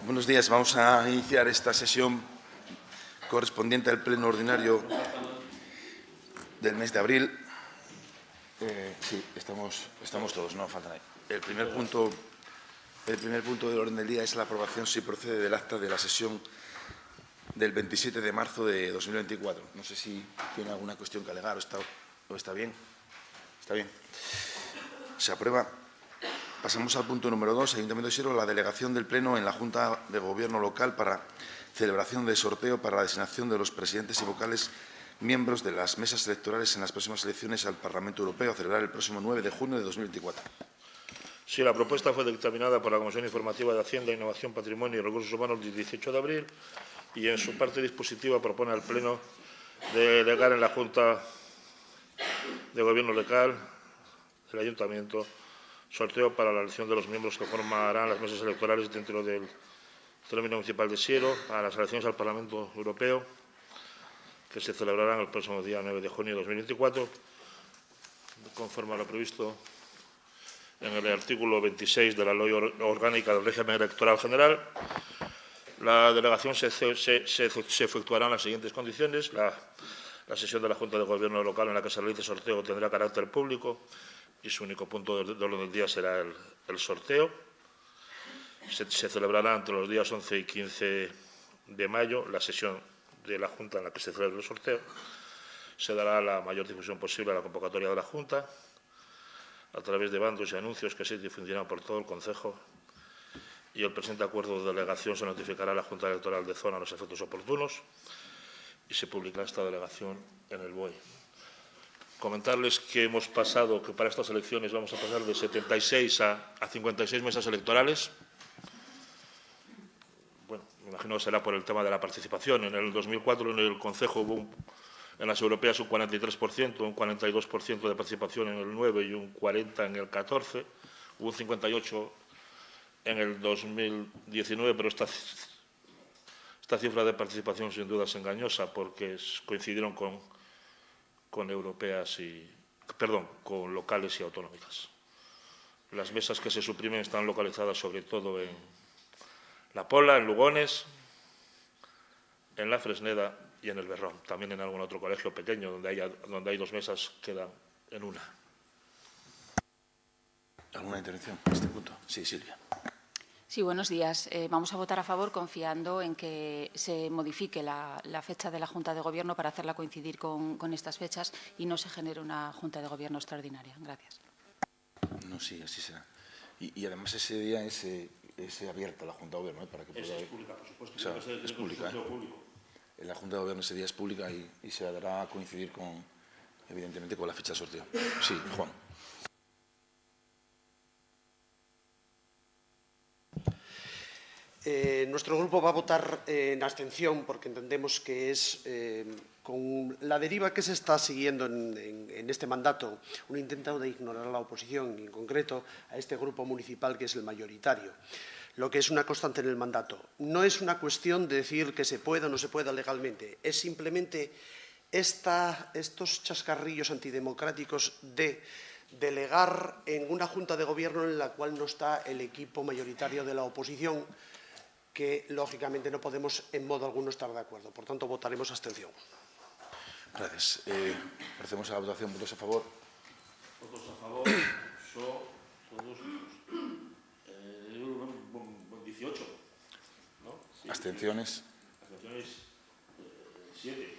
Buenos días. Vamos a iniciar esta sesión correspondiente al pleno ordinario del mes de abril. Sí, estamos todos, no falta nadie. El primer punto del orden del día es la aprobación, si procede, del acta de la sesión del 27 de marzo de 2024. No sé si tiene alguna cuestión que alegar o está bien. Está bien. Se aprueba. Pasamos al punto número 2, Ayuntamiento de Siero, la delegación del Pleno en la Junta de Gobierno local para celebración de sorteo para la designación de los presidentes y vocales miembros de las mesas electorales en las próximas elecciones al Parlamento Europeo, a celebrar el próximo 9 de junio de 2024. Sí, la propuesta fue dictaminada por la Comisión Informativa de Hacienda, Innovación, Patrimonio y Recursos Humanos el 18 de abril y en su parte dispositiva propone al Pleno delegar en la Junta de Gobierno local del Ayuntamiento sorteo para la elección de los miembros que formarán las mesas electorales dentro del término municipal de Siero para las elecciones al Parlamento Europeo, que se celebrarán el próximo día 9 de junio de 2024, conforme a lo previsto en el artículo 26 de la Ley Orgánica del Régimen Electoral General. La delegación se efectuará en las siguientes condiciones. La sesión de la Junta de Gobierno local en la que se realice el sorteo tendrá carácter público y su único punto de orden del día será el sorteo. Se celebrará entre los días 11 y 15 de mayo la sesión de la Junta en la que se celebre el sorteo. Se dará la mayor difusión posible a la convocatoria de la Junta a través de bandos y anuncios que se difundirán por todo el concejo, y el presente acuerdo de delegación se notificará a la Junta Electoral de Zona a los efectos oportunos y se publicará esta delegación en el BOE. Comentarles que hemos pasado, que para estas elecciones vamos a pasar de 76 a 56 mesas electorales. Bueno, me imagino que será por el tema de la participación. En el 2004 en el concejo hubo en las europeas un 43%, un 42% de participación en el 9 y un 40% en el 14. Hubo un 58% en el 2019, pero esta cifra de participación sin duda es engañosa porque coincidieron con europeas con locales y autonómicas. Las mesas que se suprimen están localizadas sobre todo en La Pola, en Lugones, en La Fresneda y en el Berrón. También en algún otro colegio pequeño donde hay dos mesas quedan en una. ¿Alguna intervención en este punto? Sí, Silvia. Sí, buenos días. Vamos a votar a favor confiando en que se modifique la fecha de la Junta de Gobierno para hacerla coincidir con estas fechas y no se genere una Junta de Gobierno extraordinaria. Gracias. No, sí, así será. Y además ese día es abierta la Junta de Gobierno, para que pueda... Es pública, por supuesto. O sea, es pública. La Junta de Gobierno ese día es pública y se dará a coincidir evidentemente con la fecha de sorteo. Sí, Juan. Nuestro grupo va a votar en abstención porque entendemos que es, con la deriva que se está siguiendo en este mandato, un intento de ignorar a la oposición, y en concreto a este grupo municipal que es el mayoritario, lo que es una constante en el mandato. No es una cuestión de decir que se pueda o no se pueda legalmente, es simplemente estos chascarrillos antidemocráticos de delegar en una Junta de Gobierno en la cual no está el equipo mayoritario de la oposición, que, lógicamente, no podemos en modo alguno estar de acuerdo. Por tanto, votaremos abstención. Gracias. Procedemos a la votación. ¿Votos a favor? Votos a favor son todos 18. ¿No? Sí. ¿Abstenciones? Abstenciones 7.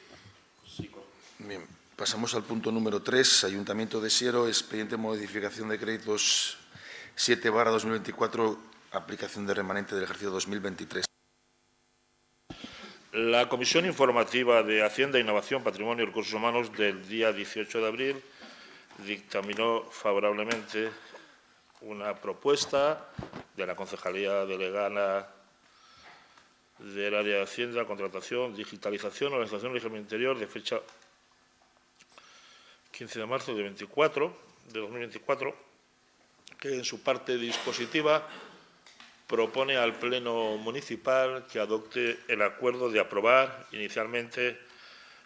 Sí, bien. Pasamos al punto número 3. Ayuntamiento de Siero, expediente de modificación de créditos 7/2024, aplicación de remanente del ejercicio 2023. La Comisión Informativa de Hacienda, Innovación, Patrimonio y Recursos Humanos del día 18 de abril dictaminó favorablemente una propuesta de la Concejalía Delegada del Área de Hacienda, Contratación, Digitalización, Organización y Régimen Interior de fecha 15 de marzo de 2024, que en su parte dispositiva propone al Pleno Municipal que adopte el acuerdo de aprobar inicialmente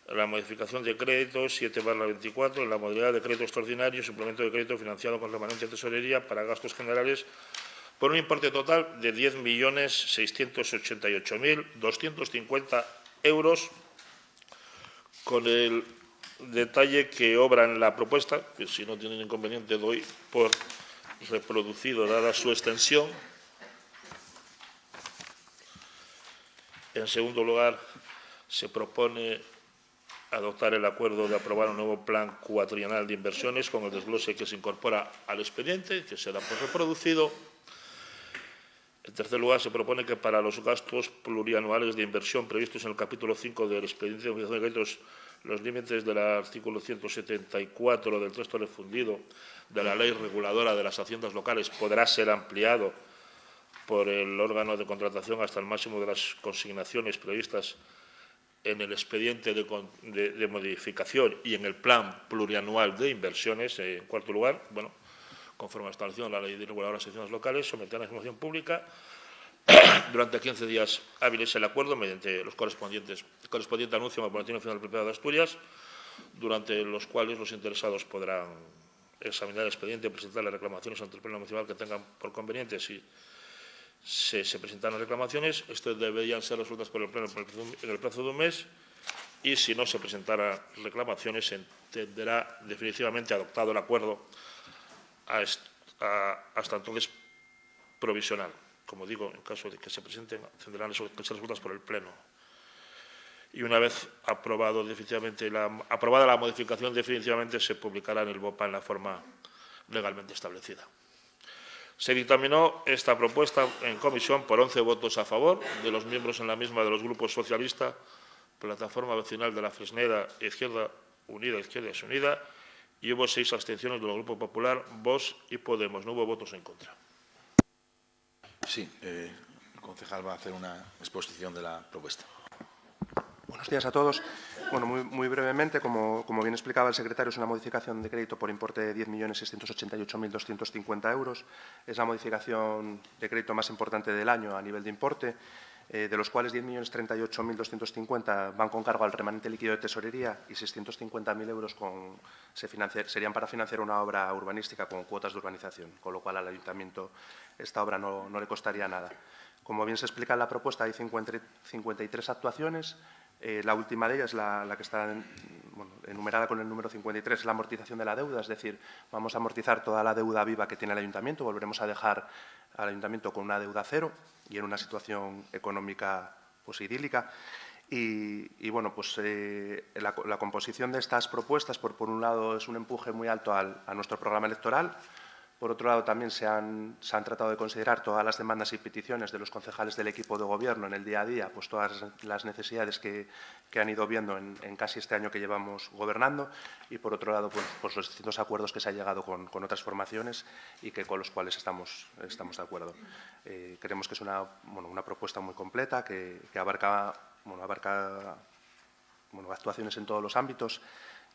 la modificación de créditos 7/24 en la modalidad de crédito extraordinario y suplemento de crédito financiado con remanente de tesorería para gastos generales por un importe total de 10.688.250 euros, con el detalle que obra en la propuesta, que si no tienen inconveniente doy por reproducido dada su extensión. En segundo lugar, se propone adoptar el acuerdo de aprobar un nuevo plan cuatrienal de inversiones con el desglose que se incorpora al expediente, que será por reproducido. En tercer lugar, se propone que para los gastos plurianuales de inversión previstos en el capítulo 5 del expediente de modificación de créditos, los límites del artículo 174 del texto refundido de la ley reguladora de las haciendas locales podrá ser ampliado por el órgano de contratación hasta el máximo de las consignaciones previstas en el expediente de modificación y en el plan plurianual de inversiones. En cuarto lugar, bueno, conforme a la establecido en la ley reguladora de las haciendas locales, someter a la información pública durante 15 días hábiles el acuerdo mediante los correspondiente anuncio en el Boletín Oficial del Principado de Asturias, durante los cuales los interesados podrán examinar el expediente y presentar las reclamaciones ante el Pleno Municipal que tengan por conveniente. Si se presentan las reclamaciones, estas deberían ser resueltas por el Pleno en el plazo de un mes, y si no se presentaran reclamaciones, se entenderá definitivamente adoptado el acuerdo hasta entonces provisional. Como digo, en caso de que se presenten, tendrán que ser resueltas por el Pleno. Y una vez aprobada la modificación, definitivamente se publicará en el BOPA en la forma legalmente establecida. Se dictaminó esta propuesta en comisión por 11 votos a favor de los miembros en la misma de los grupos socialista, Plataforma Vecinal de la Fresneda, Izquierda Unida, Izquierda Unida, y hubo 6 abstenciones del Grupo Popular, Vox y Podemos. No hubo votos en contra. Sí, el concejal va a hacer una exposición de la propuesta. Buenos días a todos. Bueno, muy brevemente, como bien explicaba el secretario, es una modificación de crédito por importe de 10.688.250 euros. Es la modificación de crédito más importante del año a nivel de importe, de los cuales 10.038.250 van con cargo al remanente líquido de tesorería y 650.000 euros serían para financiar una obra urbanística con cuotas de urbanización, con lo cual al ayuntamiento esta obra no le costaría nada. Como bien se explica en la propuesta, hay 53 actuaciones. La última de ellas, la que está enumerada con el número 53, es la amortización de la deuda, es decir, vamos a amortizar toda la deuda viva que tiene el ayuntamiento, volveremos a dejar al ayuntamiento con una deuda cero y en una situación económica pues, idílica. Y bueno, pues la composición de estas propuestas, por un lado, es un empuje muy alto a nuestro programa electoral. Por otro lado, también se han tratado de considerar todas las demandas y peticiones de los concejales del equipo de gobierno en el día a día, pues todas las necesidades que han ido viendo en casi este año que llevamos gobernando, y por otro lado, pues los distintos acuerdos que se han llegado con otras formaciones y con los cuales estamos de acuerdo. Creemos que es una propuesta muy completa que abarca actuaciones en todos los ámbitos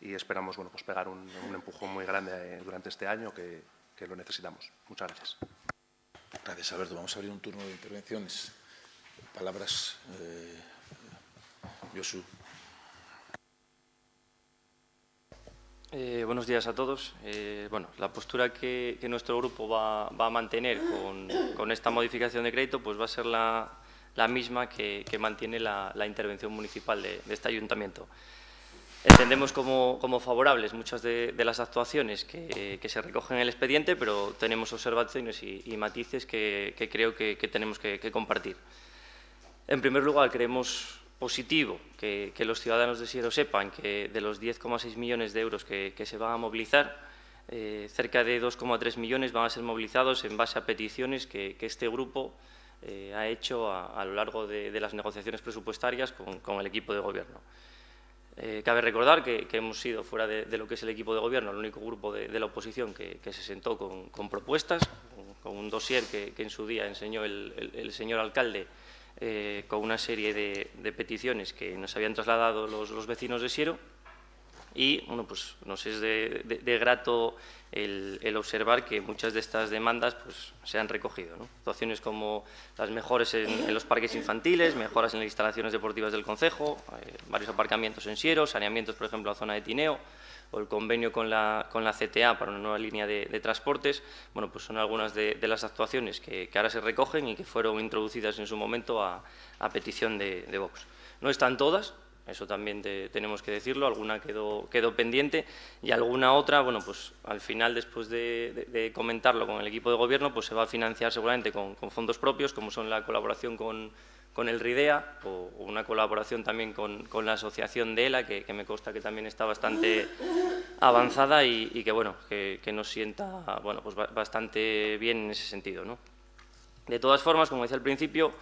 y esperamos pues pegar un empujón muy grande durante este año que lo necesitamos. Muchas gracias. Gracias, Alberto. Vamos a abrir un turno de intervenciones. Palabras, Josu. Buenos días a todos. La postura que nuestro grupo va a mantener con esta modificación de crédito pues va a ser la misma que mantiene la intervención municipal de este ayuntamiento. Entendemos como favorables muchas de las actuaciones que se recogen en el expediente, pero tenemos observaciones y matices que creo que tenemos que compartir. En primer lugar, creemos positivo que los ciudadanos de Siero sepan que de los 10,6 millones de euros que se van a movilizar, cerca de 2,3 millones van a ser movilizados en base a peticiones que este grupo ha hecho a lo largo de las negociaciones presupuestarias con el equipo de gobierno. Cabe recordar que hemos sido, fuera de lo que es el equipo de gobierno, el único grupo de la oposición que se sentó con propuestas, con un dossier que en su día enseñó el señor alcalde, con una serie de peticiones que nos habían trasladado los vecinos de Siero. Y bueno, pues nos es de grato el observar que muchas de estas demandas pues, se han recogido, ¿no? Actuaciones como las mejoras en los parques infantiles, mejoras en las instalaciones deportivas del concejo, varios aparcamientos en Siero, saneamientos, por ejemplo, a la zona de Tineo, o el convenio con la CTA para una nueva línea de transportes, bueno, pues son algunas de las actuaciones que ahora se recogen y que fueron introducidas en su momento a petición de Vox. No están todas, eso también tenemos que decirlo, alguna quedó pendiente y alguna otra, bueno, pues al final, después de comentarlo con el equipo de Gobierno, pues se va a financiar seguramente con fondos propios, como son la colaboración con el RIDEA o una colaboración también con la asociación de ELA, que me consta que también está bastante avanzada y que, bueno, que nos sienta, bueno, pues bastante bien en ese sentido, ¿no? De todas formas, como decía al principio,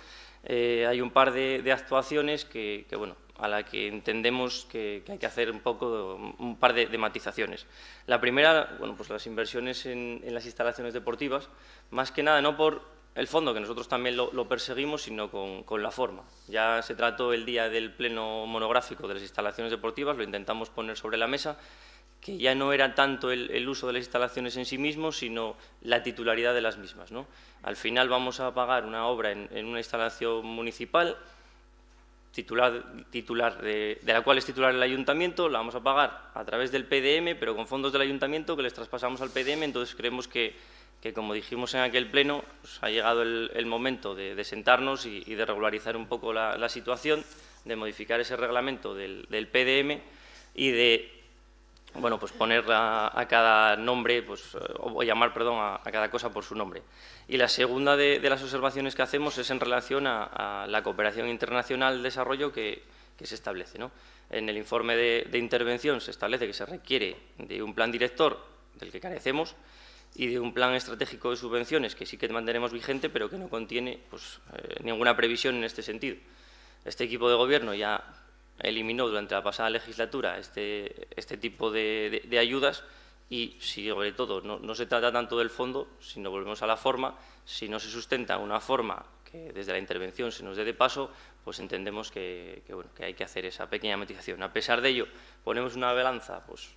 hay un par de actuaciones que, bueno, a la que entendemos que hay que hacer un par de matizaciones. La primera, bueno, pues las inversiones en las instalaciones deportivas, más que nada no por el fondo, que nosotros también lo perseguimos, sino con la forma. Ya se trató el día del pleno monográfico de las instalaciones deportivas, lo intentamos poner sobre la mesa, que ya no era tanto el uso de las instalaciones en sí mismos, sino la titularidad de las mismas, ¿no? Al final vamos a pagar una obra en una instalación municipal, titular de la cual es titular el ayuntamiento, la vamos a pagar a través del PDM, pero con fondos del ayuntamiento que les traspasamos al PDM. Entonces creemos que como dijimos en aquel pleno, pues ha llegado el momento de sentarnos y de regularizar un poco la situación, de modificar ese reglamento del PDM y de, bueno, pues poner a cada nombre, pues, o llamar, perdón, a cada cosa por su nombre. Y la segunda de las observaciones que hacemos es en relación a la cooperación internacional de desarrollo que se establece, ¿no? En el informe de intervención se establece que se requiere de un plan director del que carecemos y de un plan estratégico de subvenciones que sí que mantenemos vigente, pero que no contiene, pues, ninguna previsión en este sentido. Este equipo de Gobierno ya eliminó durante la pasada legislatura este tipo de ayudas y, sobre todo, no se trata tanto del fondo, sino volvemos a la forma. Si no se sustenta una forma que desde la intervención se nos dé de paso, pues entendemos que hay que hacer esa pequeña matización. A pesar de ello, ponemos una balanza, pues,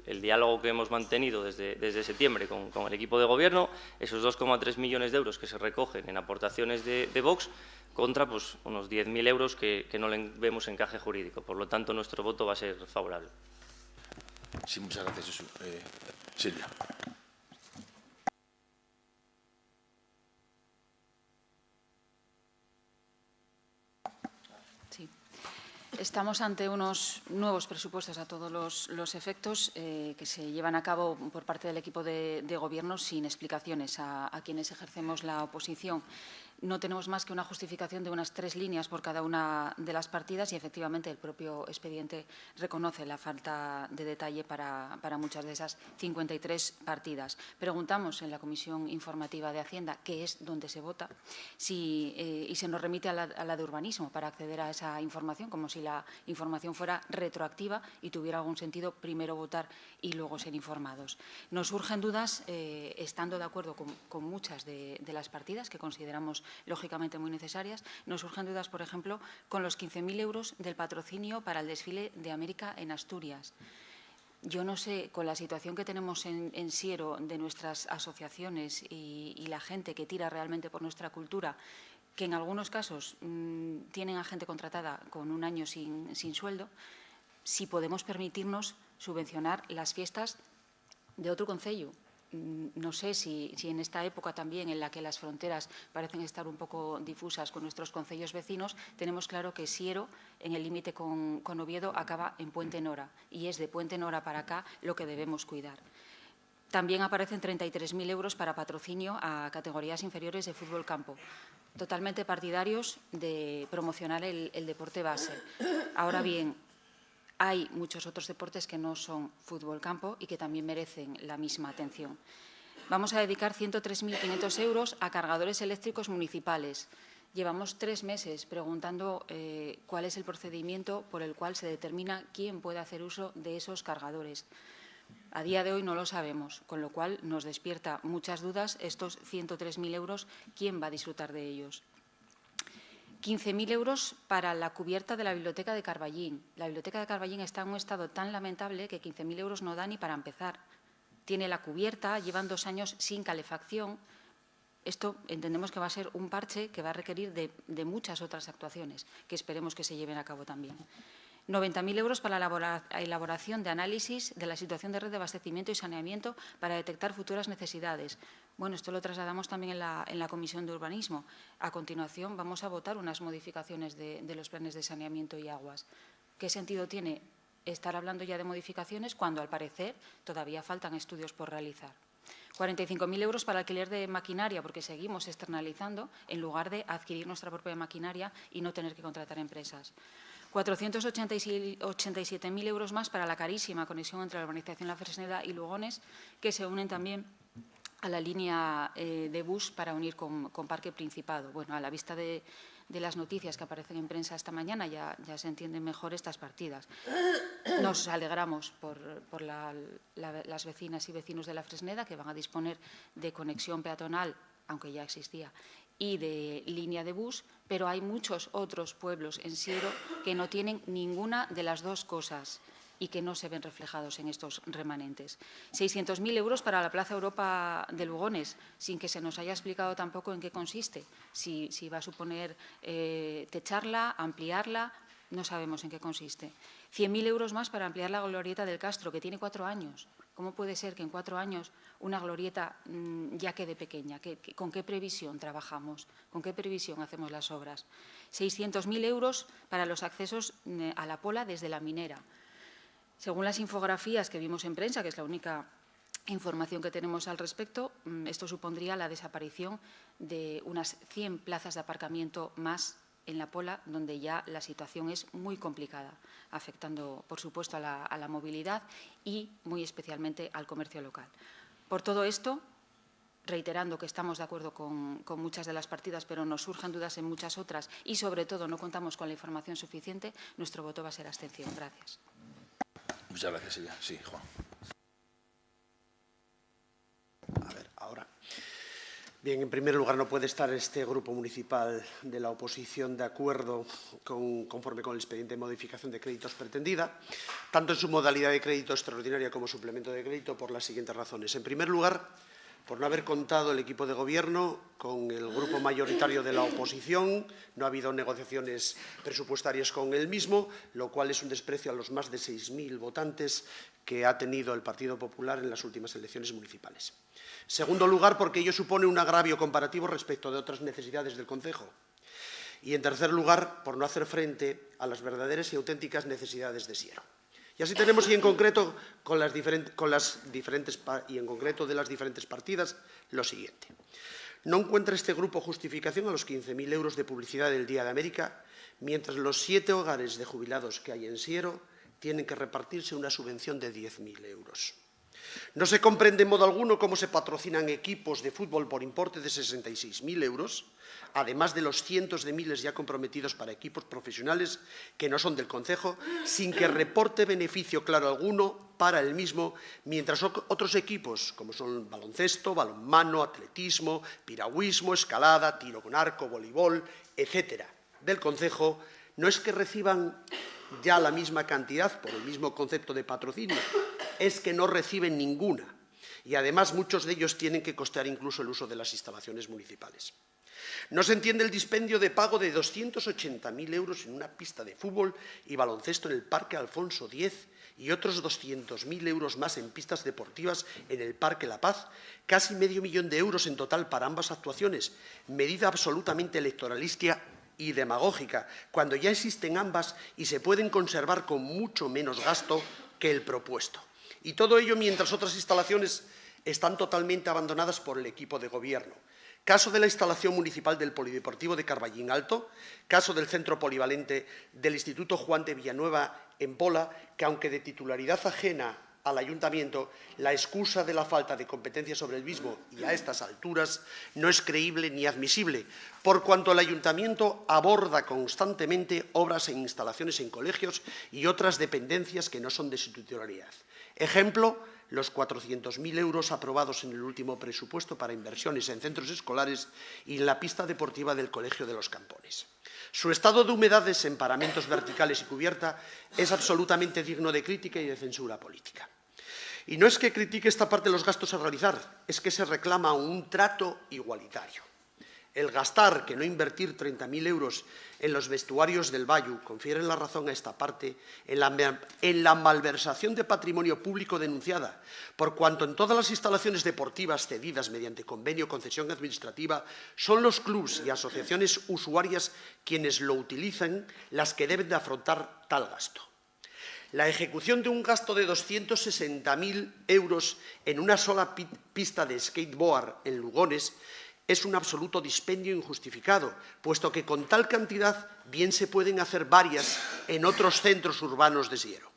el diálogo que hemos mantenido desde septiembre con el equipo de Gobierno, esos 2,3 millones de euros que se recogen en aportaciones de Vox, contra, pues, unos 10.000 euros que no le vemos encaje jurídico. Por lo tanto, nuestro voto va a ser favorable. Sí, muchas gracias, Jesús. Silvia. Sí. Estamos ante unos nuevos presupuestos a todos los efectos que se llevan a cabo por parte del equipo de Gobierno sin explicaciones a quienes ejercemos la oposición. No tenemos más que una justificación de unas 3 líneas por cada una de las partidas y, efectivamente, el propio expediente reconoce la falta de detalle para muchas de esas 53 partidas. Preguntamos en la Comisión Informativa de Hacienda, que es donde se vota, y se nos remite a la de Urbanismo para acceder a esa información, como si la información fuera retroactiva y tuviera algún sentido primero votar y luego ser informados. Nos surgen dudas, estando de acuerdo con muchas de las partidas que consideramos lógicamente muy necesarias. Nos surgen dudas, por ejemplo, con los 15.000 euros del patrocinio para el desfile de América en Asturias. Yo no sé, con la situación que tenemos en Siero de nuestras asociaciones y la gente que tira realmente por nuestra cultura, que en algunos casos tienen a gente contratada con un año sin sueldo, si podemos permitirnos subvencionar las fiestas de otro concello. No sé si en esta época también en la que las fronteras parecen estar un poco difusas con nuestros concellos vecinos, tenemos claro que Siero, en el límite con Oviedo, acaba en Puente Nora y es de Puente Nora para acá lo que debemos cuidar. También aparecen 33.000 euros para patrocinio a categorías inferiores de fútbol campo, totalmente partidarios de promocionar el deporte base. Ahora bien, hay muchos otros deportes que no son fútbol campo y que también merecen la misma atención. Vamos a dedicar 103.500 euros a cargadores eléctricos municipales. Llevamos 3 meses preguntando cuál es el procedimiento por el cual se determina quién puede hacer uso de esos cargadores. A día de hoy no lo sabemos, con lo cual nos despierta muchas dudas estos 103.000 euros, ¿quién va a disfrutar de ellos? 15.000 euros para la cubierta de la Biblioteca de Carballín. La Biblioteca de Carballín está en un estado tan lamentable que 15.000 euros no da ni para empezar. Tiene la cubierta, llevan 2 años sin calefacción. Esto entendemos que va a ser un parche que va a requerir de muchas otras actuaciones, que esperemos que se lleven a cabo también. 90.000 euros para la elaboración de análisis de la situación de red de abastecimiento y saneamiento para detectar futuras necesidades. Bueno, esto lo trasladamos también en la Comisión de Urbanismo. A continuación vamos a votar unas modificaciones de los planes de saneamiento y aguas. ¿Qué sentido tiene estar hablando ya de modificaciones cuando, al parecer, todavía faltan estudios por realizar? 45.000 euros para alquiler de maquinaria, porque seguimos externalizando en lugar de adquirir nuestra propia maquinaria y no tener que contratar empresas. 487.000 euros más para la carísima conexión entre la urbanización La Fresneda y Lugones, que se unen también a la línea de bus para unir con Parque Principado. Bueno, a la vista de las noticias que aparecen en prensa esta mañana ya se entienden mejor estas partidas. Nos alegramos por las vecinas y vecinos de La Fresneda, que van a disponer de conexión peatonal, aunque ya existía, y de línea de bus, pero hay muchos otros pueblos en Siero que no tienen ninguna de las dos cosas y que no se ven reflejados en estos remanentes. 600.000 euros para la Plaza Europa de Lugones, sin que se nos haya explicado tampoco en qué consiste. Si va a suponer techarla, ampliarla, no sabemos en qué consiste. 100.000 euros más para ampliar la glorieta del Castro, que tiene 4 años. ¿Cómo puede ser que en 4 años una glorieta ya quede pequeña? ¿Con qué previsión trabajamos? ¿Con qué previsión hacemos las obras? 600.000 euros para los accesos a la Pola desde la Minera. Según las infografías que vimos en prensa, que es la única información que tenemos al respecto, esto supondría la desaparición de unas 100 plazas de aparcamiento más en la Pola, donde ya la situación es muy complicada, afectando, por supuesto, a la movilidad y muy especialmente al comercio local. Por todo esto, reiterando que estamos de acuerdo con muchas de las partidas, pero nos surjan dudas en muchas otras y, sobre todo, no contamos con la información suficiente, nuestro voto va a ser abstención. Gracias. Muchas gracias, Silvia. Sí, Juan. A ver, ahora. Bien, en primer lugar, no puede estar este grupo municipal de la oposición de acuerdo conforme con el expediente de modificación de créditos pretendida, tanto en su modalidad de crédito extraordinaria como suplemento de crédito, por las siguientes razones. En primer lugar, por no haber contado el equipo de gobierno con el grupo mayoritario de la oposición, no ha habido negociaciones presupuestarias con el mismo, lo cual es un desprecio a los más de 6.000 votantes que ha tenido el Partido Popular en las últimas elecciones municipales. En segundo lugar, porque ello supone un agravio comparativo respecto de otras necesidades del concejo. Y, en tercer lugar, por no hacer frente a las verdaderas y auténticas necesidades de Siero. Y así tenemos, y en concreto de las diferentes partidas, lo siguiente. No encuentra este grupo justificación a los 15.000 euros de publicidad del Día de América, mientras los 7 hogares de jubilados que hay en Siero tienen que repartirse una subvención de 10.000 euros. No se comprende en modo alguno cómo se patrocinan equipos de fútbol por importe de 66.000 euros, además de los cientos de miles ya comprometidos para equipos profesionales que no son del concejo, sin que reporte beneficio claro alguno para el mismo, mientras otros equipos, como son baloncesto, balonmano, atletismo, piragüismo, escalada, tiro con arco, voleibol, etcétera, del concejo, no es que reciban ya la misma cantidad por el mismo concepto de patrocinio, es que no reciben ninguna. Y además muchos de ellos tienen que costear incluso el uso de las instalaciones municipales. No se entiende el dispendio de pago de 280.000 euros en una pista de fútbol y baloncesto en el Parque Alfonso X y otros 200.000 euros más en pistas deportivas en el Parque La Paz, casi medio millón de euros en total para ambas actuaciones, medida absolutamente electoralista y demagógica, cuando ya existen ambas y se pueden conservar con mucho menos gasto que el propuesto. Y todo ello mientras otras instalaciones están totalmente abandonadas por el equipo de gobierno. Caso de la instalación municipal del Polideportivo de Carballín Alto, caso del centro polivalente del Instituto Juan de Villanueva en Pola, que aunque de titularidad ajena al Ayuntamiento, la excusa de la falta de competencia sobre el mismo y a estas alturas no es creíble ni admisible, por cuanto el Ayuntamiento aborda constantemente obras e instalaciones en colegios y otras dependencias que no son de su titularidad. Ejemplo, los 400.000 euros aprobados en el último presupuesto para inversiones en centros escolares y en la pista deportiva del Colegio de los Campones. Su estado de humedades en paramentos verticales y cubierta es absolutamente digno de crítica y de censura política. Y no es que critique esta parte de los gastos a realizar, es que se reclama un trato igualitario. El gastar, que no invertir 30.000 euros en los vestuarios del Bayu, confieren la razón a esta parte en la malversación de patrimonio público denunciada, por cuanto en todas las instalaciones deportivas cedidas mediante convenio o concesión administrativa son los clubs y asociaciones usuarias quienes lo utilizan las que deben de afrontar tal gasto. La ejecución de un gasto de 260.000 euros en una sola pista de skateboard en Lugones es un absoluto dispendio injustificado, puesto que con tal cantidad bien se pueden hacer varias en otros centros urbanos de Siero.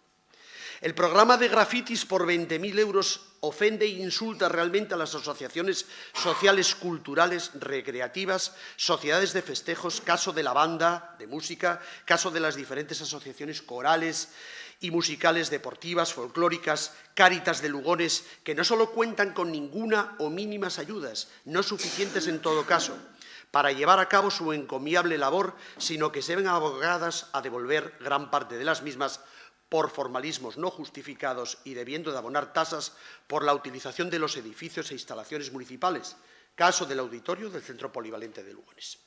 El programa de grafitis por 20.000 euros ofende e insulta realmente a las asociaciones sociales, culturales, recreativas, sociedades de festejos, caso de la banda de música, caso de las diferentes asociaciones corales y musicales deportivas, folclóricas, Cáritas de Lugones, que no solo cuentan con ninguna o mínimas ayudas, no suficientes en todo caso, para llevar a cabo su encomiable labor, sino que se ven abogadas a devolver gran parte de las mismas por formalismos no justificados y debiendo de abonar tasas por la utilización de los edificios e instalaciones municipales, caso del auditorio del Centro Polivalente de Lugones.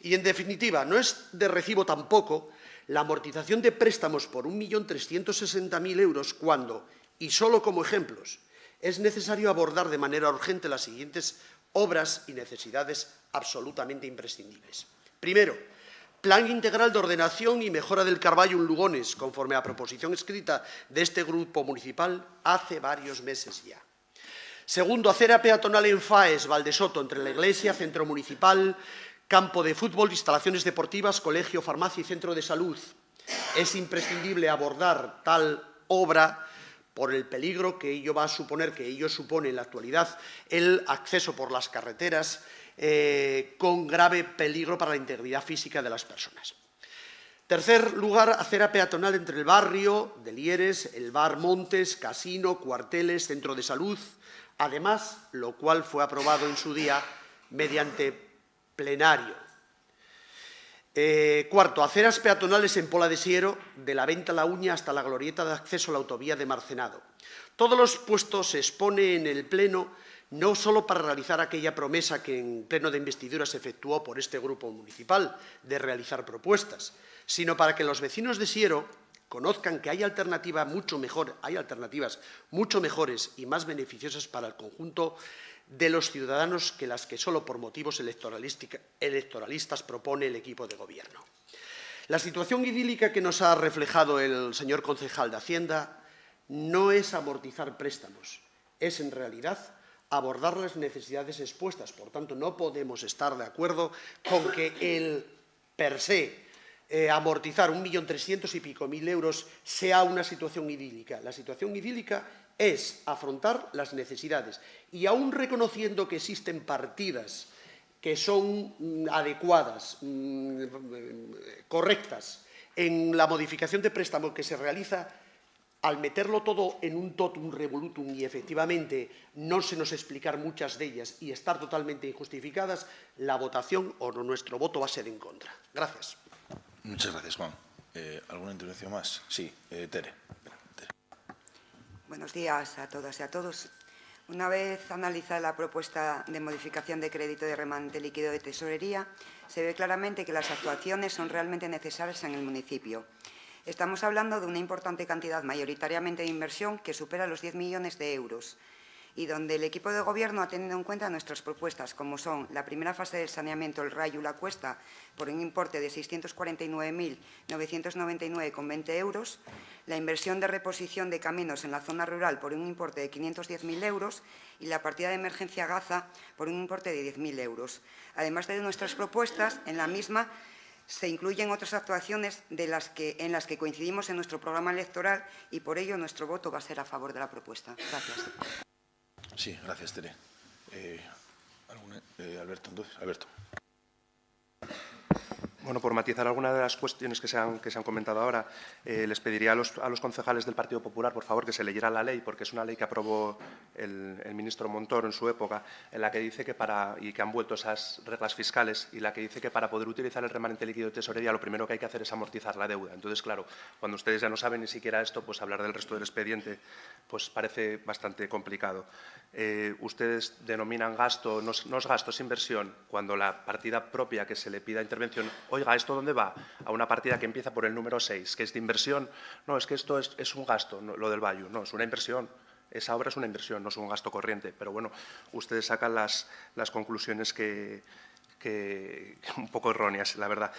Y, en definitiva, no es de recibo tampoco la amortización de préstamos por 1.360.000 euros cuando, y solo como ejemplos, es necesario abordar de manera urgente las siguientes obras y necesidades absolutamente imprescindibles. Primero, Plan integral de ordenación y mejora del Carballo en Lugones, conforme a proposición escrita de este grupo municipal hace varios meses ya. Segundo, acera peatonal en Faes, Valdesoto, entre la iglesia, centro municipal, campo de fútbol, instalaciones deportivas, colegio, farmacia y centro de salud. Es imprescindible abordar tal obra por el peligro que ello va a suponer, que ello supone en la actualidad, el acceso por las carreteras, con grave peligro para la integridad física de las personas. Tercer lugar, acera peatonal entre el barrio de Lieres, el bar Montes, casino, cuarteles, centro de salud, además, lo cual fue aprobado en su día mediante plenario. Cuarto, aceras peatonales en Pola de Siero, de la Venta La Uña hasta la glorieta de acceso a la autovía de Marcenado. Todos los puestos se expone en el Pleno no solo para realizar aquella promesa que en pleno de investidura se efectuó por este grupo municipal de realizar propuestas, sino para que los vecinos de Siero conozcan que hay alternativas mucho mejores y más beneficiosas para el conjunto de los ciudadanos que las que solo por motivos electoralistas propone el equipo de gobierno. La situación idílica que nos ha reflejado el señor concejal de Hacienda no es amortizar préstamos, es en realidad abordar las necesidades expuestas. Por tanto, no podemos estar de acuerdo con que el per se amortizar 1.300.000 y pico euros sea una situación idílica. La situación idílica es afrontar las necesidades y, aún reconociendo que existen partidas que son adecuadas, correctas, en la modificación de préstamo que se realiza, al meterlo todo en un totum revolutum y efectivamente no se nos explicar muchas de ellas y estar totalmente injustificadas, la votación o nuestro voto va a ser en contra. Gracias. Muchas gracias, Juan. ¿Alguna intervención más? Sí, Tere. Buenos días a todas y a todos. Una vez analizada la propuesta de modificación de crédito de remanente líquido de tesorería, se ve claramente que las actuaciones son realmente necesarias en el municipio. Estamos hablando de una importante cantidad, mayoritariamente de inversión, que supera los 10 millones de euros y donde el equipo de Gobierno ha tenido en cuenta nuestras propuestas, como son la primera fase del saneamiento El Rayo La Cuesta, por un importe de 649.999,20 euros, la inversión de reposición de caminos en la zona rural por un importe de 510.000 euros y la partida de emergencia Gaza por un importe de 10.000 euros. Además de nuestras propuestas, en la misma se incluyen otras actuaciones en las que coincidimos en nuestro programa electoral y por ello nuestro voto va a ser a favor de la propuesta. Gracias. Sí, gracias, Tere. Alberto, entonces. Alberto. Bueno, por matizar algunas de las cuestiones que se han comentado ahora, les pediría a los concejales del Partido Popular, por favor, que se leyeran la ley, porque es una ley que aprobó el ministro Montoro en su época, en la que dice que y que han vuelto esas reglas fiscales, y la que dice que para poder utilizar el remanente líquido de tesorería lo primero que hay que hacer es amortizar la deuda. Entonces, claro, cuando ustedes ya no saben ni siquiera esto, pues hablar del resto del expediente pues parece bastante complicado. Ustedes denominan gasto, no es gasto, es inversión, cuando la partida propia que se le pida intervención, oiga, ¿esto dónde va? A una partida que empieza por el número 6, que es de inversión. No, es que esto es un gasto, no, lo del Bayu, no, es una inversión. Esa obra es una inversión, no es un gasto corriente. Pero bueno, ustedes sacan las conclusiones que un poco erróneas, la verdad.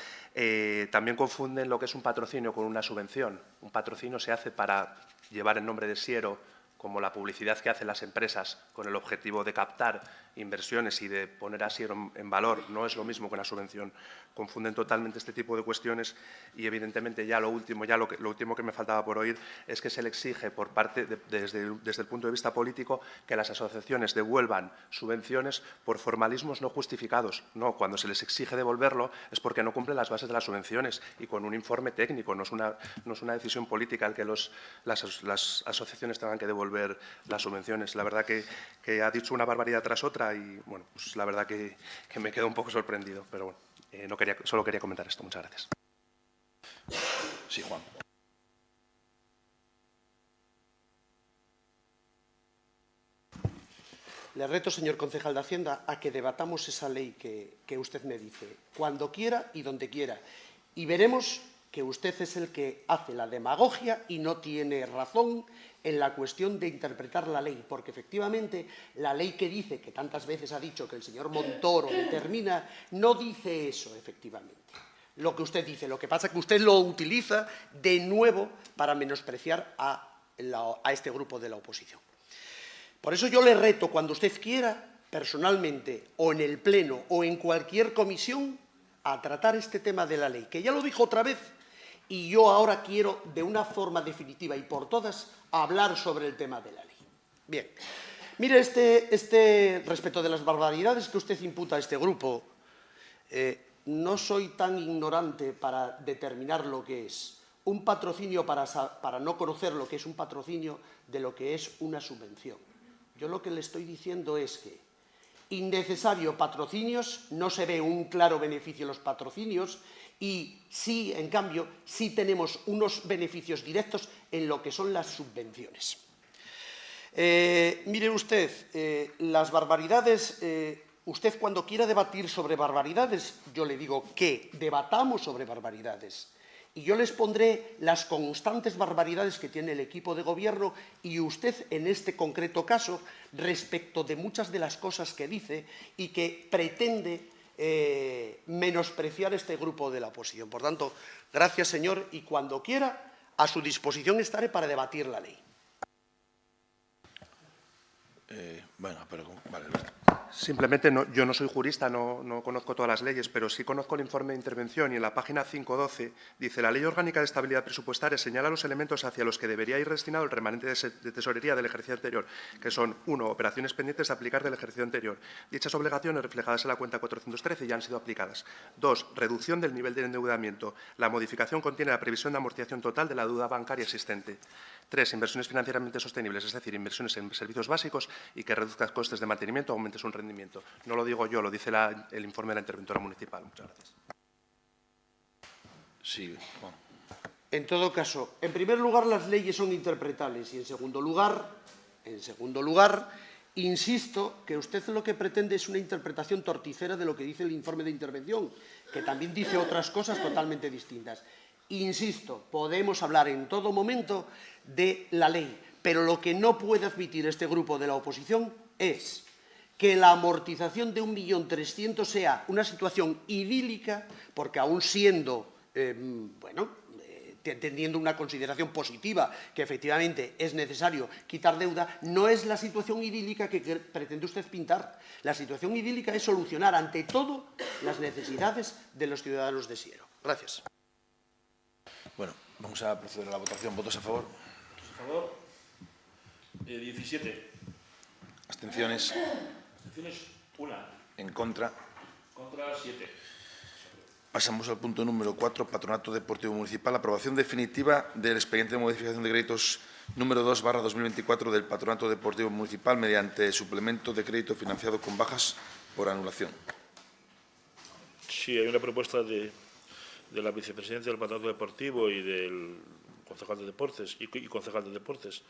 También confunden lo que es un patrocinio con una subvención. Un patrocinio se hace para llevar el nombre de Siero, como la publicidad que hacen las empresas con el objetivo de captar inversiones y de poner a Siero en valor. No es lo mismo que una subvención. Confunden totalmente este tipo de cuestiones y, evidentemente, ya lo último que me faltaba por oír es que se le exige por parte, desde el punto de vista político, que las asociaciones devuelvan subvenciones por formalismos no justificados. No, cuando se les exige devolverlo es porque no cumplen las bases de las subvenciones y con un informe técnico. No es una decisión política el que las asociaciones tengan que devolver las subvenciones. La verdad que ha dicho una barbaridad tras otra y, bueno, pues la verdad que me quedo un poco sorprendido. Pero bueno, solo quería comentar esto. Muchas gracias. Sí, Juan. Le reto, señor concejal de Hacienda, a que debatamos esa ley que usted me dice, cuando quiera y donde quiera. Y veremos que usted es el que hace la demagogia y no tiene razón en la cuestión de interpretar la ley, porque efectivamente la ley que dice, que tantas veces ha dicho que el señor Montoro determina, no dice eso efectivamente. Lo que usted dice, lo que pasa es que usted lo utiliza de nuevo para menospreciar a este grupo de la oposición. Por eso yo le reto, cuando usted quiera, personalmente, o en el Pleno, o en cualquier comisión, a tratar este tema de la ley, que ya lo dijo otra vez, y yo ahora quiero, de una forma definitiva y por todas, hablar sobre el tema de la ley. Bien, mire, respecto de las barbaridades que usted imputa a este grupo, no soy tan ignorante para determinar lo que es un patrocinio, para no conocer lo que es un patrocinio de lo que es una subvención. Yo lo que le estoy diciendo es que innecesario patrocinios, no se ve un claro beneficio en los patrocinios y sí, en cambio, sí tenemos unos beneficios directos en lo que son las subvenciones. Mire usted, las barbaridades, usted cuando quiera debatir sobre barbaridades, yo le digo que debatamos sobre barbaridades. Y yo les pondré las constantes barbaridades que tiene el equipo de gobierno y usted en este concreto caso respecto de muchas de las cosas que dice y que pretende menospreciar este grupo de la oposición. Por tanto, gracias, señor, y cuando quiera, a su disposición estaré para debatir la ley. Bueno, pero vale. Simplemente, yo no soy jurista, no conozco todas las leyes, pero sí conozco el informe de intervención y en la página 512 dice: la Ley Orgánica de Estabilidad Presupuestaria señala los elementos hacia los que debería ir destinado el remanente de tesorería del ejercicio anterior, que son 1. Operaciones pendientes de aplicar del ejercicio anterior. Dichas obligaciones reflejadas en la cuenta 413 ya han sido aplicadas. 2. Reducción del nivel de endeudamiento. La modificación contiene la previsión de amortización total de la deuda bancaria existente. 3. Inversiones financieramente sostenibles, es decir, inversiones en servicios básicos y que reduzcan costes de mantenimiento o aumente su rendimiento. No lo digo yo, lo dice el informe de la interventora municipal. Muchas gracias. Sí, Juan. En todo caso, en primer lugar, las leyes son interpretables y en segundo lugar, insisto que usted lo que pretende es una interpretación torticera de lo que dice el informe de intervención, que también dice otras cosas totalmente distintas. Insisto, podemos hablar en todo momento de la ley, pero lo que no puede admitir este grupo de la oposición es que la amortización de 1.300.000 sea una situación idílica, porque aún siendo, teniendo una consideración positiva que efectivamente es necesario quitar deuda, no es la situación idílica que pretende usted pintar. La situación idílica es solucionar ante todo las necesidades de los ciudadanos de Siero. Gracias. Bueno, vamos a proceder a la votación. ¿Votos a favor? ¿Votos a favor? 17. ¿Abstenciones? Abstenciones, 1. ¿En contra? Contra, 7. Pasamos al punto número 4, Patronato Deportivo Municipal. Aprobación definitiva del expediente de modificación de créditos número 2/2024 del Patronato Deportivo Municipal mediante suplemento de crédito financiado con bajas por anulación. Sí, hay una propuesta de la vicepresidencia del Patronato Deportivo y del concejal de Deportes y concejal de Deportes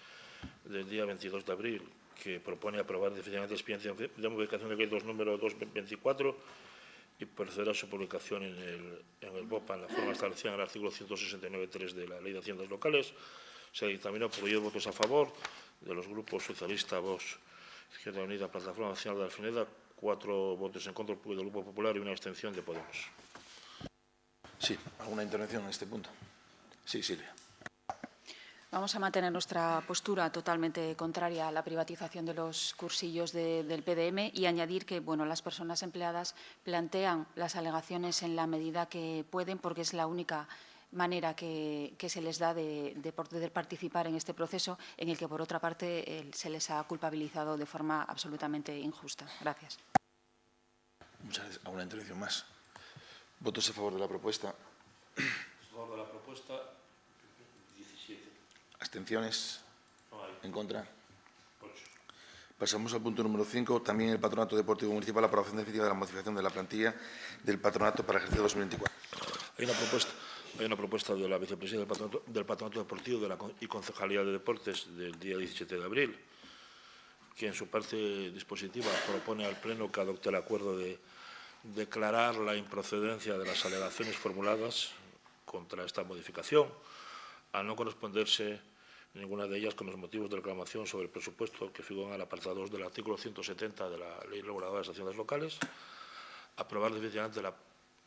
del día 22 de abril, que propone aprobar definitivamente el expediente de modificación de créditos número 2/24 y proceder a su publicación en el BOPA en la forma establecida en el artículo 169.3 de la Ley de Haciendas Locales. Se dictaminó por 10 votos a favor de los grupos Socialista, Vox, Izquierda Unida, Plataforma Nacional de la Freneda, 4 votos en contra del Grupo Popular y una abstención de Podemos. Sí, ¿alguna intervención en este punto? Sí, Silvia. Vamos a mantener nuestra postura totalmente contraria a la privatización de los cursillos del PDM y añadir que las personas empleadas plantean las alegaciones en la medida que pueden, porque es la única manera que se les da de poder participar en este proceso, en el que, por otra parte, se les ha culpabilizado de forma absolutamente injusta. Gracias. Muchas gracias. ¿Alguna intervención más? ¿Votos a favor de la propuesta? A favor de la propuesta, 17. ¿Abstenciones? No hay. ¿En contra? 8. Pasamos al punto número 5. También el Patronato Deportivo Municipal, la aprobación definitiva de la modificación de la plantilla del patronato para ejercicio 2024. Hay una propuesta de la vicepresidencia del Patronato Deportivo y Concejalía de Deportes del día 17 de abril, que en su parte dispositiva propone al Pleno que adopte el acuerdo de declarar la improcedencia de las alegaciones formuladas contra esta modificación, al no corresponderse ninguna de ellas con los motivos de reclamación sobre el presupuesto que figuran en el apartado 2 del artículo 170 de la Ley Reguladora de las Haciendas Locales, aprobar definitivamente la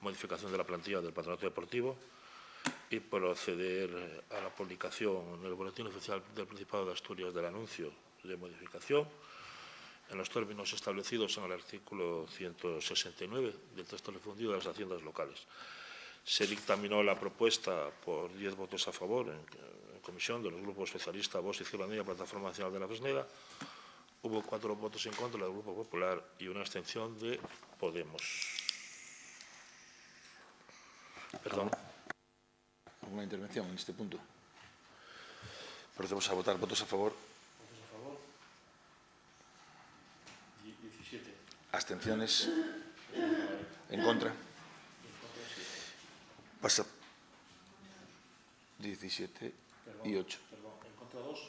modificación de la plantilla del Patronato Deportivo y proceder a la publicación en el Boletín Oficial del Principado de Asturias del anuncio de modificación en los términos establecidos en el artículo 169 del texto refundido de las Haciendas Locales. Se dictaminó la propuesta por 10 votos a favor en comisión de los grupos Socialista, Vox, Izquierda Unida y Plataforma Nacional de la Fresneda. Hubo 4 votos en contra del Grupo Popular y una abstención de Podemos. Perdón. ¿Alguna intervención en este punto? Procedemos a votar. ¿Votos a favor? ¿Votos a favor? 17. ¿Abstenciones? ¿En contra? Pasa 17 y 8. Perdón, ¿en contra 2?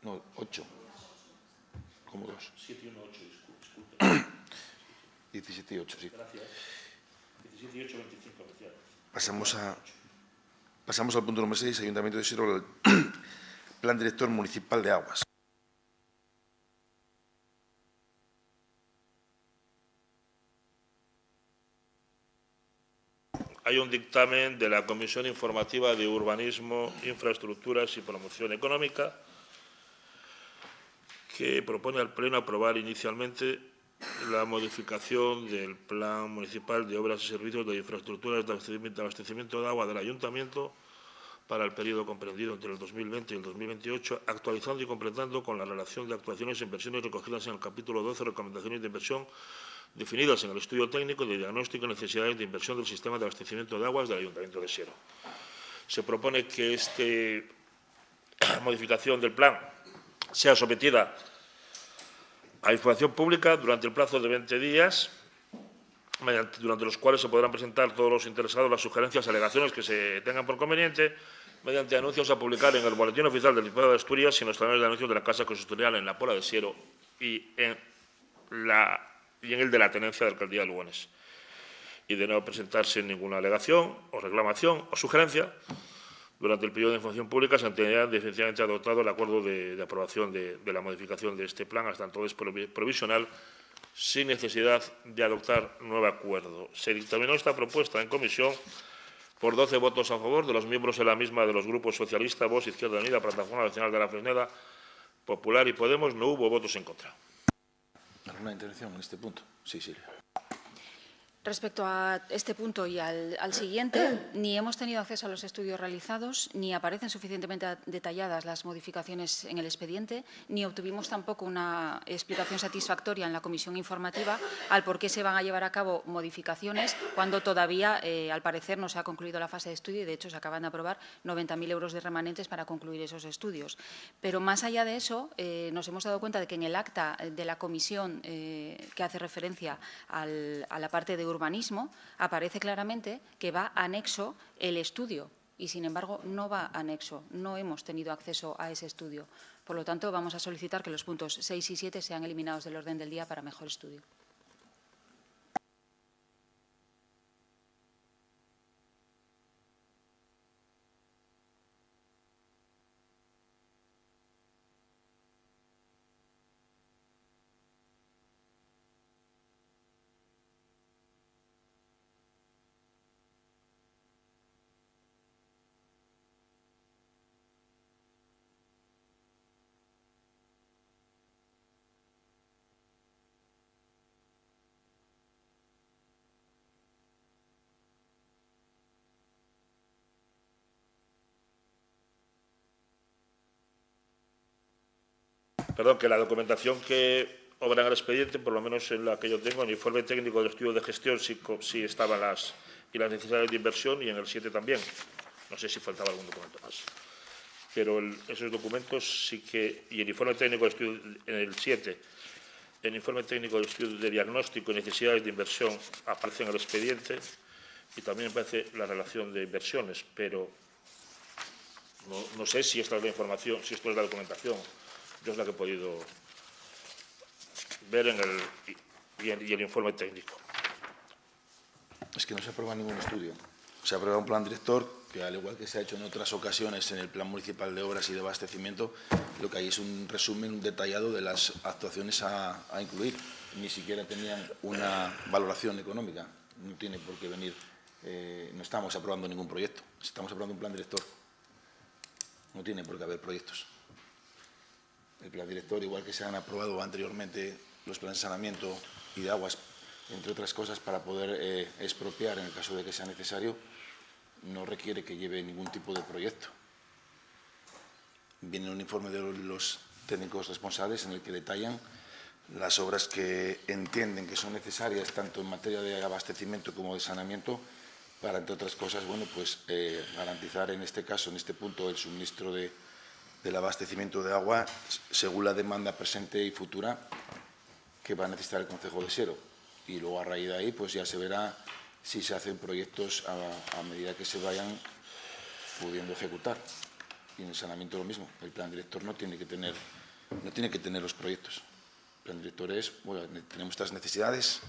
No, 8. ¿Cómo 2? 7 y 1, 8, disculpe. 17 y 8, sí. Gracias. 17 y 8, 25, efectivamente. Pasamos al punto número 6, Ayuntamiento de Xirol, Plan Director Municipal de Aguas. Hay un dictamen de la Comisión Informativa de Urbanismo, Infraestructuras y Promoción Económica que propone al Pleno aprobar inicialmente la modificación del Plan Municipal de Obras y Servicios de Infraestructuras de abastecimiento de agua del Ayuntamiento para el periodo comprendido entre el 2020 y el 2028, actualizando y completando con la relación de actuaciones e inversiones recogidas en el capítulo 12, recomendaciones de inversión definidas en el estudio técnico de diagnóstico y necesidades de inversión del sistema de abastecimiento de aguas del Ayuntamiento de Xero. Se propone que esta modificación del plan sea sometida a información pública durante el plazo de 20 días, durante los cuales se podrán presentar todos los interesados las sugerencias y alegaciones que se tengan por conveniente, mediante anuncios a publicar en el Boletín Oficial del Principado de Asturias y en los talones de anuncios de la Casa Consistorial en la Pola de Xero y en el de la Tenencia de Alcaldía de Lugones, y de no presentarse ninguna alegación o reclamación o sugerencia durante el periodo de información pública, se entenderá definitivamente adoptado el acuerdo de aprobación de la modificación de este plan, hasta entonces provisional, sin necesidad de adoptar nuevo acuerdo. Se dictaminó esta propuesta en comisión por 12 votos a favor de los miembros de la misma de los grupos Socialista, Vox, Izquierda Unida, Plataforma Nacional de la Fresneda, Popular y Podemos. No hubo votos en contra. ¿Alguna intervención en este punto? Sí, Silvia. Respecto a este punto y al siguiente, ni hemos tenido acceso a los estudios realizados, ni aparecen suficientemente detalladas las modificaciones en el expediente, ni obtuvimos tampoco una explicación satisfactoria en la comisión informativa al por qué se van a llevar a cabo modificaciones cuando todavía, al parecer, no se ha concluido la fase de estudio y, de hecho, se acaban de aprobar 90.000 euros de remanentes para concluir esos estudios. Pero, más allá de eso, nos hemos dado cuenta de que en el acta de la comisión que hace referencia a la parte de urbanismo, aparece claramente que va anexo el estudio y, sin embargo, no va anexo. No hemos tenido acceso a ese estudio. Por lo tanto, vamos a solicitar que los puntos 6 y 7 sean eliminados del orden del día para mejor estudio. Perdón, que la documentación que obra en el expediente, por lo menos en la que yo tengo, en el informe técnico del estudio de gestión sí estaban las necesidades de inversión y en el 7 también. No sé si faltaba algún documento más. Pero esos documentos sí que… Y el informe técnico del estudio en el 7, el informe técnico del estudio de diagnóstico y necesidades de inversión aparece en el expediente y también aparece la relación de inversiones, pero no sé si esta es la información, si esto es la documentación. Yo es la que he podido ver en el informe técnico. Es que no se aprueba ningún estudio. Se aprueba un plan director que, al igual que se ha hecho en otras ocasiones en el Plan Municipal de Obras y de Abastecimiento, lo que hay es un resumen detallado de las actuaciones a incluir. Ni siquiera tenían una valoración económica. No tiene por qué venir. No estamos aprobando ningún proyecto. Estamos aprobando un plan director. No tiene por qué haber proyectos. El plan director, igual que se han aprobado anteriormente los planes de saneamiento y de aguas, entre otras cosas, para poder expropiar en el caso de que sea necesario, no requiere que lleve ningún tipo de proyecto. Viene un informe de los técnicos responsables en el que detallan las obras que entienden que son necesarias tanto en materia de abastecimiento como de saneamiento para, entre otras cosas, bueno, pues garantizar en este caso, en este punto, el suministro del abastecimiento de agua según la demanda presente y futura que va a necesitar el concejo de Siero. Y luego, a raíz de ahí, pues ya se verá si se hacen proyectos a medida que se vayan pudiendo ejecutar. Y en el saneamiento lo mismo. El plan director no tiene que tener los proyectos. El plan director es, bueno, tenemos estas necesidades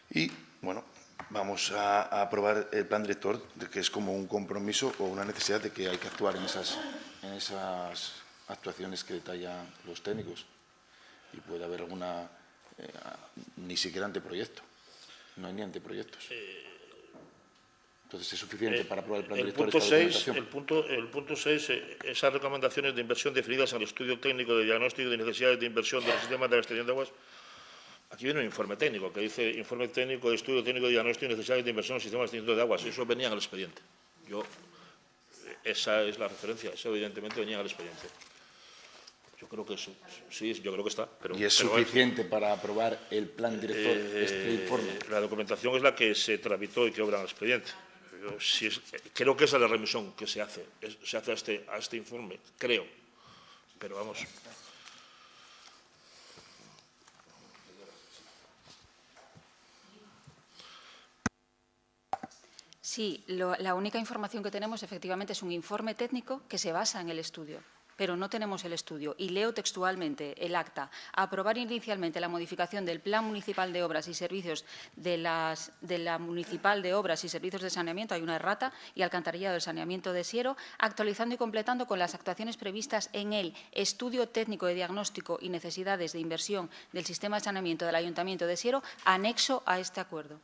y, bueno, vamos a aprobar el plan director, que es como un compromiso o una necesidad de que hay que actuar en esas actuaciones que detallan los técnicos. Y puede haber alguna, ni siquiera anteproyecto. No hay ni anteproyectos. Entonces, ¿es suficiente para aprobar el plan director? El punto 6, esas recomendaciones de inversión definidas en el estudio técnico de diagnóstico de necesidades de inversión de los sistemas de abastecimiento de aguas. Aquí viene un informe técnico que dice informe técnico de estudio técnico de diagnóstico y necesidades de inversión en el sistema de abastecimiento de aguas. Eso venía en el expediente. Esa es la referencia. Eso, evidentemente, venía en el expediente. Yo creo que sí, yo creo que está. ¿Y es suficiente para aprobar el plan director, este informe? La documentación es la que se tramitó y que obra en el expediente. Creo que esa es la remisión que se hace. Se hace a este informe, creo. Pero vamos. Sí, la única información que tenemos, efectivamente, es un informe técnico que se basa en el estudio. Pero no tenemos el estudio. Y leo textualmente el acta. Aprobar inicialmente la modificación del Plan Municipal de Obras y Servicios de la Municipal de Obras y Servicios de Saneamiento, hay una errata, y alcantarillado del saneamiento de Siero, actualizando y completando con las actuaciones previstas en el Estudio Técnico de Diagnóstico y Necesidades de Inversión del Sistema de Saneamiento del Ayuntamiento de Siero, anexo a este acuerdo.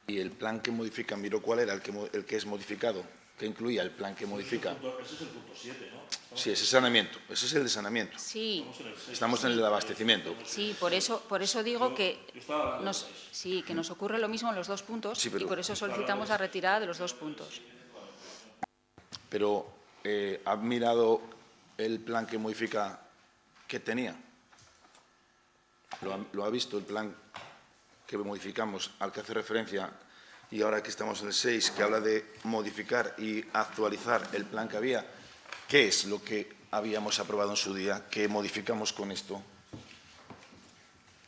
¿Y el plan que modifican, Miró, cuál era el que es modificado? que incluía el plan que modifica. Ese es el punto 7, ¿no? Sí, ese es saneamiento. Ese es el de saneamiento. Sí, Estamos en el de abastecimiento. sí, por eso digo que nos ocurre lo mismo en los dos puntos, Sí, pero- y por eso solicitamos la retirada de los dos puntos. Pero, ¿ha mirado el plan que modifica que tenía? ¿Lo ha visto el plan que modificamos al que hace referencia? Y ahora que estamos en el 6, que habla de modificar y actualizar el plan que había, ¿qué es lo que habíamos aprobado en su día? ¿Qué modificamos con esto?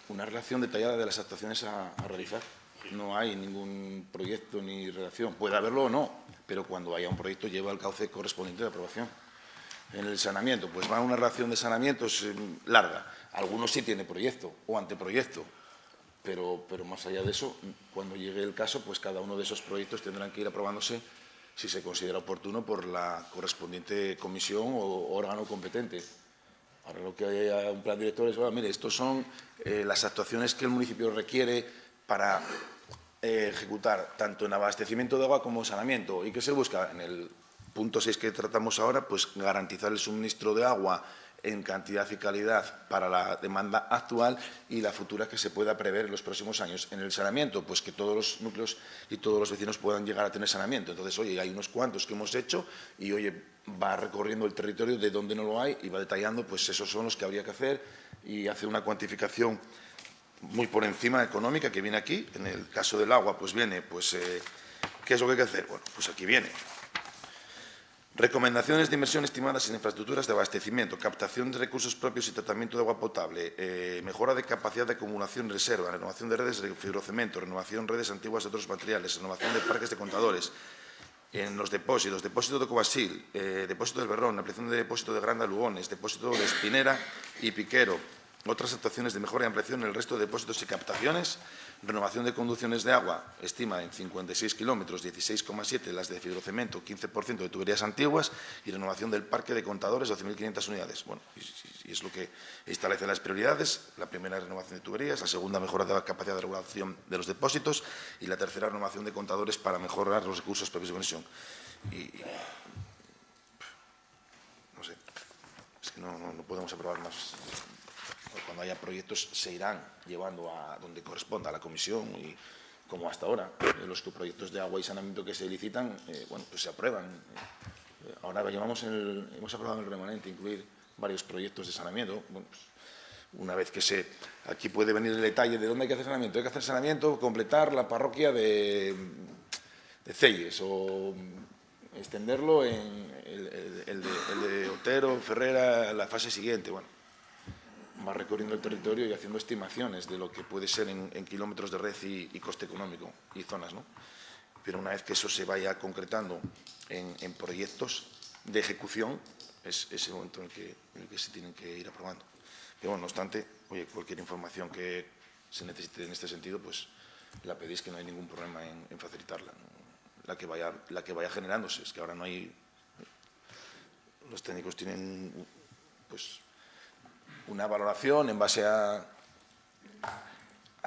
Una relación detallada de las actuaciones a realizar. No hay ningún proyecto ni relación. Puede haberlo o no, pero cuando haya un proyecto lleva el cauce correspondiente de aprobación. En el saneamiento, pues va una relación de saneamientos larga. Algunos sí tiene proyecto o anteproyecto. Pero más allá de eso, cuando llegue el caso, pues cada uno de esos proyectos tendrán que ir aprobándose, si se considera oportuno, por la correspondiente comisión o órgano competente. Ahora lo que hay un plan director es, mire, estos son las actuaciones que el municipio requiere para ejecutar tanto en abastecimiento de agua como saneamiento. ¿Y qué se busca? En el punto 6 que tratamos ahora, pues garantizar el suministro de agua en cantidad y calidad para la demanda actual y la futura que se pueda prever en los próximos años. En el saneamiento, pues que todos los núcleos y todos los vecinos puedan llegar a tener saneamiento. Entonces, oye, hay unos cuantos que hemos hecho y, oye, va recorriendo el territorio de donde no lo hay y va detallando, pues esos son los que habría que hacer y hace una cuantificación muy por encima económica que viene aquí. En el caso del agua, pues viene, pues, ¿qué es lo que hay que hacer? Bueno, pues aquí viene. Recomendaciones de inversión estimadas en infraestructuras de abastecimiento, captación de recursos propios y tratamiento de agua potable, mejora de capacidad de acumulación y reserva, renovación de redes de fibrocemento, renovación de redes antiguas de otros materiales, renovación de parques de contadores, en los depósitos, depósito de Covasil, depósito del Berrón, ampliación de depósito de Granda Lugones, depósito de Espinera y Piquero, otras actuaciones de mejora y ampliación en el resto de depósitos y captaciones, renovación de conducciones de agua, estima en 56 kilómetros, 16,7 las de fibrocemento, 15% de tuberías antiguas y renovación del parque de contadores, 12.500 unidades. Bueno, y es lo que establece las prioridades. La primera, renovación de tuberías, la segunda, mejora de la capacidad de regulación de los depósitos y la tercera, renovación de contadores para mejorar los recursos propios de conexión. Y no sé, es que no podemos aprobar más. Cuando haya proyectos se irán llevando a donde corresponda a la comisión y como hasta ahora, los proyectos de agua y saneamiento que se licitan, bueno, pues se aprueban. Ahora hemos aprobado en el remanente incluir varios proyectos de saneamiento. Bueno, pues, una vez que aquí puede venir el detalle de dónde hay que hacer saneamiento. Hay que hacer saneamiento, completar la parroquia de Celles o extenderlo en el de Otero, Ferrera, la fase siguiente. Bueno, va recorriendo el territorio y haciendo estimaciones de lo que puede ser en kilómetros de red y coste económico y zonas, ¿no? Pero una vez que eso se vaya concretando en proyectos de ejecución, es el momento en el que se tienen que ir aprobando. Pero bueno, no obstante, oye, cualquier información que se necesite en este sentido, pues la pedís, que no hay ningún problema en facilitarla, ¿no? La que vaya generándose. Es que ahora no hay. Los técnicos tienen, pues, una valoración en base a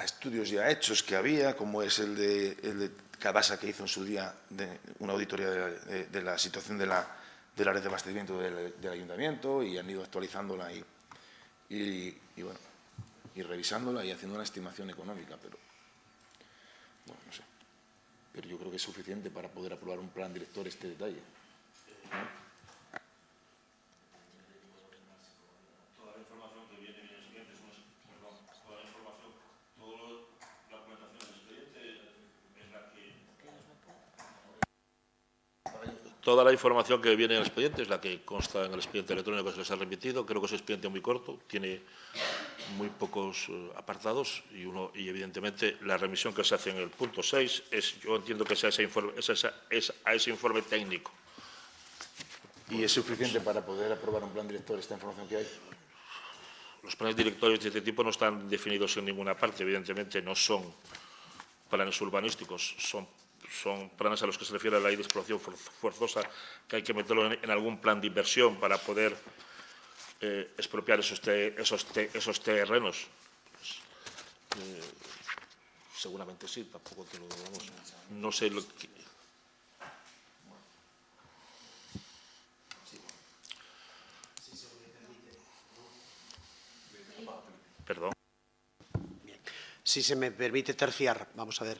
estudios ya hechos que había, como es el de Cadasa, que hizo en su día una auditoría de la situación de la red de abastecimiento del ayuntamiento, y han ido actualizándola y bueno, y revisándola y haciendo una estimación económica, pero bueno, no sé. Pero yo creo que es suficiente para poder aprobar un plan director este detalle, ¿no? Toda la información que viene en el expediente es la que consta en el expediente electrónico que se les ha remitido. Creo que es un expediente muy corto, tiene muy pocos apartados y evidentemente la remisión que se hace en el punto 6 yo entiendo que es a ese informe técnico. ¿Y es suficiente para poder aprobar un plan director esta información que hay? Los planes directorios de este tipo no están definidos en ninguna parte, evidentemente no son planes urbanísticos, son planes a los que se refiere la ley de explotación forzosa, que hay que meterlo en algún plan de inversión para poder expropiar esos terrenos. Seguramente sí, tampoco te lo digamos. No sé lo que. Perdón. Si se me permite terciar, vamos a ver,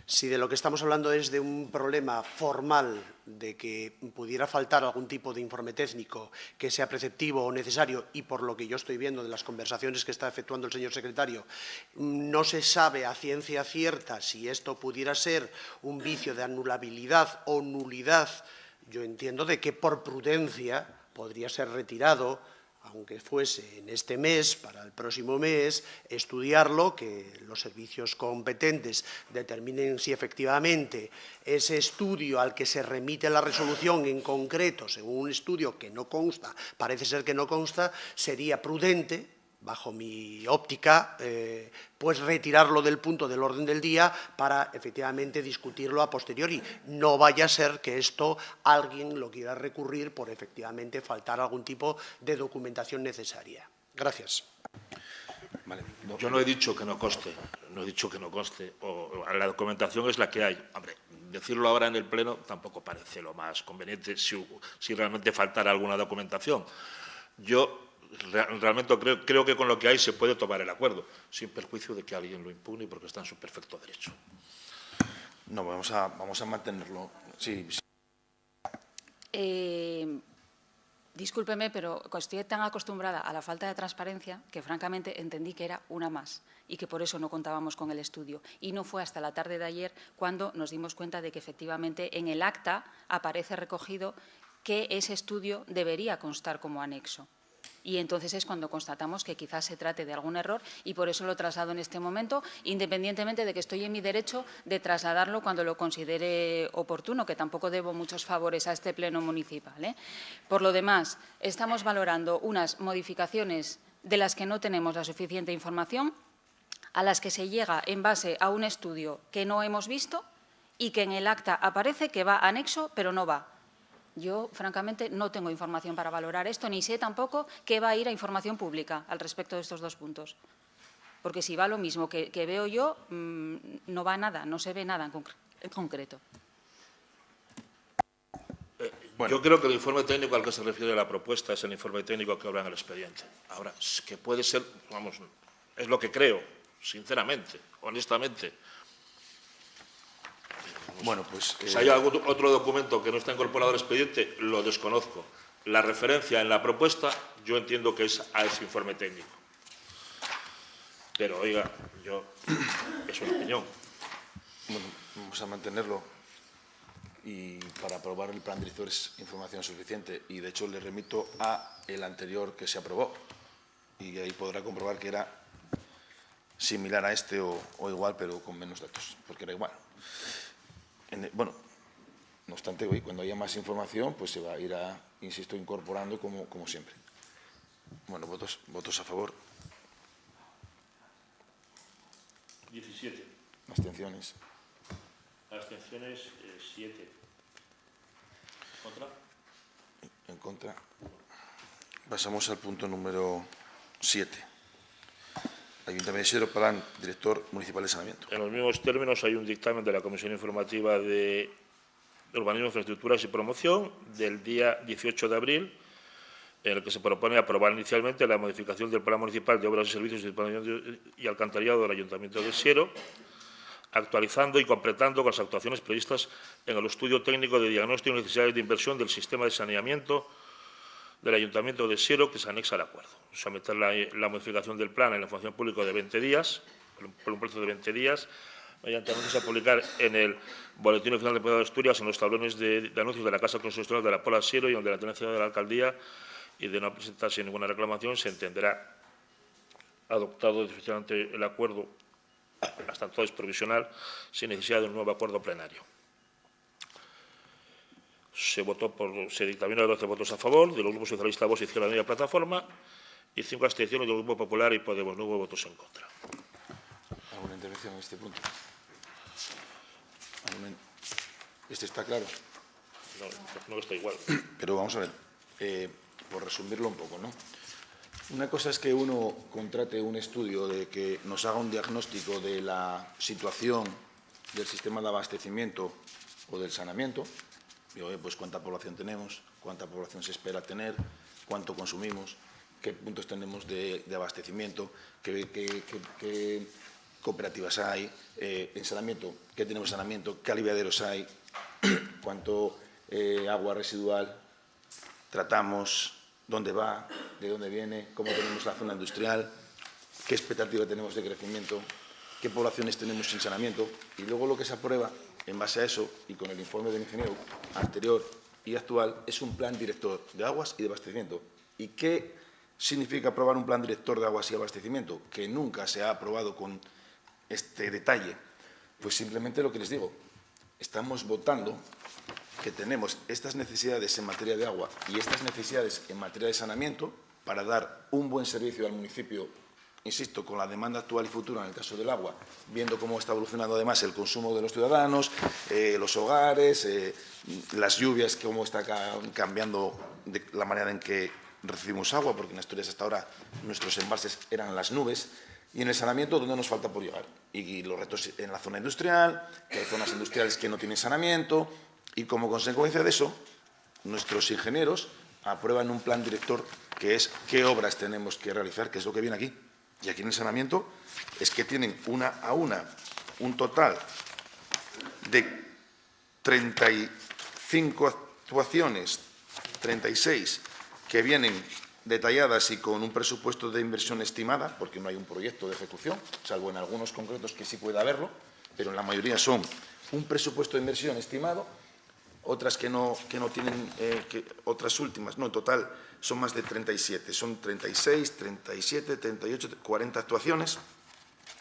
si de lo que estamos hablando es de un problema formal de que pudiera faltar algún tipo de informe técnico que sea preceptivo o necesario y por lo que yo estoy viendo de las conversaciones que está efectuando el señor secretario, no se sabe a ciencia cierta si esto pudiera ser un vicio de anulabilidad o nulidad, yo entiendo de que por prudencia podría ser retirado, aunque fuese en este mes, para el próximo mes, estudiarlo, que los servicios competentes determinen si efectivamente ese estudio al que se remite la resolución en concreto, según un estudio que no consta, parece ser que no consta, sería prudente, bajo mi óptica, pues retirarlo del punto del orden del día para efectivamente discutirlo a posteriori. No vaya a ser que esto alguien lo quiera recurrir por efectivamente faltar algún tipo de documentación necesaria. Gracias. Vale. Yo no he dicho que no conste, la documentación es la que hay. Hombre, decirlo ahora en el Pleno tampoco parece lo más conveniente si realmente faltara alguna documentación. Yo realmente creo que con lo que hay se puede tomar el acuerdo, sin perjuicio de que alguien lo impugne porque está en su perfecto derecho. No, vamos a mantenerlo. Sí. Discúlpeme, pero estoy tan acostumbrada a la falta de transparencia que, francamente, entendí que era una más y que por eso no contábamos con el estudio. Y no fue hasta la tarde de ayer cuando nos dimos cuenta de que, efectivamente, en el acta aparece recogido que ese estudio debería constar como anexo. Y entonces es cuando constatamos que quizás se trate de algún error y por eso lo traslado en este momento, independientemente de que estoy en mi derecho de trasladarlo cuando lo considere oportuno, que tampoco debo muchos favores a este Pleno municipal, ¿eh? Por lo demás, estamos valorando unas modificaciones de las que no tenemos la suficiente información, a las que se llega en base a un estudio que no hemos visto y que en el acta aparece que va anexo, pero no va. Yo, francamente, no tengo información para valorar esto, ni sé tampoco que va a ir a información pública al respecto de estos dos puntos. Porque si va lo mismo que veo yo, no va nada, no se ve nada en concreto. Bueno. Yo creo que el informe técnico al que se refiere la propuesta es el informe técnico que habla en el expediente. Ahora, que puede ser, vamos, es lo que creo, sinceramente, honestamente. Bueno, pues... Si hay algún otro documento que no está incorporado al expediente, lo desconozco. La referencia en la propuesta, yo entiendo que es a ese informe técnico. Pero, oiga, es una opinión. Bueno, vamos a mantenerlo. Y para aprobar el plan director es información suficiente. Y, de hecho, le remito a el anterior que se aprobó. Y ahí podrá comprobar que era similar a este o igual, pero con menos datos, porque era igual. Bueno, no obstante, hoy, cuando haya más información, pues se va a ir, insisto, incorporando como siempre. Bueno, votos a favor. 17. Abstenciones. Abstenciones, 7. ¿Contra? En contra. Pasamos al punto número 7. Ayuntamiento de Sero, Plan Director Municipal de Saneamiento. En los mismos términos hay un dictamen de la Comisión Informativa de Urbanismo, Infraestructuras y Promoción del día 18 de abril, en el que se propone aprobar inicialmente la modificación del Plan Municipal de Obras y Servicios y Alcantarillado del Ayuntamiento de Siero, actualizando y completando con las actuaciones previstas en el estudio técnico de diagnóstico y necesidades de inversión del sistema de saneamiento del Ayuntamiento de Siero, que se anexa al acuerdo. Someter la modificación del plan en la información pública de 20 días, por un plazo de 20 días, mediante anuncios a publicar en el Boletín Oficial del Poder de Asturias, en los tablones de anuncios de la Casa Constitucional de la Pola Siero y donde la tenencia de la Alcaldía, y de no presentarse ninguna reclamación, se entenderá adoptado definitivamente el acuerdo, hasta entonces provisional, sin necesidad de un nuevo acuerdo plenario. Se dictaminó 12 votos a favor, de los grupos socialistas, Vox, Izquierda Unida y Plataforma, y 5 abstenciones del Grupo Popular y Podemos. No hubo votos en contra. ¿Alguna intervención en este punto? ¿Este está claro? No está igual. Pero vamos a ver, por resumirlo un poco, ¿no? Una cosa es que uno contrate un estudio de que nos haga un diagnóstico de la situación del sistema de abastecimiento o del saneamiento. Y, oye, pues cuánta población tenemos, cuánta población se espera tener, cuánto consumimos, qué puntos tenemos de abastecimiento, qué cooperativas hay, en saneamiento, qué tenemos en saneamiento, qué aliviaderos hay, cuánto agua residual tratamos, dónde va, de dónde viene, cómo tenemos la zona industrial, qué expectativa tenemos de crecimiento, qué poblaciones tenemos sin saneamiento, y luego lo que se aprueba en base a eso y con el informe del ingeniero anterior y actual es un plan director de aguas y de abastecimiento. ¿Y qué significa aprobar un plan director de aguas y abastecimiento? Que nunca se ha aprobado con este detalle. Pues simplemente lo que les digo, estamos votando que tenemos estas necesidades en materia de agua y estas necesidades en materia de saneamiento para dar un buen servicio al municipio, insisto, con la demanda actual y futura en el caso del agua, viendo cómo está evolucionando además el consumo de los ciudadanos, los hogares, las lluvias, cómo está cambiando de la manera en que recibimos agua, porque en Asturias hasta ahora nuestros embalses eran las nubes, y en el saneamiento, ¿dónde nos falta por llegar? Y los retos en la zona industrial, que hay zonas industriales que no tienen saneamiento, y como consecuencia de eso, nuestros ingenieros aprueban un plan director que es qué obras tenemos que realizar, que es lo que viene aquí. Y aquí en el saneamiento es que tienen una a una un total de 35 actuaciones, 36 que vienen detalladas y con un presupuesto de inversión estimada, porque no hay un proyecto de ejecución, salvo en algunos concretos que sí puede haberlo, pero en la mayoría son un presupuesto de inversión estimado, otras que no tienen, otras últimas, no, en total son más de 37, son 36, 37, 38, 40 actuaciones,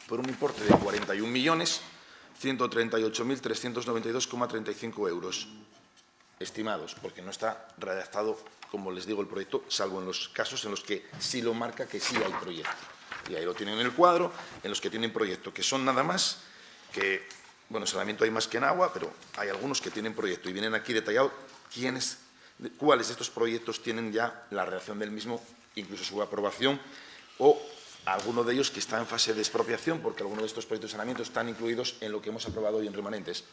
por un importe de 41.138.392,35 euros estimados, porque no está redactado, como les digo, el proyecto, salvo en los casos en los que sí lo marca que sí hay proyecto. Y ahí lo tienen en el cuadro, en los que tienen proyecto, que son nada más que, bueno, saneamiento hay más que en agua, pero hay algunos que tienen proyecto y vienen aquí detallado cuáles de estos proyectos tienen ya la redacción del mismo, incluso su aprobación, o alguno de ellos que está en fase de expropiación, porque algunos de estos proyectos de saneamiento están incluidos en lo que hemos aprobado hoy en remanentes.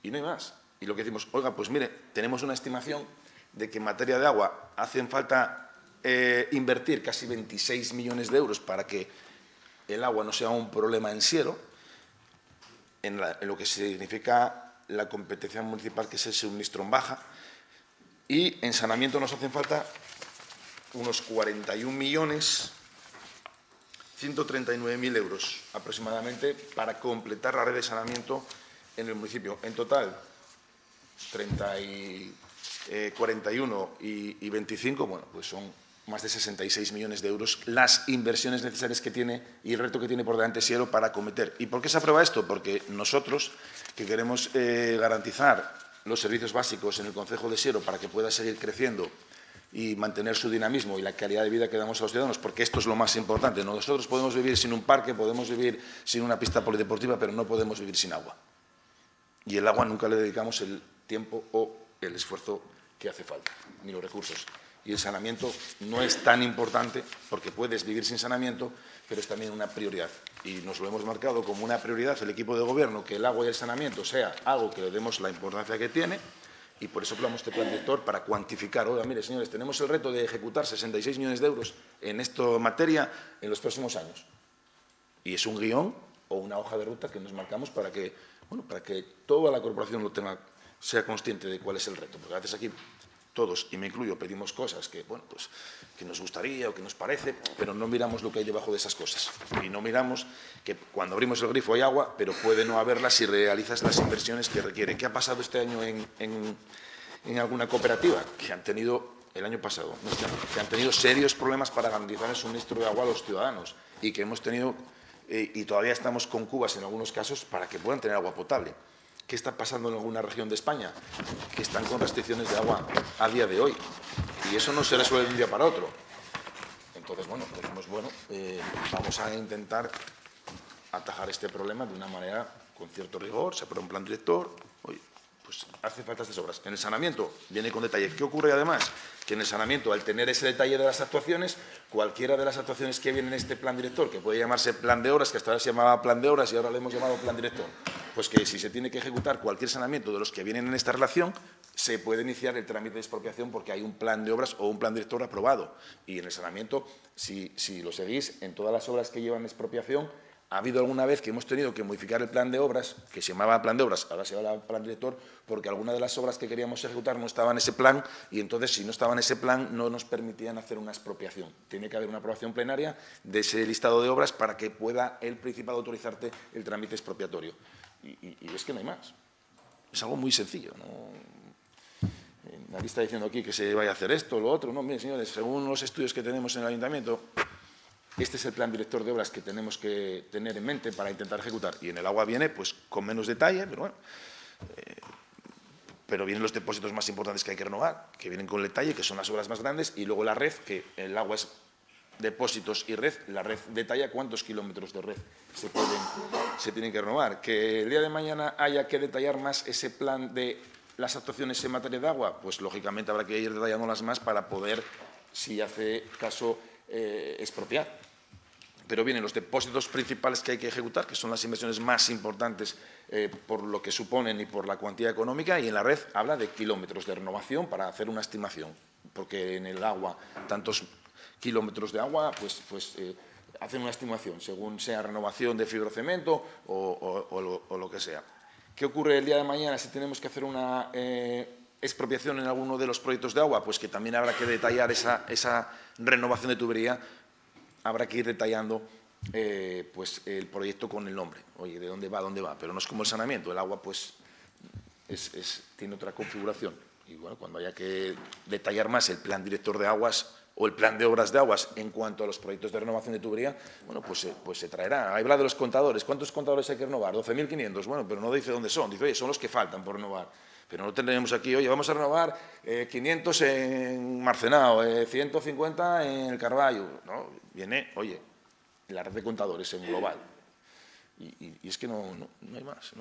Y no hay más. Y lo que decimos, oiga, pues mire, tenemos una estimación de que en materia de agua hacen falta invertir casi 26 millones de euros para que el agua no sea un problema en Siero, en lo que significa la competencia municipal, que es el suministro en baja, y en saneamiento nos hacen falta unos 41.139.000 euros aproximadamente para completar la red de saneamiento en el municipio. En total, 41 y 25, bueno, pues son más de 66 millones de euros las inversiones necesarias que tiene y el reto que tiene por delante Siero para acometer. ¿Y por qué se aprueba esto? Porque nosotros, que queremos garantizar los servicios básicos en el concejo de Siero para que pueda seguir creciendo y mantener su dinamismo y la calidad de vida que damos a los ciudadanos, porque esto es lo más importante. Nosotros podemos vivir sin un parque, podemos vivir sin una pista polideportiva, pero no podemos vivir sin agua. Y el agua nunca le dedicamos el tiempo o el esfuerzo que hace falta, ni los recursos. Y el saneamiento no es tan importante, porque puedes vivir sin saneamiento, pero es también una prioridad. Y nos lo hemos marcado como una prioridad el equipo de gobierno, que el agua y el saneamiento sea algo que le demos la importancia que tiene, y por eso planteamos este plan director para cuantificar. Oiga, mire, señores, tenemos el reto de ejecutar 66 millones de euros en esta materia en los próximos años. Y es un guión o una hoja de ruta que nos marcamos para que, bueno, para que toda la corporación lo tenga, sea consciente de cuál es el reto. Porque a veces aquí todos, y me incluyo, pedimos cosas que, bueno, pues, que nos gustaría o que nos parece, pero no miramos lo que hay debajo de esas cosas. Y no miramos que cuando abrimos el grifo hay agua, pero puede no haberla si realizas las inversiones que requiere. ¿Qué ha pasado este año en alguna cooperativa? Que han tenido, el año pasado, que han tenido serios problemas para garantizar el suministro de agua a los ciudadanos y que hemos tenido, y todavía estamos con cubas en algunos casos, para que puedan tener agua potable. ¿Qué está pasando en alguna región de España? Que están con restricciones de agua a día de hoy. Y eso no se resuelve de un día para otro. Entonces, bueno, decimos, bueno, vamos a intentar atajar este problema de una manera con cierto rigor. Se aprueba un plan director. Oye, pues hace falta estas obras. En el saneamiento viene con detalle. ¿Qué ocurre además? Que en el saneamiento, al tener ese detalle de las actuaciones, cualquiera de las actuaciones que vienen en este plan director, que puede llamarse plan de obras, que hasta ahora se llamaba plan de obras y ahora le hemos llamado plan director, pues que si se tiene que ejecutar cualquier saneamiento de los que vienen en esta relación, se puede iniciar el trámite de expropiación porque hay un plan de obras o un plan director aprobado. Y en el saneamiento, si lo seguís, en todas las obras que llevan expropiación, ha habido alguna vez que hemos tenido que modificar el plan de obras, que se llamaba plan de obras, ahora se llama plan director, porque alguna de las obras que queríamos ejecutar no estaba en ese plan y entonces si no estaba en ese plan no nos permitían hacer una expropiación. Tiene que haber una aprobación plenaria de ese listado de obras para que pueda el Principado autorizarte el trámite expropiatorio. Y es que no hay más. Es algo muy sencillo, ¿no? Nadie está diciendo aquí que se vaya a hacer esto o lo otro. No, miren, señores, según los estudios que tenemos en el Ayuntamiento, este es el plan director de obras que tenemos que tener en mente para intentar ejecutar. Y en el agua viene pues con menos detalle, pero bueno. Pero vienen los depósitos más importantes que hay que renovar, que vienen con detalle, que son las obras más grandes, y luego la red, que el agua es depósitos y red. La red detalla cuántos kilómetros de red se tienen que renovar. Que el día de mañana haya que detallar más ese plan de las actuaciones en materia de agua, pues lógicamente habrá que ir detallándolas más para poder, si hace caso, expropiar. Pero vienen los depósitos principales que hay que ejecutar, que son las inversiones más importantes por lo que suponen y por la cuantía económica, y en la red habla de kilómetros de renovación para hacer una estimación, porque en el agua, tantos kilómetros de agua, pues hacen una estimación, según sea renovación de fibrocemento o lo que sea. ¿Qué ocurre el día de mañana si tenemos que hacer una expropiación en alguno de los proyectos de agua? Pues que también habrá que detallar esa renovación de tubería. Habrá que ir detallando pues el proyecto con el nombre. Oye, ¿de dónde va? ¿Dónde va? Pero no es como el saneamiento. El agua pues tiene otra configuración. Y bueno, cuando haya que detallar más el plan director de aguas o el plan de obras de aguas en cuanto a los proyectos de renovación de tubería, bueno, pues se traerá. Habla de los contadores. ¿Cuántos contadores hay que renovar? 12.500. Bueno, pero no dice dónde son. Dice, oye, son los que faltan por renovar. Pero no tendremos aquí, oye, vamos a renovar 500 en Marcenao, 150 en el Carballo. No, viene, oye, la red de contadores en global. Y es que no hay más.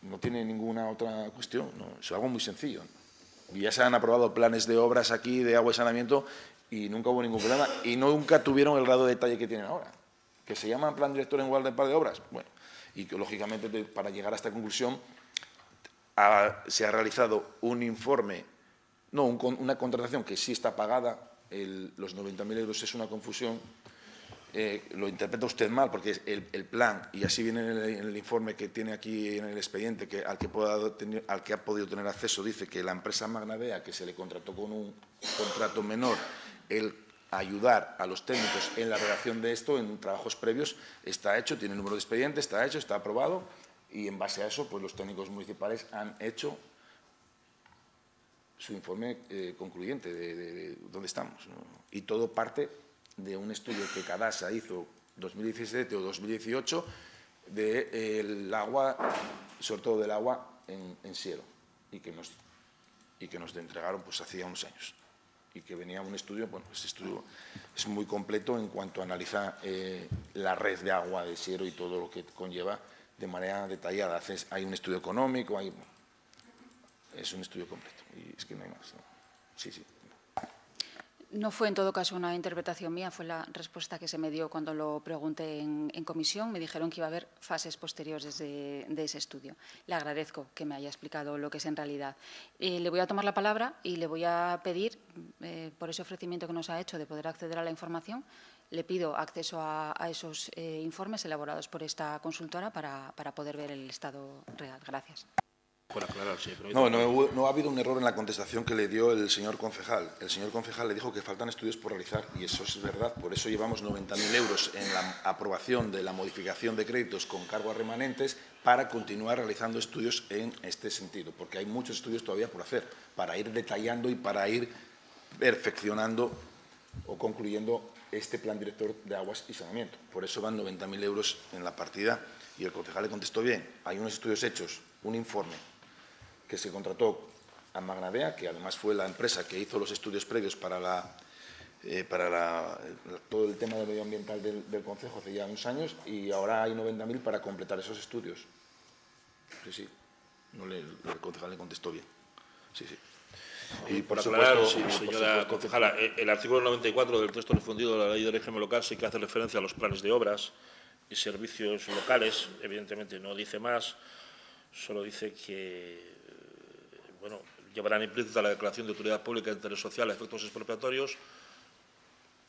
No tiene ninguna otra cuestión. No, es algo muy sencillo. Y ya se han aprobado planes de obras aquí de agua y saneamiento y nunca hubo ningún problema. Y nunca tuvieron el grado de detalle que tienen ahora. ¿Que se llama plan director en igual de par de obras? Bueno, y que lógicamente para llegar a esta conclusión se ha realizado un informe, una contratación que sí está pagada, los 90.000 euros es una confusión, lo interpreta usted mal porque el plan, y así viene en el informe que tiene aquí en el expediente, al que ha podido tener acceso, dice que la empresa Magnavea, que se le contrató con un contrato menor, el ayudar a los técnicos en la redacción de esto, en trabajos previos, está hecho, tiene el número de expediente, está hecho, está aprobado. Y en base a eso, pues los técnicos municipales han hecho su informe concluyente de dónde estamos, ¿no? Y todo parte de un estudio que Cadasa hizo 2017 o 2018 del agua, sobre todo del agua en Siero, y que nos entregaron pues hacía unos años. Y que venía un estudio, bueno, ese estudio es muy completo en cuanto a analizar la red de agua de Siero y todo lo que conlleva de manera detallada. Hay un estudio económico, es un estudio completo y es que no hay más, ¿no? Sí. No fue en todo caso una interpretación mía, fue la respuesta que se me dio cuando lo pregunté en comisión. Me dijeron que iba a haber fases posteriores de ese estudio. Le agradezco que me haya explicado lo que es en realidad. Le voy a tomar la palabra y le voy a pedir, por ese ofrecimiento que nos ha hecho de poder acceder a la información, le pido acceso a esos informes elaborados por esta consultora para poder ver el estado real. Gracias. Por aclarar, sí. No ha habido un error en la contestación que le dio el señor concejal. El señor concejal le dijo que faltan estudios por realizar y eso es verdad. Por eso llevamos 90.000 euros en la aprobación de la modificación de créditos con cargo a remanentes para continuar realizando estudios en este sentido, porque hay muchos estudios todavía por hacer, para ir detallando y para ir perfeccionando o concluyendo este plan director de aguas y saneamiento. Por eso van 90.000 euros en la partida y el concejal le contestó bien. Hay unos estudios hechos, un informe que se contrató a Magnavea, que además fue la empresa que hizo los estudios previos para todo el tema medioambiental del concejo hace ya unos años, y ahora hay 90.000 para completar esos estudios. Sí. el concejal le contestó bien. Sí, sí. Y por aclarar, sí, señora concejala, el artículo 94 del texto refundido de la Ley de Régimen Local sí que hace referencia a los planes de obras y servicios locales. Evidentemente no dice más, solo dice que bueno, llevarán implícita la declaración de utilidad pública de interés social a efectos expropiatorios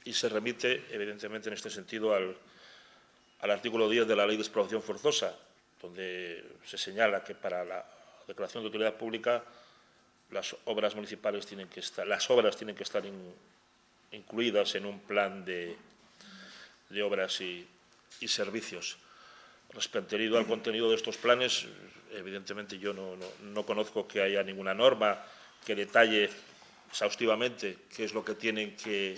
y se remite, evidentemente, en este sentido al artículo 10 de la Ley de Expropiación Forzosa, donde se señala que para la declaración de utilidad pública las obras municipales tienen que estar, incluidas en un plan de obras y servicios. Referido al contenido de estos planes, evidentemente yo no conozco que haya ninguna norma que detalle exhaustivamente qué es lo que tienen que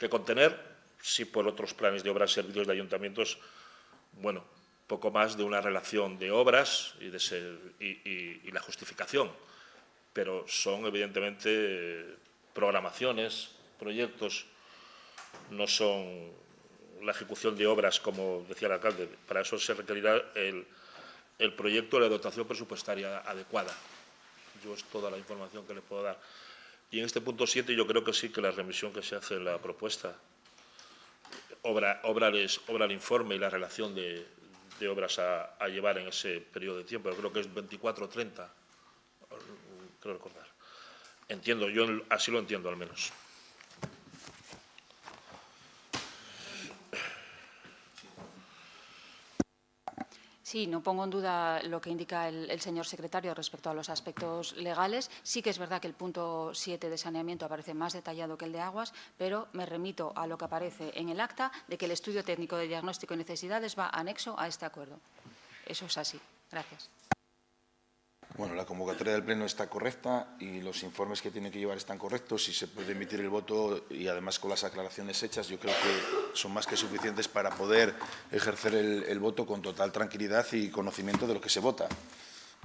contener. Sí, por otros planes de obras y servicios de ayuntamientos, bueno, poco más de una relación de obras y la justificación, pero son evidentemente programaciones, proyectos, no son la ejecución de obras, como decía el alcalde. Para eso se requerirá el proyecto y la dotación presupuestaria adecuada. Yo es toda la información que le puedo dar. Y en este punto 7 yo creo que sí que la remisión que se hace en la propuesta obra el informe y la relación de obras a llevar en ese periodo de tiempo. Yo creo que es 24 o 30, creo recordar. Entiendo, yo así lo entiendo al menos. Sí, no pongo en duda lo que indica el señor secretario respecto a los aspectos legales. Sí que es verdad que el punto 7 de saneamiento aparece más detallado que el de aguas, pero me remito a lo que aparece en el acta de que el estudio técnico de diagnóstico y necesidades va anexo a este acuerdo. Eso es así. Gracias. Bueno, la convocatoria del Pleno está correcta y los informes que tiene que llevar están correctos y se puede emitir el voto, y además con las aclaraciones hechas yo creo que son más que suficientes para poder ejercer el voto con total tranquilidad y conocimiento de lo que se vota.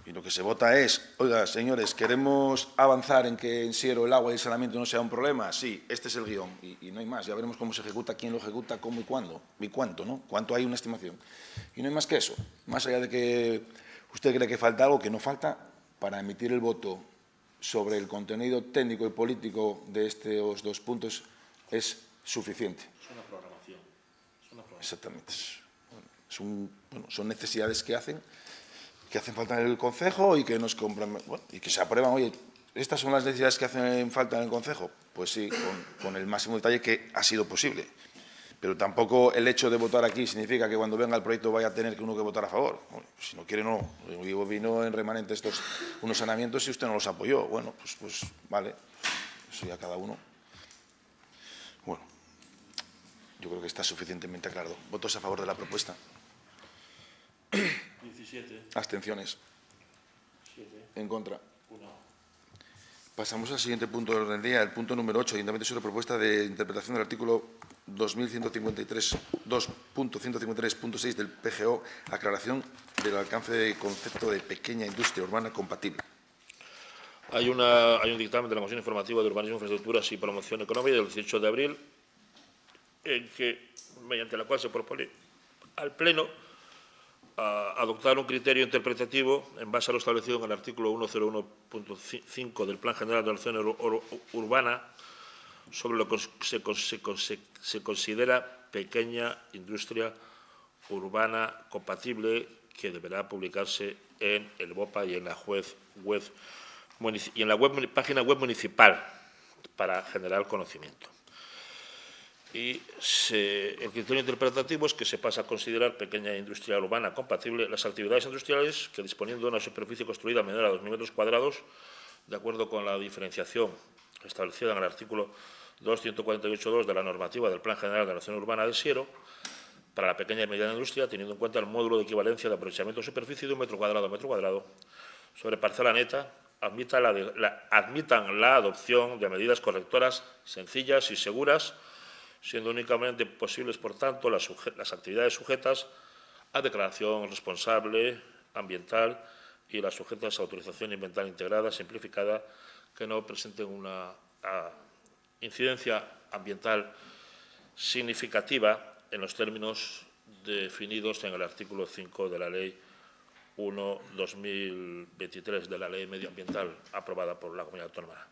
Y lo que se vota es, oiga, señores, ¿queremos avanzar en que en Siero el agua y el saneamiento no sea un problema? Sí, este es el guión y no hay más. Ya veremos cómo se ejecuta, quién lo ejecuta, cómo y cuándo y cuánto, ¿no? Cuánto hay una estimación. Y no hay más que eso. Más allá de que usted cree que falta algo, que no falta, para emitir el voto sobre el contenido técnico y político de estos dos puntos es suficiente. Es una programación. Exactamente. Son necesidades que hacen falta en el Concejo y que y que se aprueban. Oye, ¿estas son las necesidades que hacen falta en el Concejo? Pues sí, con el máximo detalle que ha sido posible. Pero tampoco el hecho de votar aquí significa que cuando venga el proyecto vaya a tener que uno que votar a favor. Bueno, si no quiere, no. Vino en remanente unos saneamientos y usted no los apoyó. Bueno, pues vale, eso ya cada uno. Bueno, yo creo que está suficientemente aclarado. ¿Votos a favor de la propuesta? 17. Abstenciones. 7. En contra. 1. Pasamos al siguiente punto del orden del día, el punto número 8, Ayuntamiento sobre propuesta de interpretación del artículo 2.153.6 del PGO, aclaración del alcance del concepto de pequeña industria urbana compatible. Hay un dictamen de la Comisión Informativa de Urbanismo, Infraestructuras y Promoción Económica del 18 de abril, mediante la cual se propone al Pleno adoptar un criterio interpretativo en base a lo establecido en el artículo 101.5 del Plan General de Ordenación Urbana sobre lo que se considera pequeña industria urbana compatible, que deberá publicarse en el BOPA y en la página web municipal para generar conocimiento. Y el criterio interpretativo es que se pasa a considerar pequeña industria urbana compatible las actividades industriales que, disponiendo de una superficie construida menor a 2.000 metros cuadrados, de acuerdo con la diferenciación establecida en el artículo 248.2 de la normativa del Plan General de Ordenación Urbana de Siero, para la pequeña y mediana industria, teniendo en cuenta el módulo de equivalencia de aprovechamiento de superficie de 1 metro cuadrado a metro cuadrado sobre parcela neta, admitan la adopción de medidas correctoras sencillas y seguras, siendo únicamente posibles, por tanto, las actividades sujetas a declaración responsable ambiental y las sujetas a autorización ambiental integrada, simplificada, que no presenten una incidencia ambiental significativa en los términos definidos en el artículo 5 de la Ley 1/2023 de la Ley Medioambiental aprobada por la Comunidad Autónoma,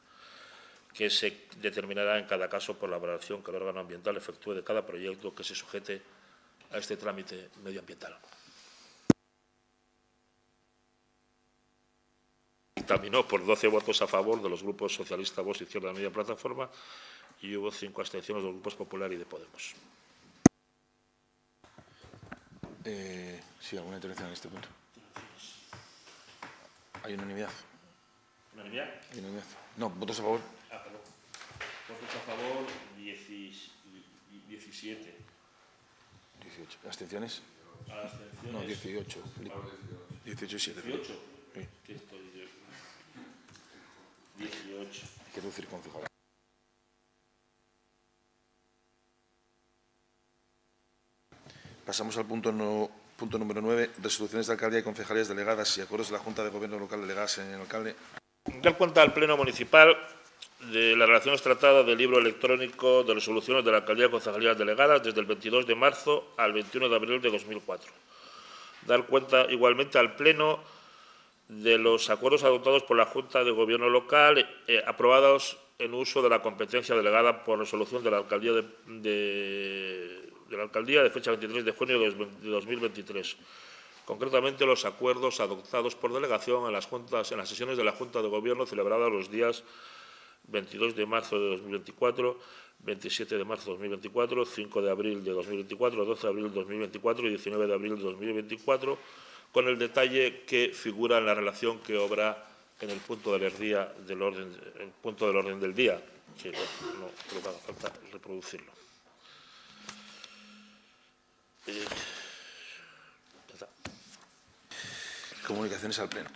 que se determinará en cada caso por la valoración que el órgano ambiental efectúe de cada proyecto que se sujete a este trámite medioambiental. Dictaminó por 12 votos a favor de los grupos Socialista, Vox, Izquierda Unida y Plataforma, y hubo 5 abstenciones de los grupos Popular y de Podemos. Sí, ¿alguna intervención en este punto? ¿Hay unanimidad? ¿Unanimidad? ¿Hay unanimidad? No, ¿votos a favor? Perdón. Votos a favor, 17. 18. ¿Abstenciones? Abstenciones. No, 18. 18 y 7. 18. Sí. ¿Qué estoy yo? 18. Hay que reducir concejal. Pasamos al punto número 9, resoluciones de alcaldía y concejalías delegadas y acuerdos de la Junta de Gobierno local delegadas en el alcalde. Dar cuenta al Pleno Municipal de las relaciones tratadas del libro electrónico de resoluciones de la alcaldía y concejalías delegadas desde el 22 de marzo al 21 de abril de 2004. Dar cuenta igualmente al Pleno de los acuerdos adoptados por la Junta de Gobierno local aprobados en uso de la competencia delegada por resolución de la alcaldía de fecha 23 de junio de 2023. Concretamente, los acuerdos adoptados por delegación en las sesiones de la Junta de Gobierno celebradas los días 22 de marzo de 2024, 27 de marzo de 2024, 5 de abril de 2024, 12 de abril de 2024 y 19 de abril de 2024, con el detalle que figura en la relación que obra en el punto del orden del día, que no creo que haga falta reproducirlo. Comunicaciones al Pleno.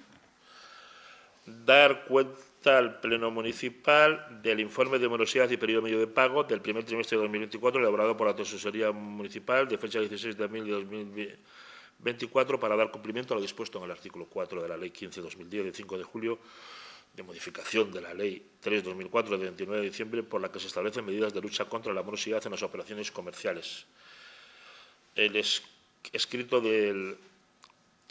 Dar cuenta al Pleno Municipal del informe de morosidad y periodo medio de pago del primer trimestre de 2024 elaborado por la Tesorería Municipal de fecha 16 de abril de 2024 para dar cumplimiento a lo dispuesto en el artículo 4 de la Ley 15/2010 de 5 de julio de modificación de la Ley 3/2004 de 29 de diciembre por la que se establecen medidas de lucha contra la morosidad en las operaciones comerciales. El escrito del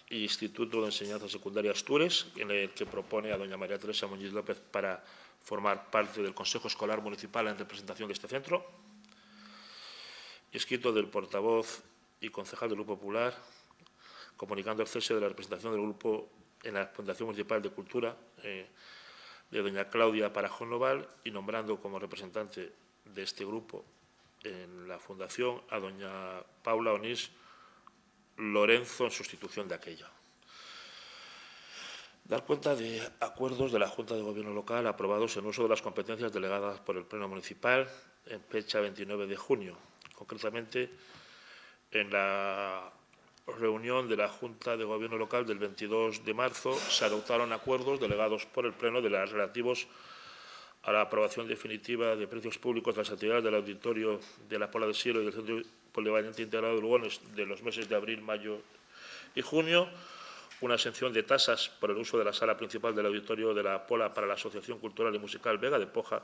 Instituto de Enseñanza Secundaria Astures, en el que propone a doña María Teresa Muñiz López para formar parte del Consejo Escolar Municipal en representación de este centro. Escrito del portavoz y concejal del Grupo Popular, comunicando el cese de la representación del grupo en la Fundación Municipal de Cultura de doña Claudia Parajón Noval y nombrando como representante de este grupo en la Fundación a doña Paula Onís Lorenzo en sustitución de aquella. Dar cuenta de acuerdos de la Junta de Gobierno local aprobados en uso de las competencias delegadas por el Pleno Municipal en fecha 29 de junio. Concretamente, en la reunión de la Junta de Gobierno local del 22 de marzo se adoptaron acuerdos delegados por el Pleno de las relativos a la aprobación definitiva de precios públicos de las actividades del auditorio de la Pola de Siero y del Centro Polivalente Integrado de Lugones de los meses de abril, mayo y junio, una exención de tasas por el uso de la sala principal del auditorio de la Pola para la Asociación Cultural y Musical Vega de Poja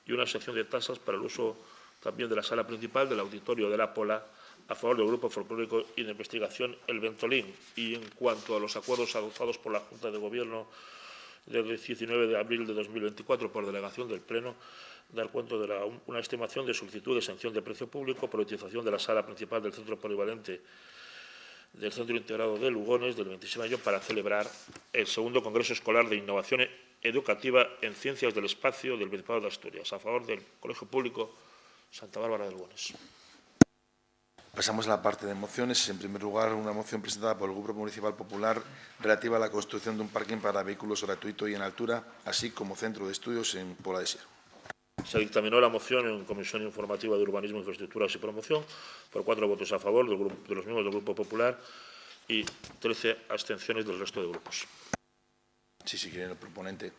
y una exención de tasas para el uso también de la sala principal del auditorio de la Pola a favor del Grupo Folclórico y de Investigación El Ventolín. Y en cuanto a los acuerdos adoptados por la Junta de Gobierno del 19 de abril de 2024 por delegación del Pleno, dar cuenta de una estimación de solicitud de exención de precio público por utilización de la sala principal del Centro Polivalente del Centro Integrado de Lugones del 26 de mayo para celebrar el segundo Congreso Escolar de Innovación Educativa en Ciencias del Espacio del Principado de Asturias, a favor del Colegio Público Santa Bárbara de Lugones. Pasamos a la parte de mociones. En primer lugar, una moción presentada por el Grupo Municipal Popular relativa a la construcción de un parking para vehículos gratuito y en altura, así como centro de estudios en Pola de Siero. Se dictaminó la moción en Comisión Informativa de Urbanismo, Infraestructuras y Promoción por 4 votos a favor de los miembros del Grupo Popular y 13 abstenciones del resto de grupos. Sí, si quieren el proponente.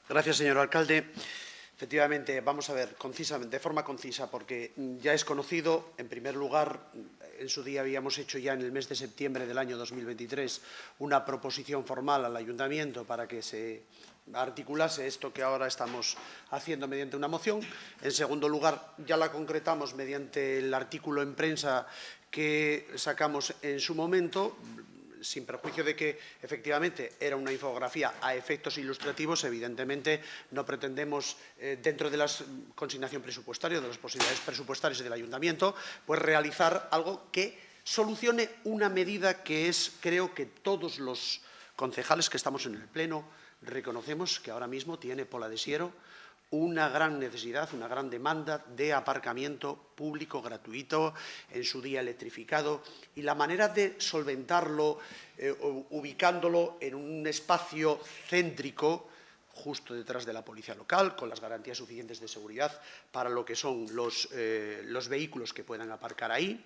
Gracias, señor alcalde. Efectivamente, vamos a ver, concisamente, de forma concisa, porque ya es conocido, en primer lugar, en su día habíamos hecho ya en el mes de septiembre del año 2023 una proposición formal al Ayuntamiento para que se articulase esto que ahora estamos haciendo mediante una moción. En segundo lugar, ya la concretamos mediante el artículo en prensa que sacamos en su momento. sin perjuicio de que efectivamente era una infografía a efectos ilustrativos, evidentemente no pretendemos, dentro de la consignación presupuestaria, de las posibilidades presupuestarias del Ayuntamiento, pues realizar algo que solucione una medida que es, creo que todos los concejales que estamos en el Pleno reconocemos que ahora mismo tiene Pola de Siero una gran necesidad, una gran demanda de aparcamiento público gratuito, en su día electrificado, y la manera de solventarlo, ubicándolo en un espacio céntrico, justo detrás de la policía local, con las garantías suficientes de seguridad para lo que son los vehículos que puedan aparcar ahí.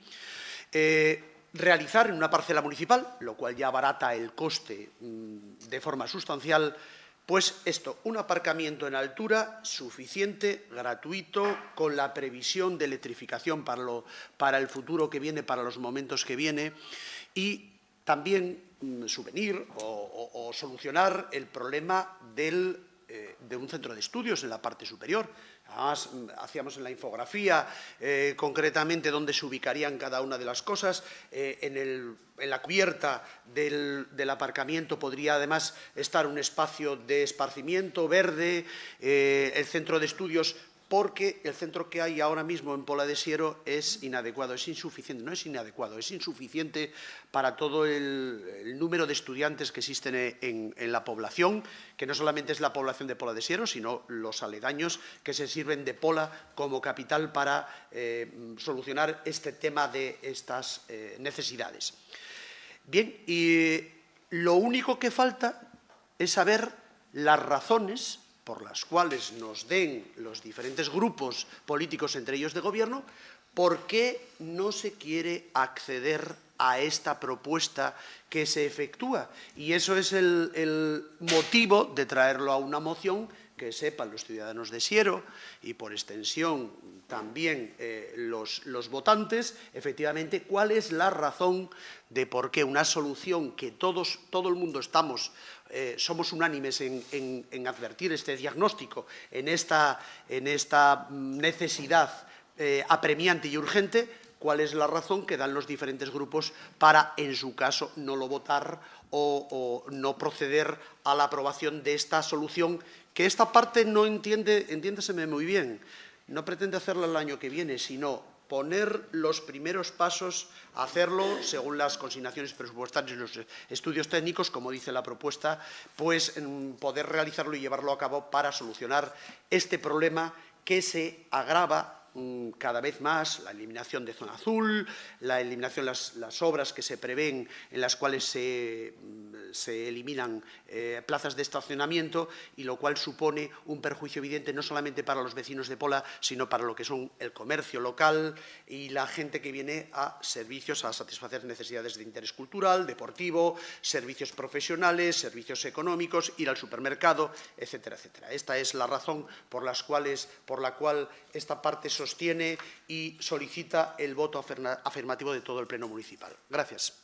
Realizar en una parcela municipal, lo cual ya abarata el coste de forma sustancial, pues esto, un aparcamiento en altura suficiente, gratuito, con la previsión de electrificación para el futuro que viene, para los momentos que viene, y también subvenir o solucionar el problema de un centro de estudios en la parte superior. Además, hacíamos en la infografía concretamente dónde se ubicarían cada una de las cosas. En la cubierta del aparcamiento podría además estar un espacio de esparcimiento verde, el centro de estudios, porque el centro que hay ahora mismo en Pola de Siero es inadecuado, es insuficiente, no es inadecuado, es insuficiente para todo el número de estudiantes que existen en la población, que no solamente es la población de Pola de Siero, sino los aledaños que se sirven de Pola como capital para solucionar este tema de estas necesidades. Bien, y lo único que falta es saber las razones por las cuales nos den los diferentes grupos políticos, entre ellos de Gobierno, por qué no se quiere acceder a esta propuesta que se efectúa. Y eso es el motivo de traerlo a una moción, que sepan los ciudadanos de Siero y, por extensión, también los votantes, efectivamente, cuál es la razón de por qué una solución que todo el mundo somos unánimes en advertir este diagnóstico, en esta necesidad apremiante y urgente, cuál es la razón que dan los diferentes grupos para, en su caso, no lo votar o no proceder a la aprobación de esta solución, que esta parte no entiéndaseme muy bien, no pretende hacerla el año que viene, sino poner los primeros pasos, hacerlo según las consignaciones presupuestarias y los estudios técnicos, como dice la propuesta, pues poder realizarlo y llevarlo a cabo para solucionar este problema que se agrava cada vez más, la eliminación de zona azul, la eliminación de las obras que se prevén en las cuales se eliminan plazas de estacionamiento, y lo cual supone un perjuicio evidente no solamente para los vecinos de Pola, sino para lo que son el comercio local y la gente que viene a servicios, a satisfacer necesidades de interés cultural, deportivo, servicios profesionales, servicios económicos, ir al supermercado, etcétera, etcétera. Esta es la razón por la cual esta parte sostiene y solicita el voto afirmativo de todo el Pleno municipal. Gracias.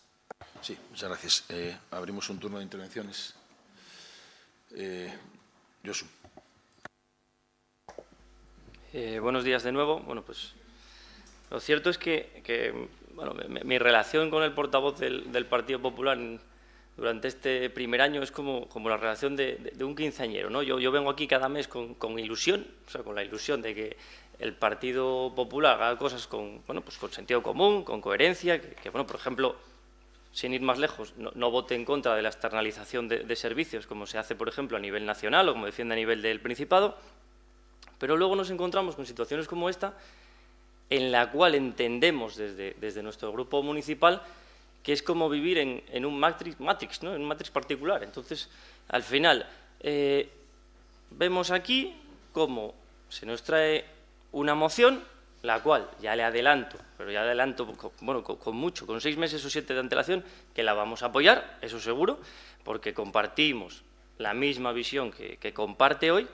Sí, muchas gracias. Abrimos un turno de intervenciones. Josu. Buenos días de nuevo. Bueno, pues lo cierto es que mi relación con el portavoz del Partido Popular durante este primer año es como la relación de un quinceañero, ¿no? Yo vengo aquí cada mes con ilusión, o sea, con la ilusión de que el Partido Popular haga cosas con sentido común, con coherencia, que por ejemplo, sin ir más lejos, no vote en contra de la externalización de servicios, como se hace, por ejemplo, a nivel nacional o como defiende a nivel del Principado, pero luego nos encontramos con situaciones como esta, en la cual entendemos desde nuestro grupo municipal que es como vivir en un matrix, ¿no? En un matrix particular. Entonces, al final, vemos aquí cómo se nos trae una moción, la cual ya le adelanto, pero ya adelanto con 6 meses o 7 de antelación, que la vamos a apoyar, eso seguro, porque compartimos la misma visión que comparte hoy,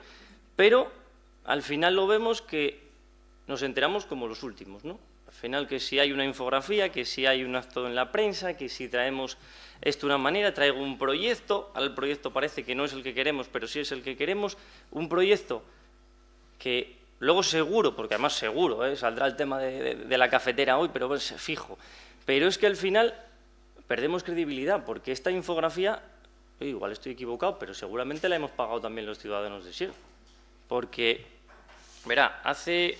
pero al final lo vemos que nos enteramos como los últimos, ¿no? Al final, que si hay una infografía, que si hay un acto en la prensa, que si traemos esto de una manera, traigo un proyecto, al proyecto parece que no es el que queremos, pero sí es el que queremos, un proyecto que luego seguro, porque además seguro, saldrá el tema de la cafetera hoy, pero es fijo, pero es que al final perdemos credibilidad, porque esta infografía, igual estoy equivocado, pero seguramente la hemos pagado también los ciudadanos de Siero. Porque, verá, hace,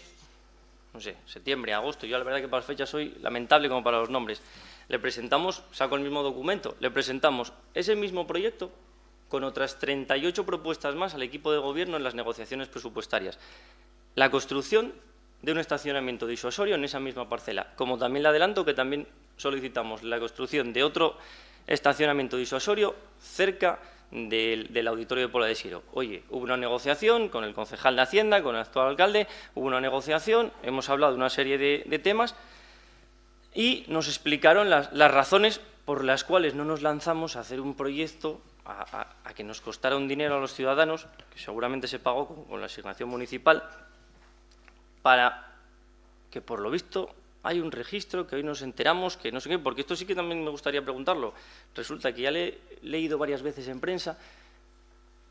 no sé, septiembre, agosto, yo la verdad que para las fechas soy lamentable como para los nombres, le presentamos, saco el mismo documento, le presentamos ese mismo proyecto con otras 38 propuestas más al equipo de gobierno en las negociaciones presupuestarias. La construcción de un estacionamiento disuasorio en esa misma parcela, como también le adelanto que también solicitamos la construcción de otro estacionamiento disuasorio cerca del auditorio de Pola de Siero. Oye, hubo una negociación con el concejal de Hacienda, con el actual alcalde, hubo una negociación, hemos hablado de una serie de temas y nos explicaron las razones por las cuales no nos lanzamos a hacer un proyecto a que nos costara un dinero a los ciudadanos, que seguramente se pagó con la asignación municipal, para que, por lo visto, hay un registro que hoy nos enteramos que no sé qué, porque esto sí que también me gustaría preguntarlo. Resulta que ya le he leído varias veces en prensa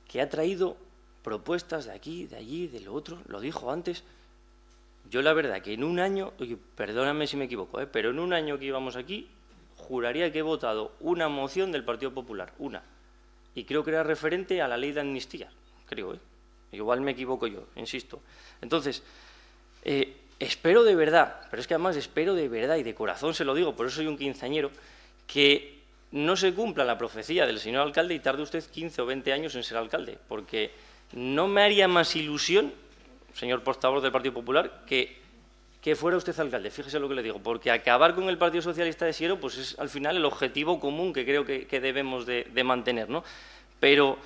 que ha traído propuestas de aquí, de allí, de lo otro, lo dijo antes. Yo la verdad que en un año, oye, perdóname si me equivoco, pero en un año que íbamos aquí, juraría que he votado una moción del Partido Popular, una. Y creo que era referente a la ley de amnistía, creo, Igual me equivoco yo, insisto. Entonces, espero de verdad, pero es que además espero de verdad y de corazón se lo digo, por eso soy un quinceañero, que no se cumpla la profecía del señor alcalde y tarde usted 15 o 20 años en ser alcalde, porque no me haría más ilusión, señor portavoz del Partido Popular, que fuera usted alcalde, fíjese lo que le digo, porque acabar con el Partido Socialista de Siero pues es al final el objetivo común que creo que debemos de mantener, ¿no? Pero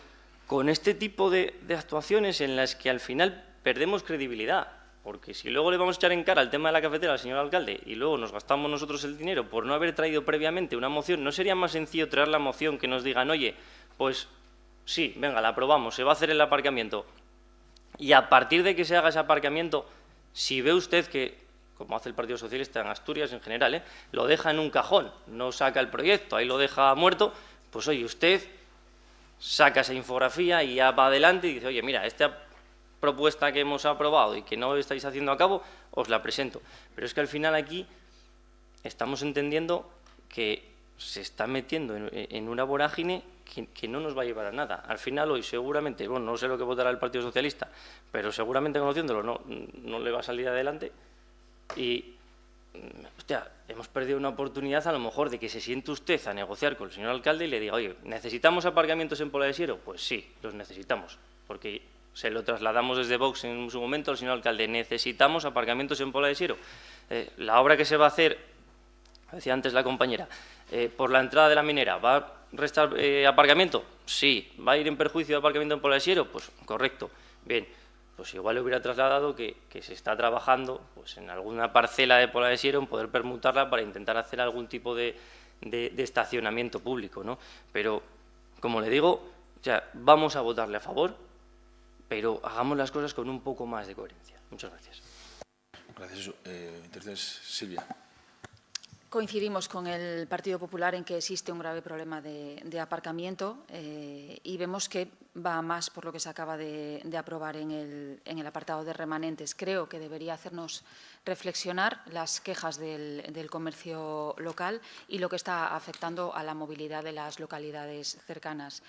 con este tipo de actuaciones en las que al final perdemos credibilidad, porque si luego le vamos a echar en cara el tema de la cafetera al señor alcalde y luego nos gastamos nosotros el dinero por no haber traído previamente una moción, ¿no sería más sencillo traer la moción que nos digan, oye, pues sí, venga, la aprobamos, se va a hacer el aparcamiento y a partir de que se haga ese aparcamiento, si ve usted que, como hace el Partido Socialista en Asturias en general, lo deja en un cajón, no saca el proyecto, ahí lo deja muerto, pues oye, usted saca esa infografía y ya va adelante y dice, oye, mira, esta propuesta que hemos aprobado y que no estáis haciendo a cabo, os la presento. Pero es que al final aquí estamos entendiendo que se está metiendo en una vorágine que no nos va a llevar a nada. Al final hoy seguramente, bueno, no sé lo que votará el Partido Socialista, pero seguramente conociéndolo no le va a salir adelante y, hostia, hemos perdido una oportunidad a lo mejor de que se siente usted a negociar con el señor alcalde y le diga, oye, ¿necesitamos aparcamientos en Pola de Siero? Pues sí, los necesitamos, porque se lo trasladamos desde Vox en su momento al señor alcalde, necesitamos aparcamientos en Pola de Siero. La obra que se va a hacer, decía antes la compañera, por la entrada de la minera, ¿va a restar aparcamiento? Sí. ¿Va a ir en perjuicio de aparcamiento en Pola de Siero? Pues correcto. Bien, pues igual le hubiera trasladado que se está trabajando pues, en alguna parcela de Pola de Siero en poder permutarla para intentar hacer algún tipo de estacionamiento público, ¿no? Pero, como le digo, ya, vamos a votarle a favor, pero hagamos las cosas con un poco más de coherencia. Muchas gracias. Gracias. Entonces, Silvia. Coincidimos con el Partido Popular en que existe un grave problema de aparcamiento y vemos que va más por lo que se acaba de aprobar en el apartado de remanentes. Creo que debería hacernos reflexionar las quejas del comercio local y lo que está afectando a la movilidad de las localidades cercanas.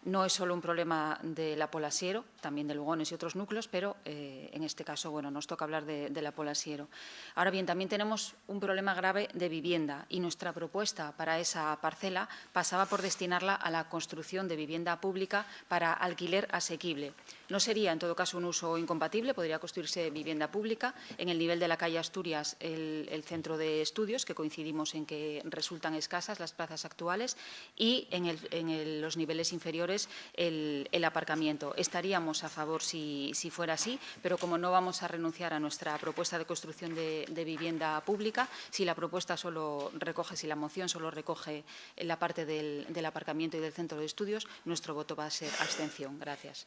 No es solo un problema de la Pola Siero, también de Lugones y otros núcleos, pero en este caso, bueno, nos toca hablar de la Pola Siero. Ahora bien, también tenemos un problema grave de vivienda y nuestra propuesta para esa parcela pasaba por destinarla a la construcción de vivienda pública para alquiler asequible. No sería, en todo caso, un uso incompatible, podría construirse vivienda pública. En el nivel de la calle Asturias, el centro de estudios, que coincidimos en que resultan escasas las plazas actuales, y en los niveles inferiores el aparcamiento. Estaríamos a favor si fuera así, pero como no vamos a renunciar a nuestra propuesta de construcción de vivienda pública, si la propuesta solo recoge, si la moción solo recoge la parte del aparcamiento y del centro de estudios, nuestro voto va a ser abstención. Gracias.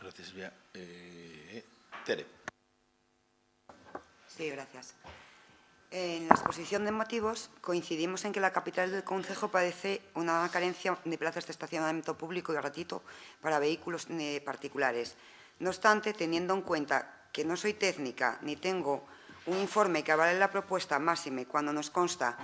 Gracias, Silvia. Tere. Sí, gracias. En la exposición de motivos coincidimos en que la capital del concejo padece una carencia de plazas de estacionamiento público y gratuito para vehículos particulares. No obstante, teniendo en cuenta que no soy técnica ni tengo un informe que avale la propuesta máxime cuando nos consta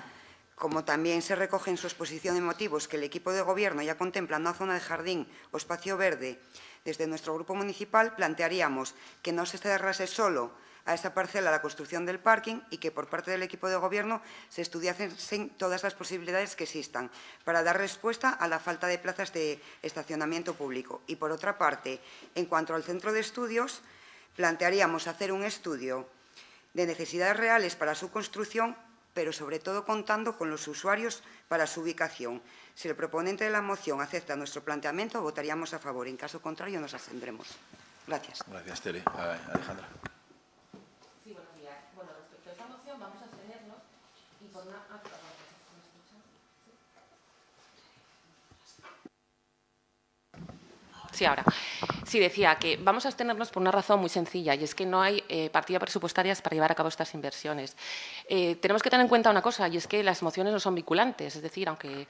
Como también se recoge en su exposición de motivos que el equipo de Gobierno ya contempla una zona de jardín o espacio verde, desde nuestro grupo municipal plantearíamos que no se cerrase solo a esta parcela la construcción del parking y que por parte del equipo de Gobierno se estudiasen todas las posibilidades que existan para dar respuesta a la falta de plazas de estacionamiento público. Y, por otra parte, en cuanto al centro de estudios, plantearíamos hacer un estudio de necesidades reales para su construcción, pero sobre todo contando con los usuarios para su ubicación. Si el proponente de la moción acepta nuestro planteamiento, votaríamos a favor. En caso contrario, nos abstendremos. Gracias. Gracias, Tere. Alejandra. Sí, buenos días. Bueno, respecto a esta moción vamos a abstenernos y por una... Sí, ahora. Sí, decía que vamos a abstenernos por una razón muy sencilla y es que no hay partida presupuestarias para llevar a cabo estas inversiones. Tenemos que tener en cuenta una cosa y es que las mociones no son vinculantes, es decir, aunque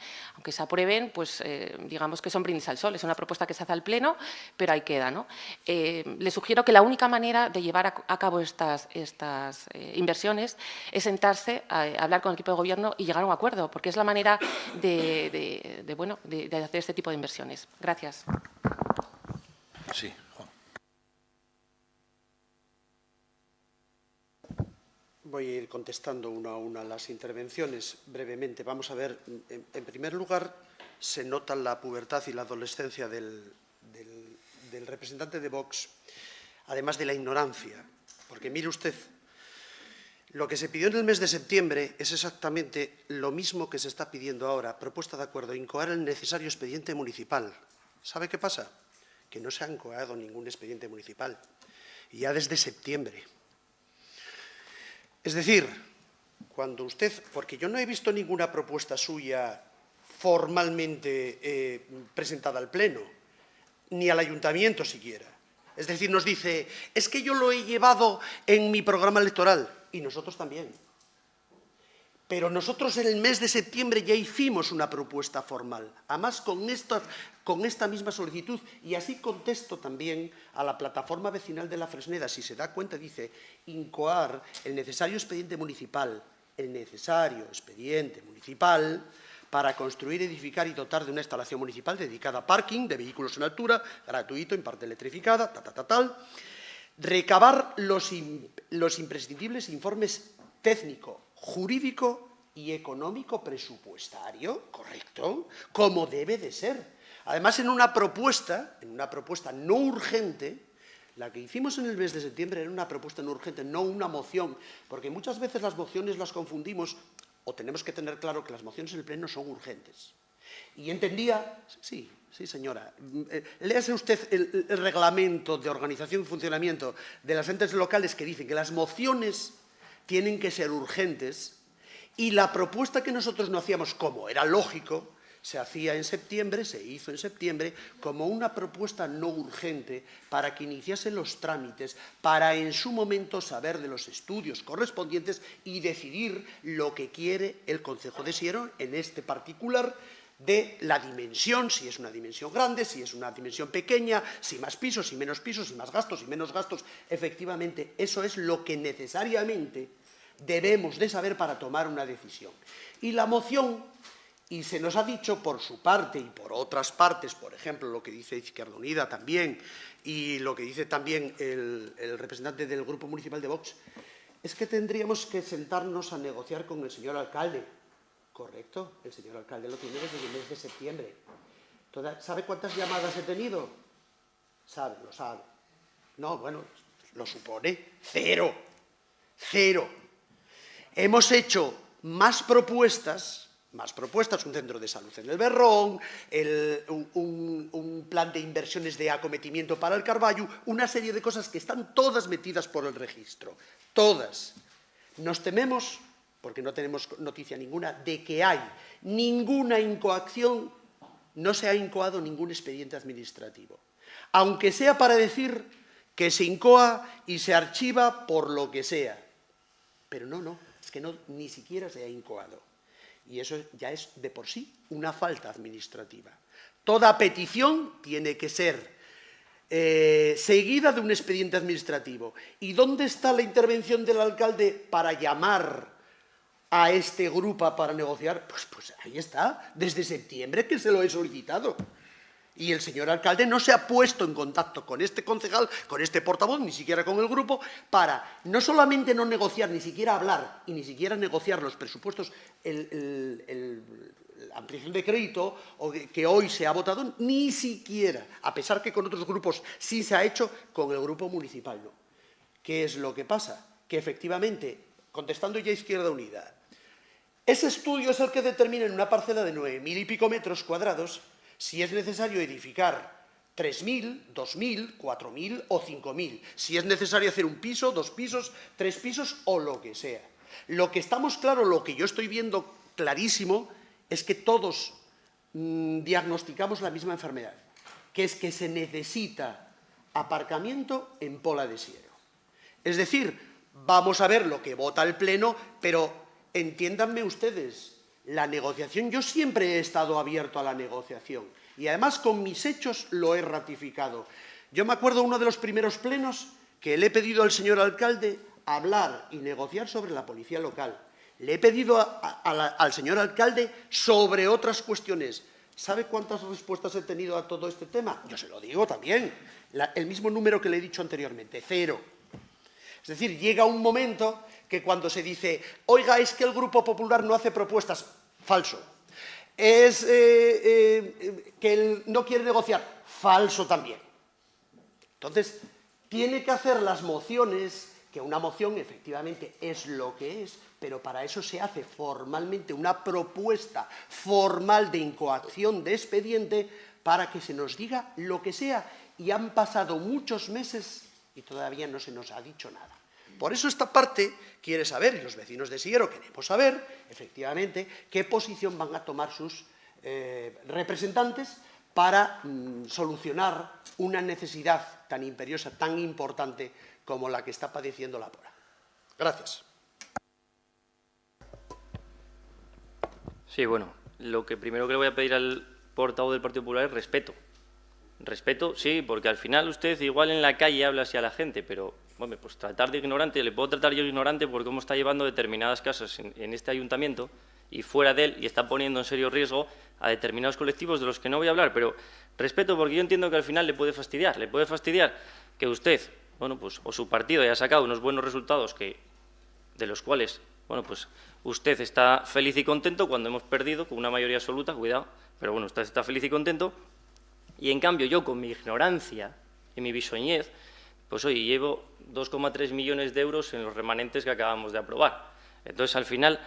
se aprueben, pues digamos que son brindis al sol, es una propuesta que se hace al Pleno, pero ahí queda, ¿no? Les sugiero que la única manera de llevar a cabo estas inversiones es sentarse a hablar con el equipo de Gobierno y llegar a un acuerdo, porque es la manera de hacer este tipo de inversiones. Gracias. Sí, Juan. Voy a ir contestando una a una las intervenciones brevemente. Vamos a ver, en primer lugar, se nota la pubertad y la adolescencia del representante de Vox, además de la ignorancia. Porque mire usted, lo que se pidió en el mes de septiembre es exactamente lo mismo que se está pidiendo ahora. Propuesta de acuerdo, incoar el necesario expediente municipal. ¿Sabe qué pasa? Que no se ha incoado ningún expediente municipal, y ya desde septiembre. Es decir, cuando usted, porque yo no he visto ninguna propuesta suya formalmente presentada al Pleno, ni al Ayuntamiento siquiera. Es decir, nos dice, es que yo lo he llevado en mi programa electoral, y nosotros también. Pero nosotros en el mes de septiembre ya hicimos una propuesta formal, además con esta misma solicitud, y así contesto también a la plataforma vecinal de la Fresneda. Si se da cuenta, dice, incoar el necesario expediente municipal, para construir, edificar y dotar de una instalación municipal dedicada a parking de vehículos en altura, gratuito, en parte electrificada, recabar los imprescindibles informes técnico, jurídico y económico presupuestario, correcto, como debe de ser. Además, en una propuesta no urgente, la que hicimos en el mes de septiembre era una propuesta no urgente, no una moción, porque muchas veces las mociones las confundimos, o tenemos que tener claro que las mociones en el Pleno son urgentes. Y entendía, sí señora, léase usted el reglamento de organización y funcionamiento de las entes locales que dice que las mociones tienen que ser urgentes, y la propuesta que nosotros no hacíamos, como era lógico, se hacía en septiembre, se hizo en septiembre, como una propuesta no urgente para que iniciasen los trámites, para en su momento saber de los estudios correspondientes y decidir lo que quiere el Concejo de Siero en este particular, de la dimensión, si es una dimensión grande, si es una dimensión pequeña, si más pisos, si menos pisos, si más gastos, si menos gastos. Efectivamente, eso es lo que necesariamente debemos de saber para tomar una decisión. Y la moción, y se nos ha dicho por su parte y por otras partes, por ejemplo, lo que dice Izquierda Unida también, y lo que dice también el representante del Grupo Municipal de Vox, es que tendríamos que sentarnos a negociar con el señor alcalde. Correcto, el señor alcalde lo tiene desde el mes de septiembre. ¿Sabe cuántas llamadas he tenido? Lo sabe. No, bueno, lo supone. Cero. Hemos hecho más propuestas, un centro de salud en el Berrón, un plan de inversiones de acometimiento para el Carballo, una serie de cosas que están todas metidas por el registro. Todas. Nos tememos, porque no tenemos noticia ninguna, de que hay ninguna incoacción, no se ha incoado ningún expediente administrativo. Aunque sea para decir que se incoa y se archiva por lo que sea. Pero no, es que ni siquiera se ha incoado. Y eso ya es de por sí una falta administrativa. Toda petición tiene que ser seguida de un expediente administrativo. ¿Y dónde está la intervención del alcalde para llamar a este grupo para negociar? Pues ahí está, desde septiembre que se lo he solicitado. Y el señor alcalde no se ha puesto en contacto con este concejal, con este portavoz, ni siquiera con el grupo, para no solamente no negociar, ni siquiera hablar y ni siquiera negociar los presupuestos, la ampliación de crédito que hoy se ha votado, ni siquiera, a pesar que con otros grupos sí se ha hecho, con el grupo municipal no. ¿Qué es lo que pasa? Que efectivamente, contestando ya Izquierda Unida, ese estudio es el que determina en una parcela de 9.000 y pico metros cuadrados si es necesario edificar 3.000, 2.000, 4.000 o 5.000, si es necesario hacer un piso, 2 pisos, 3 pisos o lo que sea. Lo que estamos claro, lo que yo estoy viendo clarísimo, es que todos diagnosticamos la misma enfermedad, que es que se necesita aparcamiento en Pola de Siero. Es decir, vamos a ver lo que vota el Pleno, pero entiéndanme ustedes, la negociación, yo siempre he estado abierto a la negociación y además con mis hechos lo he ratificado. Yo me acuerdo uno de los primeros plenos que le he pedido al señor alcalde hablar y negociar sobre la policía local. Le he pedido al señor alcalde sobre otras cuestiones. ¿Sabe cuántas respuestas he tenido a todo este tema? Yo se lo digo también, el mismo número que le he dicho anteriormente, 0. Es decir, llega un momento que cuando se dice, oiga, es que el Grupo Popular no hace propuestas, falso. Es que él no quiere negociar, falso también. Entonces, tiene que hacer las mociones, que una moción efectivamente es lo que es, pero para eso se hace formalmente una propuesta formal de incoacción de expediente para que se nos diga lo que sea. Y han pasado muchos meses y todavía no se nos ha dicho nada. Por eso esta parte quiere saber, y los vecinos de Siero queremos saber, efectivamente, qué posición van a tomar sus representantes para solucionar una necesidad tan imperiosa, tan importante como la que está padeciendo la Pola. Gracias. Sí, bueno, lo que primero que le voy a pedir al portavoz del Partido Popular es respeto. Respeto, sí, porque al final usted igual en la calle habla así a la gente, pero, bueno, pues tratar de ignorante, le puedo tratar yo de ignorante por cómo está llevando determinadas casas en este ayuntamiento y fuera de él, y está poniendo en serio riesgo a determinados colectivos de los que no voy a hablar, pero respeto porque yo entiendo que al final le puede fastidiar que usted, bueno, pues, o su partido haya sacado unos buenos resultados de los cuales, bueno, pues usted está feliz y contento cuando hemos perdido con una mayoría absoluta, cuidado, pero bueno, usted está feliz y contento. Y, en cambio, yo, con mi ignorancia y mi bisoñez, pues hoy llevo 2,3 millones de euros en los remanentes que acabamos de aprobar. Entonces, al final,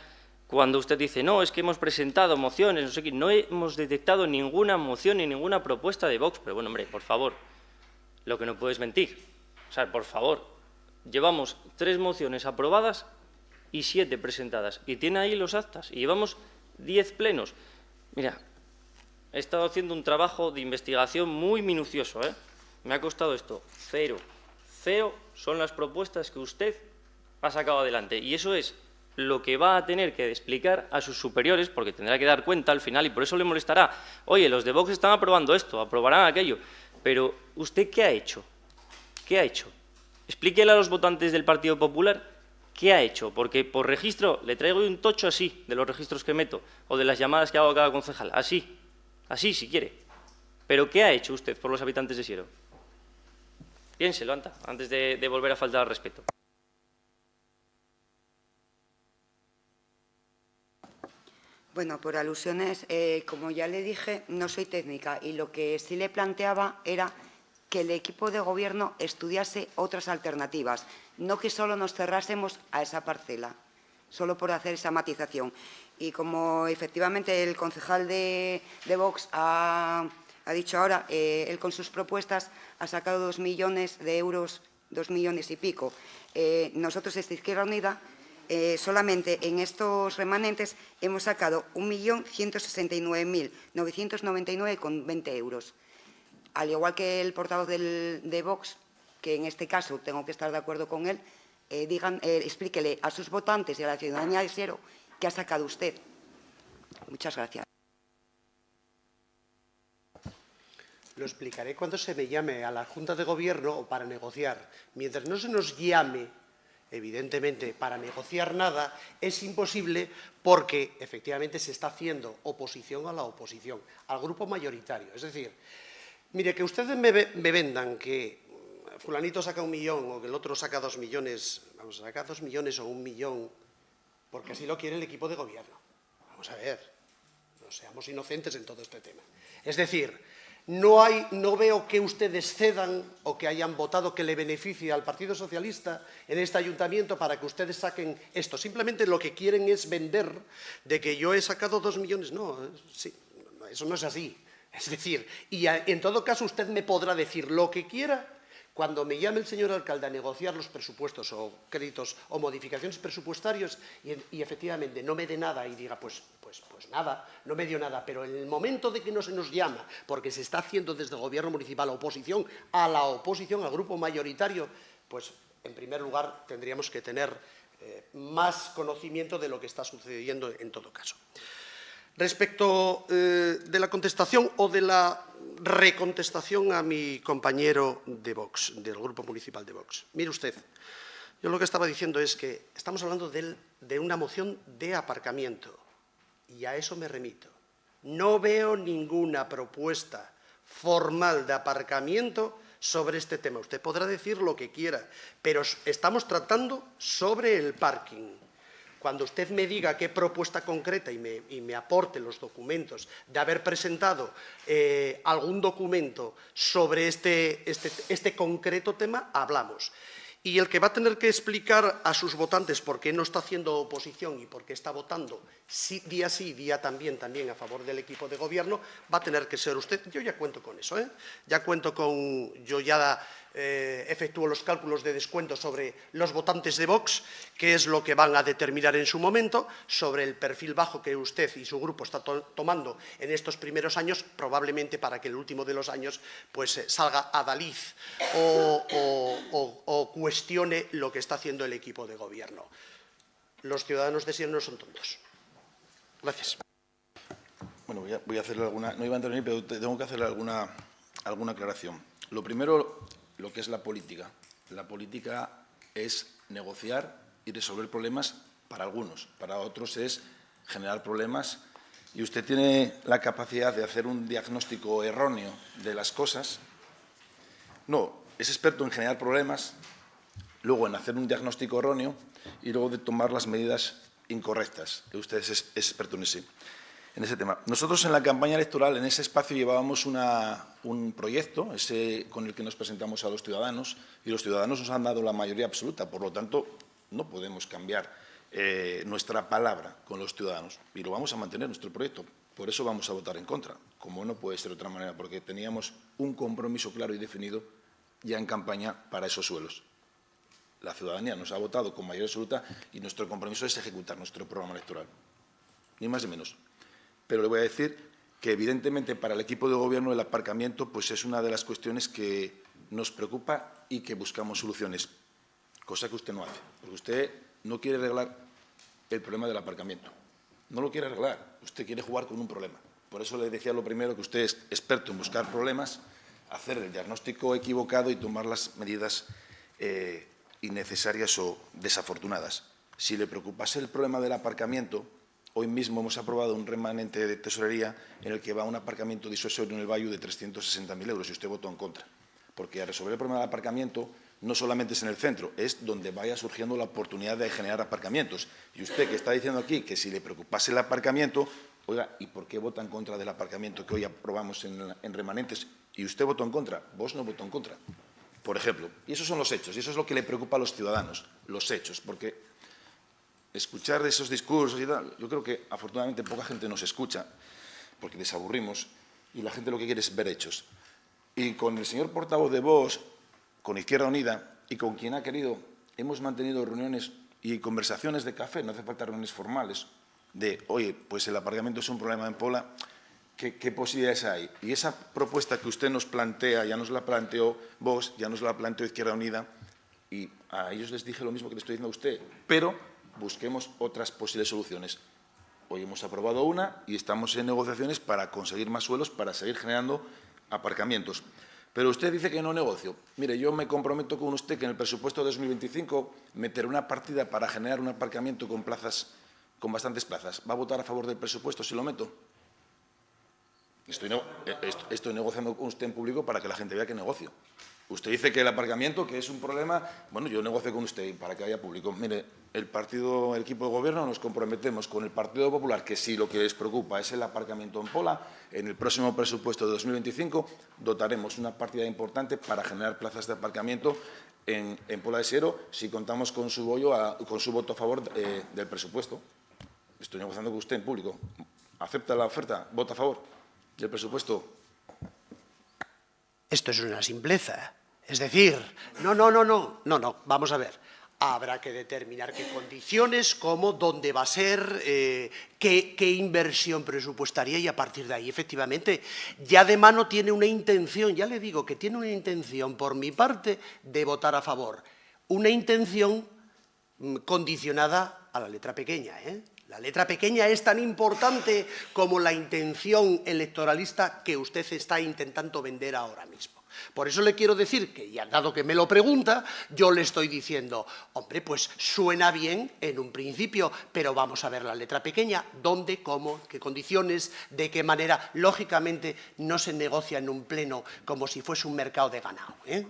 cuando usted dice, no, es que hemos presentado mociones, no sé qué, no hemos detectado ninguna moción ni ninguna propuesta de Vox. Pero, bueno, hombre, por favor, lo que no puedes mentir. O sea, por favor, llevamos 3 mociones aprobadas y 7 presentadas. Y tiene ahí los actas. Y llevamos 10 plenos. Mira, he estado haciendo un trabajo de investigación muy minucioso, ¿eh? Me ha costado esto 0. 0 son las propuestas que usted ha sacado adelante. Y eso es lo que va a tener que explicar a sus superiores, porque tendrá que dar cuenta al final, y por eso le molestará. Oye, los de Vox están aprobando esto, aprobarán aquello. Pero, ¿usted qué ha hecho? ¿Qué ha hecho? Explíquele a los votantes del Partido Popular qué ha hecho, porque por registro le traigo un tocho así, de los registros que meto, o de las llamadas que hago a cada concejal, así. Así, si quiere. Pero, ¿qué ha hecho usted por los habitantes de Siero? Piénselo, antes de volver a faltar al respeto. Bueno, por alusiones, como ya le dije, no soy técnica y lo que sí le planteaba era que el equipo de gobierno estudiase otras alternativas, no que solo nos cerrásemos a esa parcela, solo por hacer esa matización. Y como efectivamente el concejal de Vox ha dicho ahora, él con sus propuestas ha sacado 2 millones de euros, 2 millones y pico. Nosotros, desde Izquierda Unida, solamente en estos remanentes hemos sacado 1.169.999,20 euros. Al igual que el portavoz de Vox, que en este caso tengo que estar de acuerdo con él, explíquele a sus votantes y a la ciudadanía de Siero qué ha sacado usted. Muchas gracias. Lo explicaré cuando se me llame a la Junta de Gobierno o para negociar. Mientras no se nos llame, evidentemente, para negociar nada es imposible porque, efectivamente, se está haciendo oposición a la oposición, al grupo mayoritario. Es decir, mire, que ustedes me vendan que fulanito saca 1 millón o que el otro saca 2 millones, vamos a sacar 2 millones o 1 millón, porque así lo quiere el equipo de gobierno. Vamos a ver, no seamos inocentes en todo este tema. Es decir, no veo que ustedes cedan o que hayan votado que le beneficie al Partido Socialista en este ayuntamiento para que ustedes saquen esto. Simplemente lo que quieren es vender de que yo he sacado 2 millones. No, sí, eso no es así. Es decir, y en todo caso usted me podrá decir lo que quiera cuando me llame el señor alcalde a negociar los presupuestos o créditos o modificaciones presupuestarios y efectivamente no me dé nada y diga, pues nada, no me dio nada. Pero en el momento de que no se nos llama, porque se está haciendo desde el Gobierno municipal oposición a la oposición, al grupo mayoritario, pues en primer lugar tendríamos que tener más conocimiento de lo que está sucediendo en todo caso. Respecto de la contestación o de la recontestación a mi compañero de Vox, del Grupo Municipal de Vox. Mire usted, yo lo que estaba diciendo es que estamos hablando de una moción de aparcamiento y a eso me remito. No veo ninguna propuesta formal de aparcamiento sobre este tema. Usted podrá decir lo que quiera, pero estamos tratando sobre el parking. Cuando usted me diga qué propuesta concreta y me aporte los documentos de haber presentado algún documento sobre este concreto tema, hablamos. Y el que va a tener que explicar a sus votantes por qué no está haciendo oposición y por qué está votando día sí, día también a favor del equipo de gobierno, va a tener que ser usted. Yo ya cuento con eso, yo ya efectúo los cálculos de descuento sobre los votantes de Vox, que es lo que van a determinar en su momento, sobre el perfil bajo que usted y su grupo está tomando en estos primeros años, probablemente para que el último de los años pues salga adaliz o cuestione lo que está haciendo el equipo de gobierno. Los ciudadanos de Sierra no son tontos. Gracias. Bueno, voy a hacerle alguna... No iba a intervenir, pero tengo que hacerle alguna aclaración. Lo primero, lo que es la política. La política es negociar y resolver problemas para algunos. Para otros es generar problemas. Y usted tiene la capacidad de hacer un diagnóstico erróneo de las cosas. No, es experto en generar problemas, luego en hacer un diagnóstico erróneo y luego de tomar las medidas incorrectas. Usted es experto en ese tema. Nosotros en la campaña electoral, en ese espacio, llevábamos un proyecto con el que nos presentamos a los ciudadanos y los ciudadanos nos han dado la mayoría absoluta. Por lo tanto, no podemos cambiar nuestra palabra con los ciudadanos y lo vamos a mantener, nuestro proyecto. Por eso vamos a votar en contra, como no puede ser de otra manera, porque teníamos un compromiso claro y definido ya en campaña para esos suelos. La ciudadanía nos ha votado con mayoría absoluta y nuestro compromiso es ejecutar nuestro programa electoral, ni más ni menos. Pero le voy a decir que, evidentemente, para el equipo de gobierno el aparcamiento pues es una de las cuestiones que nos preocupa y que buscamos soluciones, cosa que usted no hace, porque usted no quiere arreglar el problema del aparcamiento. No lo quiere arreglar, usted quiere jugar con un problema. Por eso le decía lo primero que usted es experto en buscar problemas, hacer el diagnóstico equivocado y tomar las medidas innecesarias o desafortunadas. Si le preocupase el problema del aparcamiento, hoy mismo hemos aprobado un remanente de tesorería en el que va un aparcamiento disuasorio en el Bayu de 360.000 euros y usted votó en contra. Porque a resolver el problema del aparcamiento no solamente es en el centro, es donde vaya surgiendo la oportunidad de generar aparcamientos. Y usted que está diciendo aquí que si le preocupase el aparcamiento, oiga, ¿y por qué vota en contra del aparcamiento que hoy aprobamos en remanentes? Y usted votó en contra, vos no votó en contra, por ejemplo. Y esos son los hechos, y eso es lo que le preocupa a los ciudadanos, los hechos, porque escuchar esos discursos y tal, yo creo que afortunadamente poca gente nos escucha, porque desaburrimos, y la gente lo que quiere es ver hechos. Y con el señor portavoz de Vox, con Izquierda Unida, y con quien ha querido, hemos mantenido reuniones y conversaciones de café, no hace falta reuniones formales, de, oye, pues el aparcamiento es un problema en Pola, ¿qué posibilidades hay? Y esa propuesta que usted nos plantea, ya nos la planteó Vox, ya nos la planteó Izquierda Unida, y a ellos les dije lo mismo que le estoy diciendo a usted, pero busquemos otras posibles soluciones. Hoy hemos aprobado una y estamos en negociaciones para conseguir más suelos, para seguir generando aparcamientos. Pero usted dice que no negocio. Mire, yo me comprometo con usted que en el presupuesto de 2025 meteré una partida para generar un aparcamiento con plazas, con bastantes plazas. ¿Va a votar a favor del presupuesto si lo meto? Estoy negociando con usted en público para que la gente vea que negocio. Usted dice que el aparcamiento, que es un problema, bueno, yo negocio con usted para que haya público. Mire, el equipo de gobierno nos comprometemos con el Partido Popular que si lo que les preocupa es el aparcamiento en Pola, en el próximo presupuesto de 2025 dotaremos una partida importante para generar plazas de aparcamiento en Pola de Siero si contamos con su voto a favor del presupuesto. Estoy negociando con usted en público. ¿Acepta la oferta? ¿Vota a favor del presupuesto? Esto es una simpleza. Es decir, no, vamos a ver. Habrá que determinar qué condiciones, cómo, dónde va a ser, qué inversión presupuestaria y a partir de ahí, efectivamente, ya de mano tiene una intención, ya le digo que tiene una intención por mi parte de votar a favor. Una intención condicionada a la letra pequeña, ¿eh? La letra pequeña es tan importante como la intención electoralista que usted está intentando vender ahora mismo. Por eso le quiero decir que, ya dado que me lo pregunta, yo le estoy diciendo, hombre, pues suena bien en un principio, pero vamos a ver la letra pequeña, dónde, cómo, qué condiciones, de qué manera. Lógicamente no se negocia en un pleno como si fuese un mercado de ganado, ¿eh?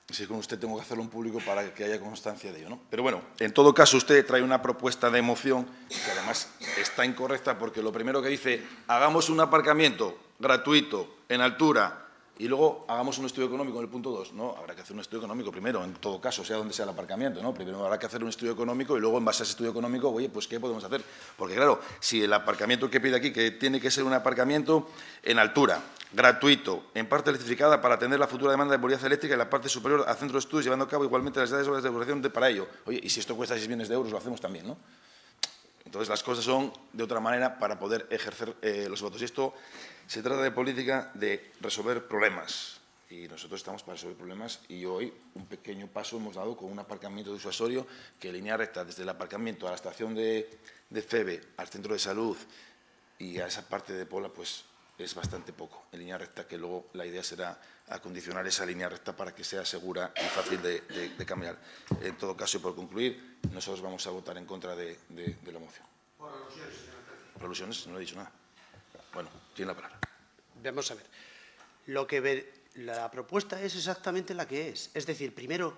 Sí, con usted tengo que hacerlo en público para que haya constancia de ello, ¿no? Pero bueno, en todo caso usted trae una propuesta de moción que además está incorrecta porque lo primero que dice, hagamos un aparcamiento gratuito en altura y luego hagamos un estudio económico en el punto 2. No, habrá que hacer un estudio económico primero, en todo caso, sea donde sea el aparcamiento, ¿no? Primero habrá que hacer un estudio económico y luego en base a ese estudio económico, oye, pues ¿qué podemos hacer? Porque claro, si el aparcamiento que pide aquí, que tiene que ser un aparcamiento en altura, gratuito, en parte electrificada para atender la futura demanda de movilidad eléctrica y la parte superior al centro de estudios, llevando a cabo igualmente las necesidades de regulación para ello. Oye, y si esto cuesta 6 millones de euros, lo hacemos también, ¿no? Entonces, las cosas son de otra manera para poder ejercer los votos. Y esto se trata de política de resolver problemas. Y nosotros estamos para resolver problemas y hoy un pequeño paso hemos dado con un aparcamiento disuasorio que en línea recta desde el aparcamiento a la estación de FEBE, al centro de salud y a esa parte de Pola, pues es bastante poco en línea recta, que luego la idea será acondicionar esa línea recta para que sea segura y fácil de caminar. En todo caso, y por concluir, nosotros vamos a votar en contra de la moción. Por alusiones, señor alcalde. ¿Por alusiones? No he dicho nada. Bueno, tiene la palabra. Vamos a ver. La propuesta es exactamente la que es. Es decir, primero,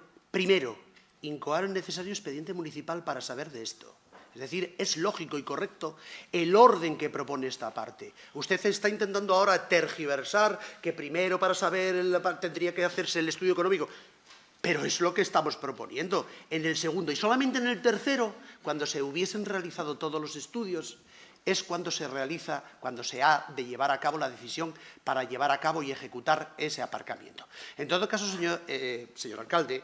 incoar el necesario expediente municipal para saber de esto. Es decir, es lógico y correcto el orden que propone esta parte. Usted está intentando ahora tergiversar que primero para saber tendría que hacerse el estudio económico. Pero es lo que estamos proponiendo. En el segundo y solamente en el tercero, cuando se hubiesen realizado todos los estudios, es cuando se ha de llevar a cabo la decisión para llevar a cabo y ejecutar ese aparcamiento. En todo caso, señor alcalde,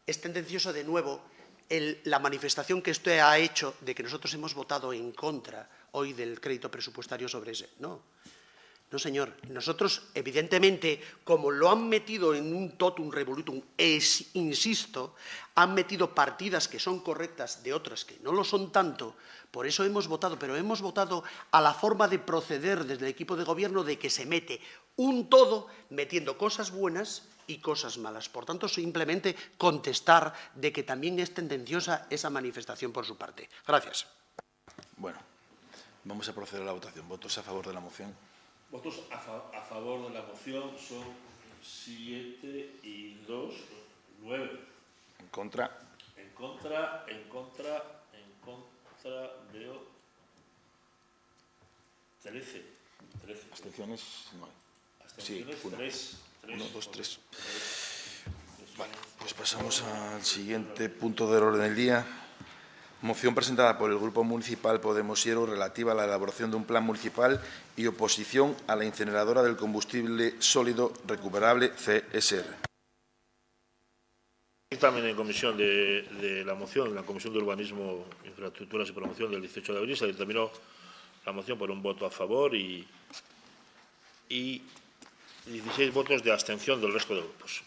es tendencioso de nuevo la manifestación que usted ha hecho de que nosotros hemos votado en contra hoy del crédito presupuestario sobre ese. No, señor. Nosotros, evidentemente, como lo han metido en un totum revolutum, insisto, han metido partidas que son correctas de otras que no lo son tanto, por eso hemos votado, pero hemos votado a la forma de proceder desde el equipo de gobierno de que se mete un todo metiendo cosas buenas y cosas malas. Por tanto, simplemente contestar de que también es tendenciosa esa manifestación por su parte. Gracias. Bueno, vamos a proceder a la votación. ¿Votos a favor de la moción? Votos a favor de la moción son 7 y 2, 9. ¿En contra? En contra, veo 13. ¿Abstenciones? No hay. Abstenciones, sí, 3. 1, 2, 3. Vale, pues pasamos al siguiente punto del orden del día. Moción presentada por el Grupo Municipal Podemos Siero relativa a la elaboración de un plan municipal y oposición a la incineradora del combustible sólido recuperable CSR. También en comisión de la moción, en la Comisión de Urbanismo, Infraestructuras y Promoción del 18 de abril, se dictaminó la moción por un voto a favor y 16 votos de abstención del resto de grupos.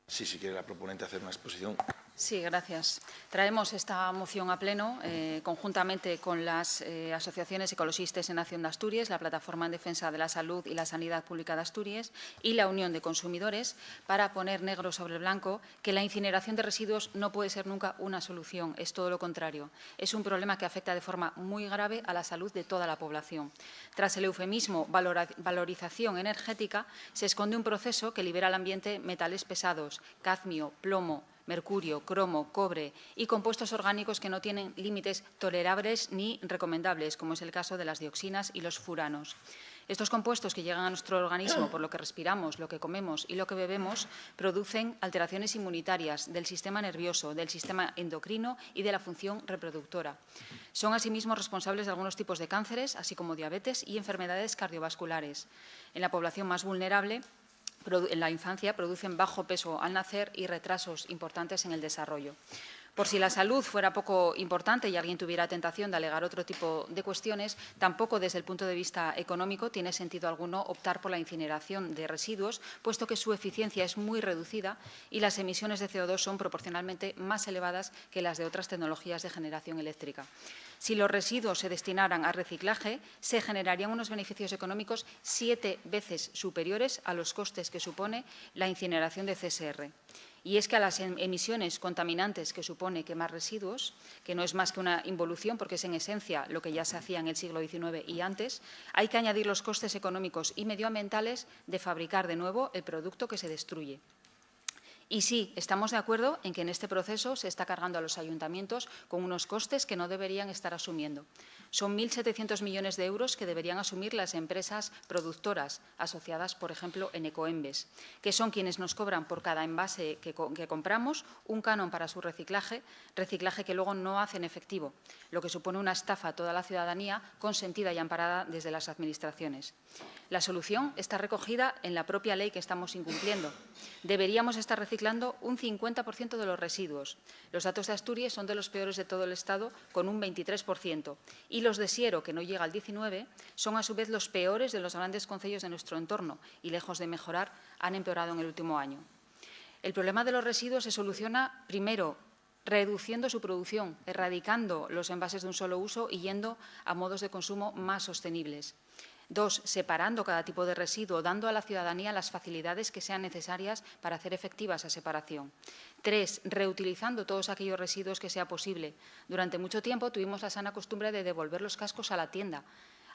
Sí, si quiere la proponente hacer una exposición. Sí, gracias. Traemos esta moción a pleno conjuntamente con las asociaciones ecologistas en Acción de Asturias, la Plataforma en Defensa de la Salud y la Sanidad Pública de Asturias y la Unión de Consumidores para poner negro sobre blanco que la incineración de residuos no puede ser nunca una solución, es todo lo contrario. Es un problema que afecta de forma muy grave a la salud de toda la población. Tras el eufemismo valorización energética, se esconde un proceso que libera al ambiente metales pesados, cadmio, plomo, mercurio, cromo, cobre y compuestos orgánicos que no tienen límites tolerables ni recomendables, como es el caso de las dioxinas y los furanos. Estos compuestos que llegan a nuestro organismo por lo que respiramos, lo que comemos y lo que bebemos producen alteraciones inmunitarias del sistema nervioso, del sistema endocrino y de la función reproductora. Son asimismo responsables de algunos tipos de cánceres, así como diabetes y enfermedades cardiovasculares. En la población más vulnerable, en la infancia, producen bajo peso al nacer y retrasos importantes en el desarrollo. Por si la salud fuera poco importante y alguien tuviera tentación de alegar otro tipo de cuestiones, tampoco desde el punto de vista económico tiene sentido alguno optar por la incineración de residuos, puesto que su eficiencia es muy reducida y las emisiones de CO2 son proporcionalmente más elevadas que las de otras tecnologías de generación eléctrica. Si los residuos se destinaran a reciclaje, se generarían unos beneficios económicos 7 veces superiores a los costes que supone la incineración de CSR. Y es que a las emisiones contaminantes que supone quemar residuos, que no es más que una involución porque es en esencia lo que ya se hacía en el siglo XIX y antes, hay que añadir los costes económicos y medioambientales de fabricar de nuevo el producto que se destruye. Y sí, estamos de acuerdo en que en este proceso se está cargando a los ayuntamientos con unos costes que no deberían estar asumiendo. Son 1.700 millones de euros que deberían asumir las empresas productoras asociadas, por ejemplo, en Ecoembes, que son quienes nos cobran por cada envase que compramos un canon para su reciclaje que luego no hacen efectivo, lo que supone una estafa a toda la ciudadanía consentida y amparada desde las administraciones. La solución está recogida en la propia ley que estamos incumpliendo. Deberíamos estar reciclando un 50% de los residuos. Los datos de Asturias son de los peores de todo el Estado, con un 23%. Y los de Siero, que no llega al 19%, son a su vez los peores de los grandes concellos de nuestro entorno y, lejos de mejorar, han empeorado en el último año. El problema de los residuos se soluciona, primero, reduciendo su producción, erradicando los envases de un solo uso y yendo a modos de consumo más sostenibles. 2, separando cada tipo de residuo, dando a la ciudadanía las facilidades que sean necesarias para hacer efectiva esa separación. 3, reutilizando todos aquellos residuos que sea posible. Durante mucho tiempo tuvimos la sana costumbre de devolver los cascos a la tienda.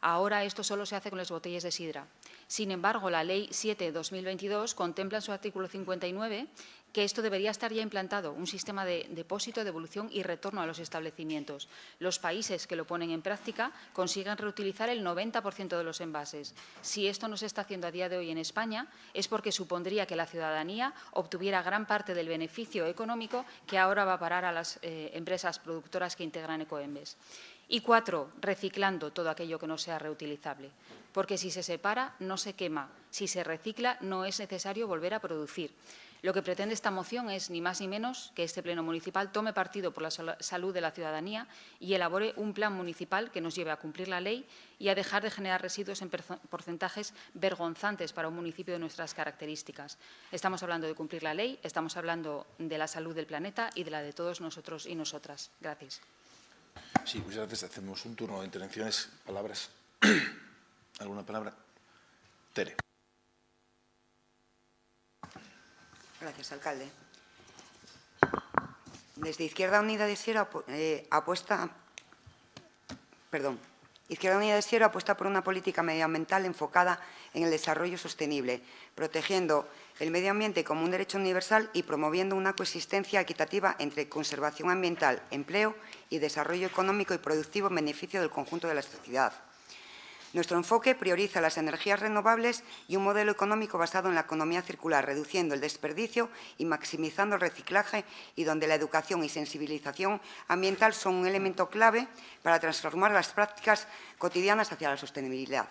Ahora esto solo se hace con las botellas de sidra. Sin embargo, la Ley 7/2022 contempla en su artículo 59 que esto debería estar ya implantado, un sistema de depósito, devolución y retorno a los establecimientos. Los países que lo ponen en práctica consiguen reutilizar el 90% de los envases. Si esto no se está haciendo a día de hoy en España, es porque supondría que la ciudadanía obtuviera gran parte del beneficio económico que ahora va a parar a las empresas productoras que integran Ecoembes. Y 4, reciclando todo aquello que no sea reutilizable, porque si se separa no se quema, si se recicla no es necesario volver a producir. Lo que pretende esta moción es ni más ni menos que este Pleno municipal tome partido por la salud de la ciudadanía y elabore un plan municipal que nos lleve a cumplir la ley y a dejar de generar residuos en porcentajes vergonzantes para un municipio de nuestras características. Estamos hablando de cumplir la ley, estamos hablando de la salud del planeta y de la de todos nosotros y nosotras. Gracias. Sí, muchas gracias. Hacemos un turno de intervenciones. Palabras. ¿Alguna palabra? Tere. Gracias, alcalde. Desde Izquierda Unida de Siero apuesta por una política medioambiental enfocada en el desarrollo sostenible, protegiendo el medio ambiente como un derecho universal y promoviendo una coexistencia equitativa entre conservación ambiental, empleo y desarrollo económico y productivo en beneficio del conjunto de la sociedad. Nuestro enfoque prioriza las energías renovables y un modelo económico basado en la economía circular, reduciendo el desperdicio y maximizando el reciclaje, y donde la educación y sensibilización ambiental son un elemento clave para transformar las prácticas cotidianas hacia la sostenibilidad.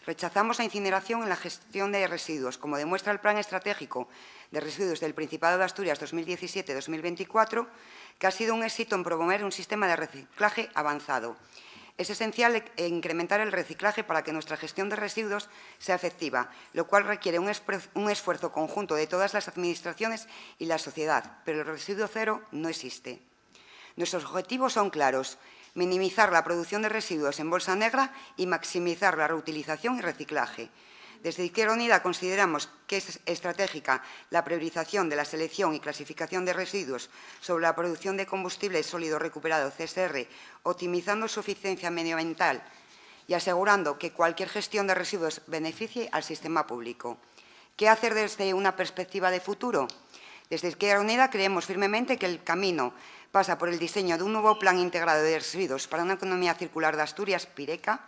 Rechazamos la incineración en la gestión de residuos, como demuestra el Plan Estratégico de Residuos del Principado de Asturias 2017-2024, que ha sido un éxito en promover un sistema de reciclaje avanzado. Es esencial incrementar el reciclaje para que nuestra gestión de residuos sea efectiva, lo cual requiere un esfuerzo conjunto de todas las administraciones y la sociedad, pero el residuo cero no existe. Nuestros objetivos son claros: minimizar la producción de residuos en bolsa negra y maximizar la reutilización y reciclaje. Desde Izquierda Unida consideramos que es estratégica la priorización de la selección y clasificación de residuos sobre la producción de combustible sólido recuperado CSR, optimizando su eficiencia medioambiental y asegurando que cualquier gestión de residuos beneficie al sistema público. ¿Qué hacer desde una perspectiva de futuro? Desde Izquierda Unida creemos firmemente que el camino pasa por el diseño de un nuevo Plan Integrado de Residuos para una Economía Circular de Asturias, PIRECA,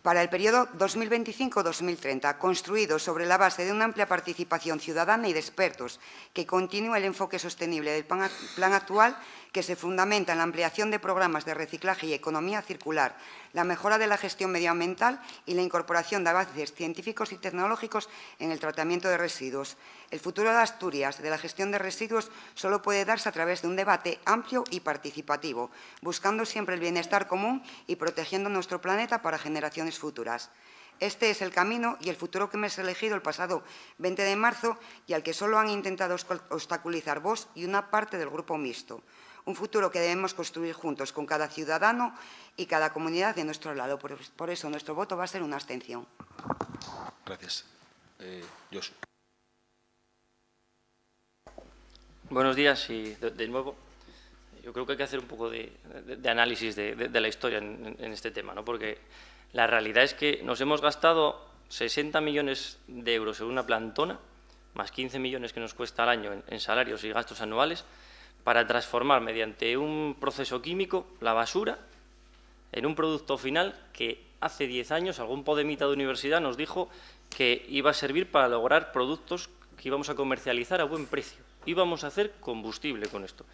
para el periodo 2025-2030, construido sobre la base de una amplia participación ciudadana y de expertos, que continúe el enfoque sostenible del plan actual, que se fundamenta en la ampliación de programas de reciclaje y economía circular, la mejora de la gestión medioambiental y la incorporación de avances científicos y tecnológicos en el tratamiento de residuos. El futuro de Asturias de la gestión de residuos solo puede darse a través de un debate amplio y participativo, buscando siempre el bienestar común y protegiendo nuestro planeta para generaciones futuras. Este es el camino y el futuro que hemos elegido el pasado 20 de marzo y al que solo han intentado obstaculizar Vox y una parte del Grupo Mixto. Un futuro que debemos construir juntos con cada ciudadano y cada comunidad de nuestro lado. Por eso nuestro voto va a ser una abstención. Gracias. Josu. Buenos días y de nuevo. Yo creo que hay que hacer un poco de análisis de la historia en este tema, ¿no? Porque la realidad es que nos hemos gastado 60 millones de euros en una plantona, más 15 millones que nos cuesta al año en salarios y gastos anuales, para transformar mediante un proceso químico la basura en un producto final que hace 10 años algún podemita de universidad nos dijo que iba a servir para lograr productos que íbamos a comercializar a buen precio. Íbamos a hacer combustible con esto.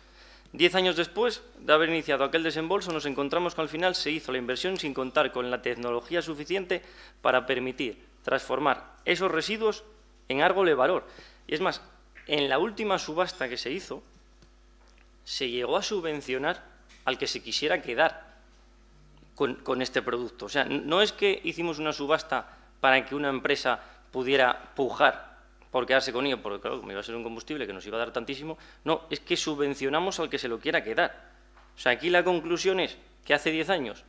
10 años después de haber iniciado aquel desembolso, nos encontramos que al final se hizo la inversión sin contar con la tecnología suficiente para permitir transformar esos residuos en algo de valor. Y es más, en la última subasta que se hizo, se llegó a subvencionar al que se quisiera quedar con este producto. O sea, no es que hicimos una subasta para que una empresa pudiera pujar por quedarse con ello, porque claro, como iba a ser un combustible que nos iba a dar tantísimo, no, es que subvencionamos al que se lo quiera quedar. O sea, aquí la conclusión es que hace 10 años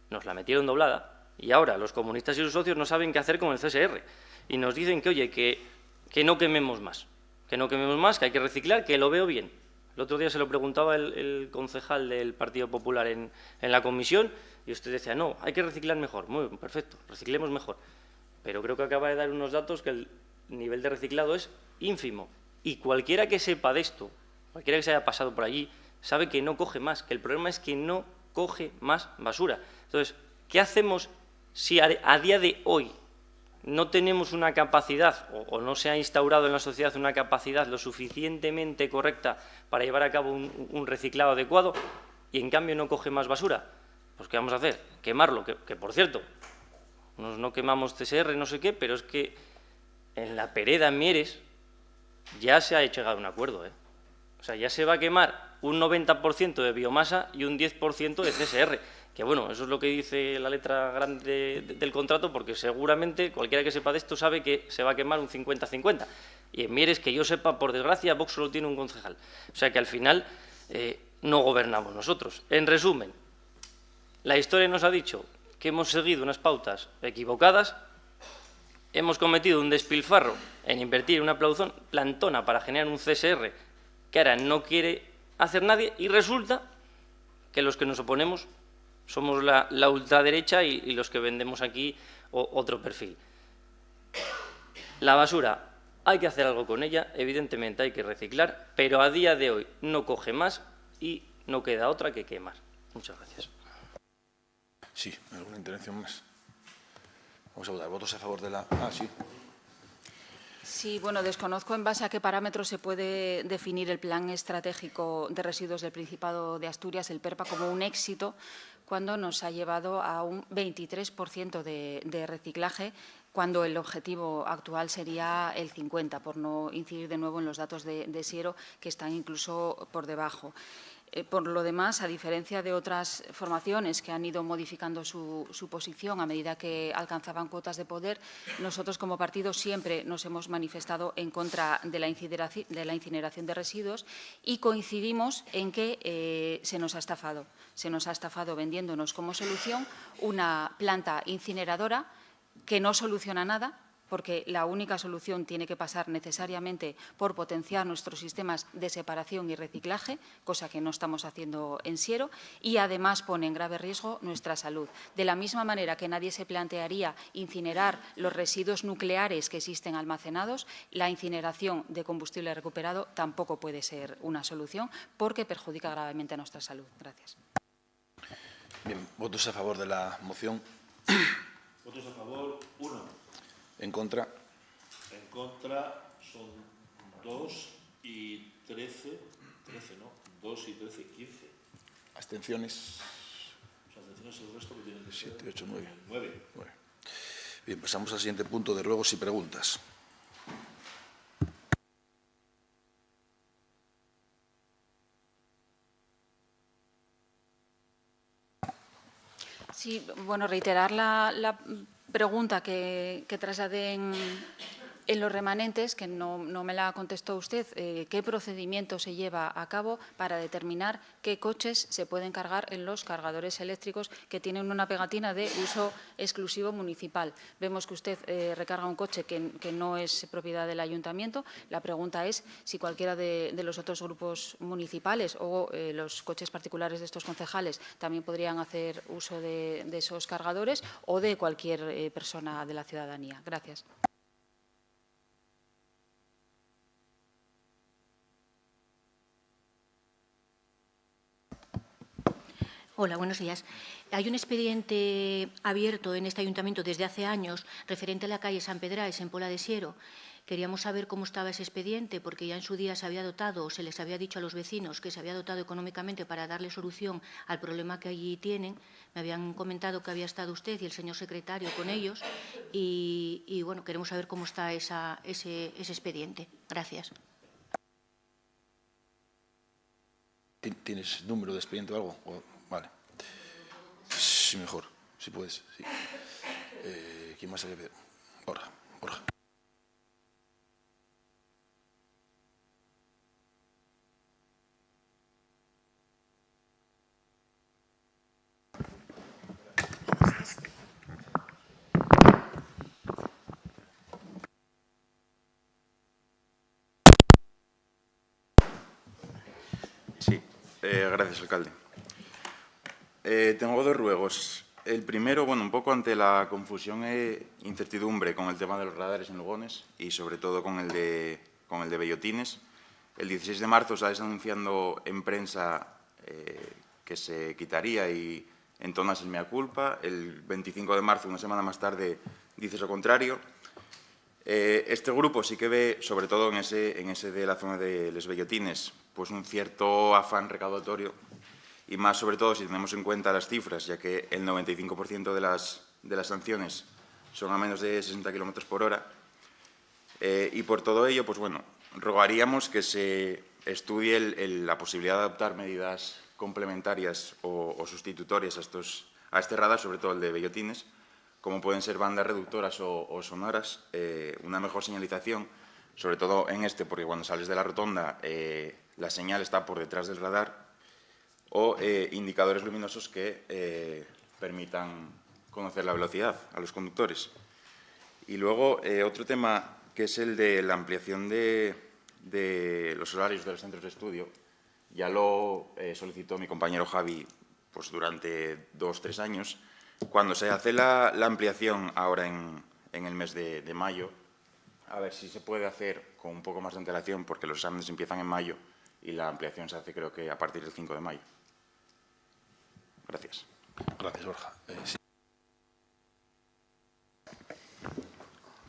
nos la metieron doblada y ahora los comunistas y sus socios no saben qué hacer con el CSR. Y nos dicen que, oye, que no quememos más, que hay que reciclar, que lo veo bien. El otro día se lo preguntaba el concejal del Partido Popular en la comisión y usted decía, no, hay que reciclar mejor. Muy bien, perfecto, reciclemos mejor. Pero creo que acaba de dar unos datos que el nivel de reciclado es ínfimo. Y cualquiera que sepa de esto, cualquiera que se haya pasado por allí, sabe que no coge más, que el problema es que no coge más basura. Entonces, ¿qué hacemos si a día de hoy no tenemos una capacidad o no se ha instaurado en la sociedad una capacidad lo suficientemente correcta para llevar a cabo un reciclado adecuado y en cambio no coge más basura? Pues ¿qué vamos a hacer? Quemarlo, que por cierto, no quemamos CSR, no sé qué, pero es que en la Pereda, en Mieres, ya se ha llegado a un acuerdo, ¿eh? O sea, ya se va a quemar un 90% de biomasa y un 10% de CSR. Que bueno, eso es lo que dice la letra grande del contrato, porque seguramente cualquiera que sepa de esto sabe que se va a quemar un 50-50. Y en Mieres, que yo sepa, por desgracia, Vox solo tiene un concejal. O sea que al final no gobernamos nosotros. En resumen, la historia nos ha dicho que hemos seguido unas pautas equivocadas, hemos cometido un despilfarro en invertir en una plantona para generar un CSR que ahora no quiere hacer nadie y resulta que los que nos oponemos somos la ultraderecha y los que vendemos aquí otro perfil. La basura, hay que hacer algo con ella, evidentemente hay que reciclar, pero a día de hoy no coge más y no queda otra que quemar. Muchas gracias. Sí, ¿alguna intervención más? Vamos a votar. ¿Votos a favor de la...? Sí. Sí, bueno, desconozco en base a qué parámetros se puede definir el Plan Estratégico de Residuos del Principado de Asturias, el PERPA, como un éxito, cuando nos ha llevado a un 23% de reciclaje, cuando el objetivo actual sería el 50%, por no incidir de nuevo en los datos de Siero, que están incluso por debajo. Por lo demás, a diferencia de otras formaciones que han ido modificando su posición a medida que alcanzaban cuotas de poder, nosotros como partido siempre nos hemos manifestado en contra de la incineración de residuos y coincidimos en que se nos ha estafado. Se nos ha estafado vendiéndonos como solución una planta incineradora que no soluciona nada, porque la única solución tiene que pasar necesariamente por potenciar nuestros sistemas de separación y reciclaje, cosa que no estamos haciendo en Siero, y además pone en grave riesgo nuestra salud. De la misma manera que nadie se plantearía incinerar los residuos nucleares que existen almacenados, la incineración de combustible recuperado tampoco puede ser una solución porque perjudica gravemente a nuestra salud. Gracias. Bien, votos a favor de la moción. Votos a favor, 1. En contra. En contra son 2 y 13, 2 y 13, 15. Abstenciones. Las abstenciones el resto que tienen que 7, ser 8, 9. 9. Bien, pasamos al siguiente punto de ruegos y preguntas. Sí, bueno, reiterar la pregunta que trasladé en los remanentes, que no me la contestó usted. ¿Qué procedimiento se lleva a cabo para determinar qué coches se pueden cargar en los cargadores eléctricos que tienen una pegatina de uso exclusivo municipal? Vemos que usted recarga un coche que no es propiedad del ayuntamiento. La pregunta es si cualquiera de los otros grupos municipales o los coches particulares de estos concejales también podrían hacer uso de esos cargadores o de cualquier persona de la ciudadanía. Gracias. Hola, buenos días. Hay un expediente abierto en este ayuntamiento desde hace años referente a la calle San Pedraes, en Pola de Siero. Queríamos saber cómo estaba ese expediente, porque ya en su día se había dotado, o se les había dicho a los vecinos que se había dotado económicamente para darle solución al problema que allí tienen. Me habían comentado que había estado usted y el señor secretario con ellos y bueno, queremos saber cómo está ese expediente. Gracias. ¿Tienes número de expediente o algo? Vale. Sí, mejor, si puedes. Sí. ¿Quién más hay que pedir? Borja. Sí, gracias, alcalde. Tengo dos ruegos. El primero, bueno, un poco ante la confusión e incertidumbre con el tema de los radares en Lugones y sobre todo con el de Bellotines. El 16 de marzo estáis anunciando en prensa que se quitaría y entonas el mea culpa. El 25 de marzo, una semana más tarde, dices lo contrario. Este grupo sí que ve, sobre todo en ese de la zona de Les Bellotines, pues un cierto afán recaudatorio y más sobre todo si tenemos en cuenta las cifras, ya que el 95% de las sanciones son a menos de 60 km por hora. Y por todo ello, pues bueno, rogaríamos que se estudie la posibilidad de adoptar medidas complementarias o sustitutorias a este radar, sobre todo el de Bellotines, como pueden ser bandas reductoras o sonoras, una mejor señalización, sobre todo en porque cuando sales de la rotonda la señal está por detrás del radar, o indicadores luminosos que permitan conocer la velocidad a los conductores. Y luego otro tema que es el de la ampliación de los horarios de los centros de estudio. Ya lo solicitó mi compañero Javi pues, durante 2 o 3 años. Cuando se hace la ampliación ahora en el mes de mayo, a ver si se puede hacer con un poco más de antelación, porque los exámenes empiezan en mayo y la ampliación se hace creo que a partir del 5 de mayo. Gracias. Gracias, Borja. Sí.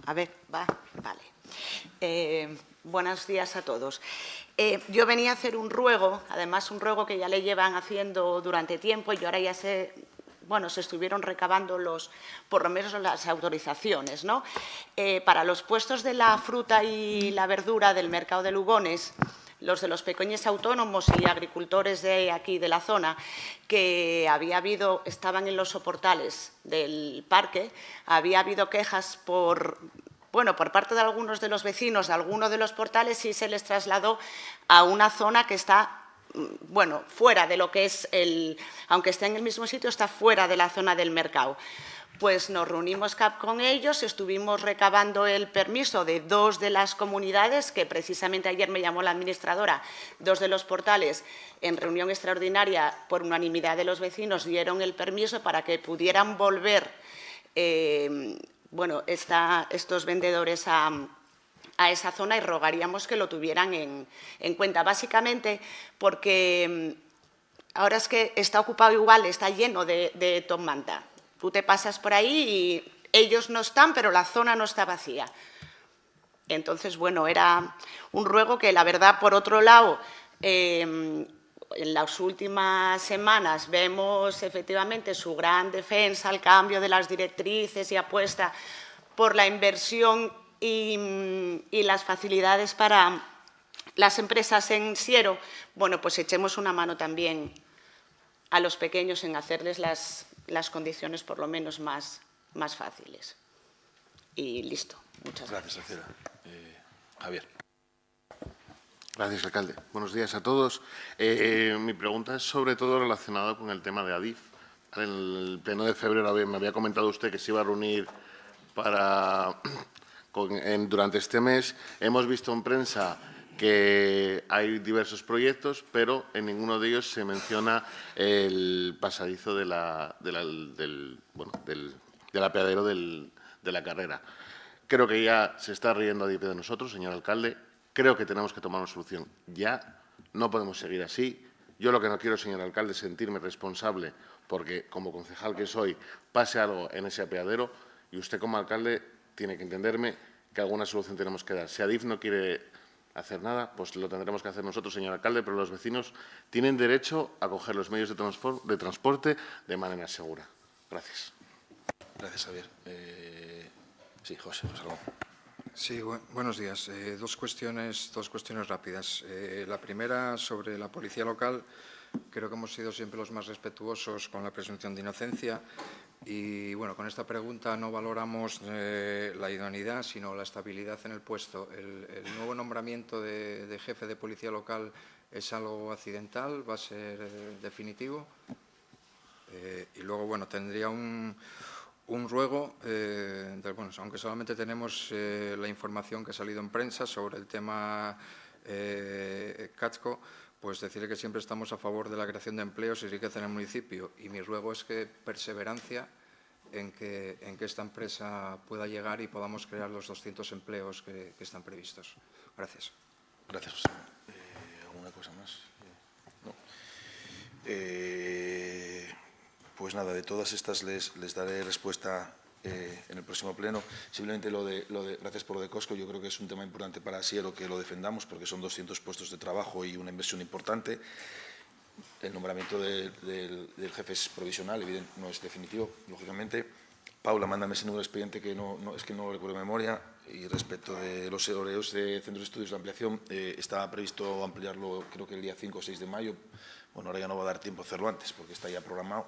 A ver, vale. Buenos días a todos. Yo venía a hacer un ruego, además un ruego que ya le llevan haciendo durante tiempo y ahora ya se estuvieron recabando por lo menos las autorizaciones, ¿no? Para los puestos de la fruta y la verdura del mercado de Lugones, los de los pequeños autónomos y agricultores de aquí, de la zona, que estaban en los soportales del parque, había habido quejas por parte de algunos de los vecinos de algunos de los portales y se les trasladó a una zona que está fuera de lo que es aunque esté en el mismo sitio, está fuera de la zona del mercado. Pues nos reunimos con ellos, estuvimos recabando el permiso de 2 de las comunidades, que precisamente ayer me llamó la administradora, 2 de los portales, en reunión extraordinaria, por unanimidad de los vecinos, dieron el permiso para que pudieran volver estos vendedores a esa zona y rogaríamos que lo tuvieran en cuenta. Básicamente porque ahora es que está ocupado igual, está lleno de Top Manta. Tú te pasas por ahí y ellos no están, pero la zona no está vacía. Entonces, era un ruego que, la verdad, por otro lado, en las últimas semanas vemos efectivamente su gran defensa al cambio de las directrices y apuesta por la inversión y las facilidades para las empresas en Siero. Pues echemos una mano también a los pequeños en hacerles las condiciones por lo menos más fáciles. Y listo. Muchas gracias. Gracias, Acera. Javier. Gracias, alcalde. Buenos días a todos. Mi pregunta es sobre todo relacionada con el tema de Adif. En el pleno de febrero me había comentado usted que se iba a reunir durante este mes. Hemos visto en prensa que hay diversos proyectos, pero en ninguno de ellos se menciona el pasadizo del apeadero de la carrera. Creo que ya se está riendo Adif de nosotros, señor alcalde. Creo que tenemos que tomar una solución ya. No podemos seguir así. Yo lo que no quiero, señor alcalde, es sentirme responsable porque, como concejal que soy, pase algo en ese apeadero y usted, como alcalde, tiene que entenderme que alguna solución tenemos que dar. Si Adif no quiere hacer nada, pues lo tendremos que hacer nosotros, señor alcalde, pero los vecinos tienen derecho a coger los medios de transporte de manera segura. Gracias. Gracias, Javier. Sí, José Ramón. Sí, buenos días. Dos cuestiones rápidas. La primera, sobre la policía local. Creo que hemos sido siempre los más respetuosos con la presunción de inocencia y, con esta pregunta no valoramos la idoneidad, sino la estabilidad en el puesto. ¿El nuevo nombramiento de jefe de policía local es algo accidental? ¿Va a ser definitivo? Y luego, tendría un ruego, aunque solamente tenemos la información que ha salido en prensa sobre el tema Catco, pues decirle que siempre estamos a favor de la creación de empleos y riqueza en el municipio. Y mi ruego es que perseverancia en que esta empresa pueda llegar y podamos crear los 200 empleos que están previstos. Gracias. Gracias. ¿Alguna cosa más? No. Pues nada, de todas estas les daré respuesta en el próximo pleno. Simplemente gracias por lo de Cosco, yo creo que es un tema importante para Siero que lo defendamos porque son 200 puestos de trabajo y una inversión importante. El nombramiento del jefe es provisional, no es definitivo, lógicamente. Paula, mándame ese número de expediente que es que no lo recuerdo de memoria. Y respecto de los horarios de centros de estudios de ampliación, estaba previsto ampliarlo creo que el día 5 o 6 de mayo. Ahora ya no va a dar tiempo a hacerlo antes porque está ya programado.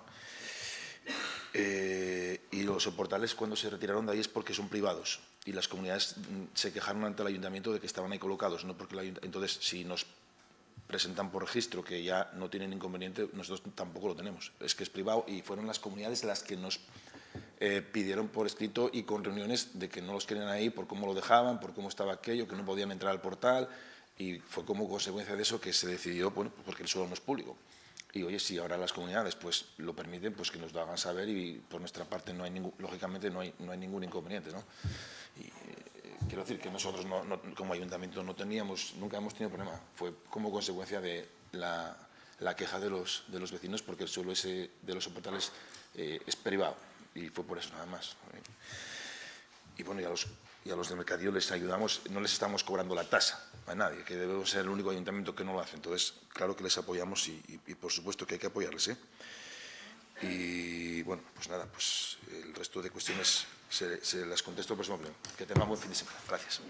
Y los soportales, cuando se retiraron de ahí es porque son privados y las comunidades se quejaron ante el ayuntamiento de que estaban ahí colocados, no porque entonces si nos presentan por registro que ya no tienen inconveniente, nosotros tampoco lo tenemos, es que es privado y fueron las comunidades las que nos pidieron por escrito y con reuniones de que no los querían ahí por cómo lo dejaban, por cómo estaba aquello, que no podían entrar al portal y fue como consecuencia de eso que se decidió, porque el suelo no es público. Y oye, si ahora las comunidades pues lo permiten, pues que nos lo hagan saber y por nuestra parte no hay lógicamente no hay ningún inconveniente, ¿no? Y quiero decir que nosotros como ayuntamiento nunca hemos tenido problema. Fue como consecuencia de la queja de los vecinos porque el suelo ese de los soportales es privado y fue por eso nada más. Y bueno, y a los del mercadillo les ayudamos, no les estamos cobrando la tasa a nadie, que debemos ser el único ayuntamiento que no lo hace. Entonces, claro que les apoyamos y por supuesto que hay que apoyarles, ¿eh? Y bueno, pues nada, pues el resto de cuestiones se las contesto el próximo pleno. Que tengan buen fin de semana. Gracias.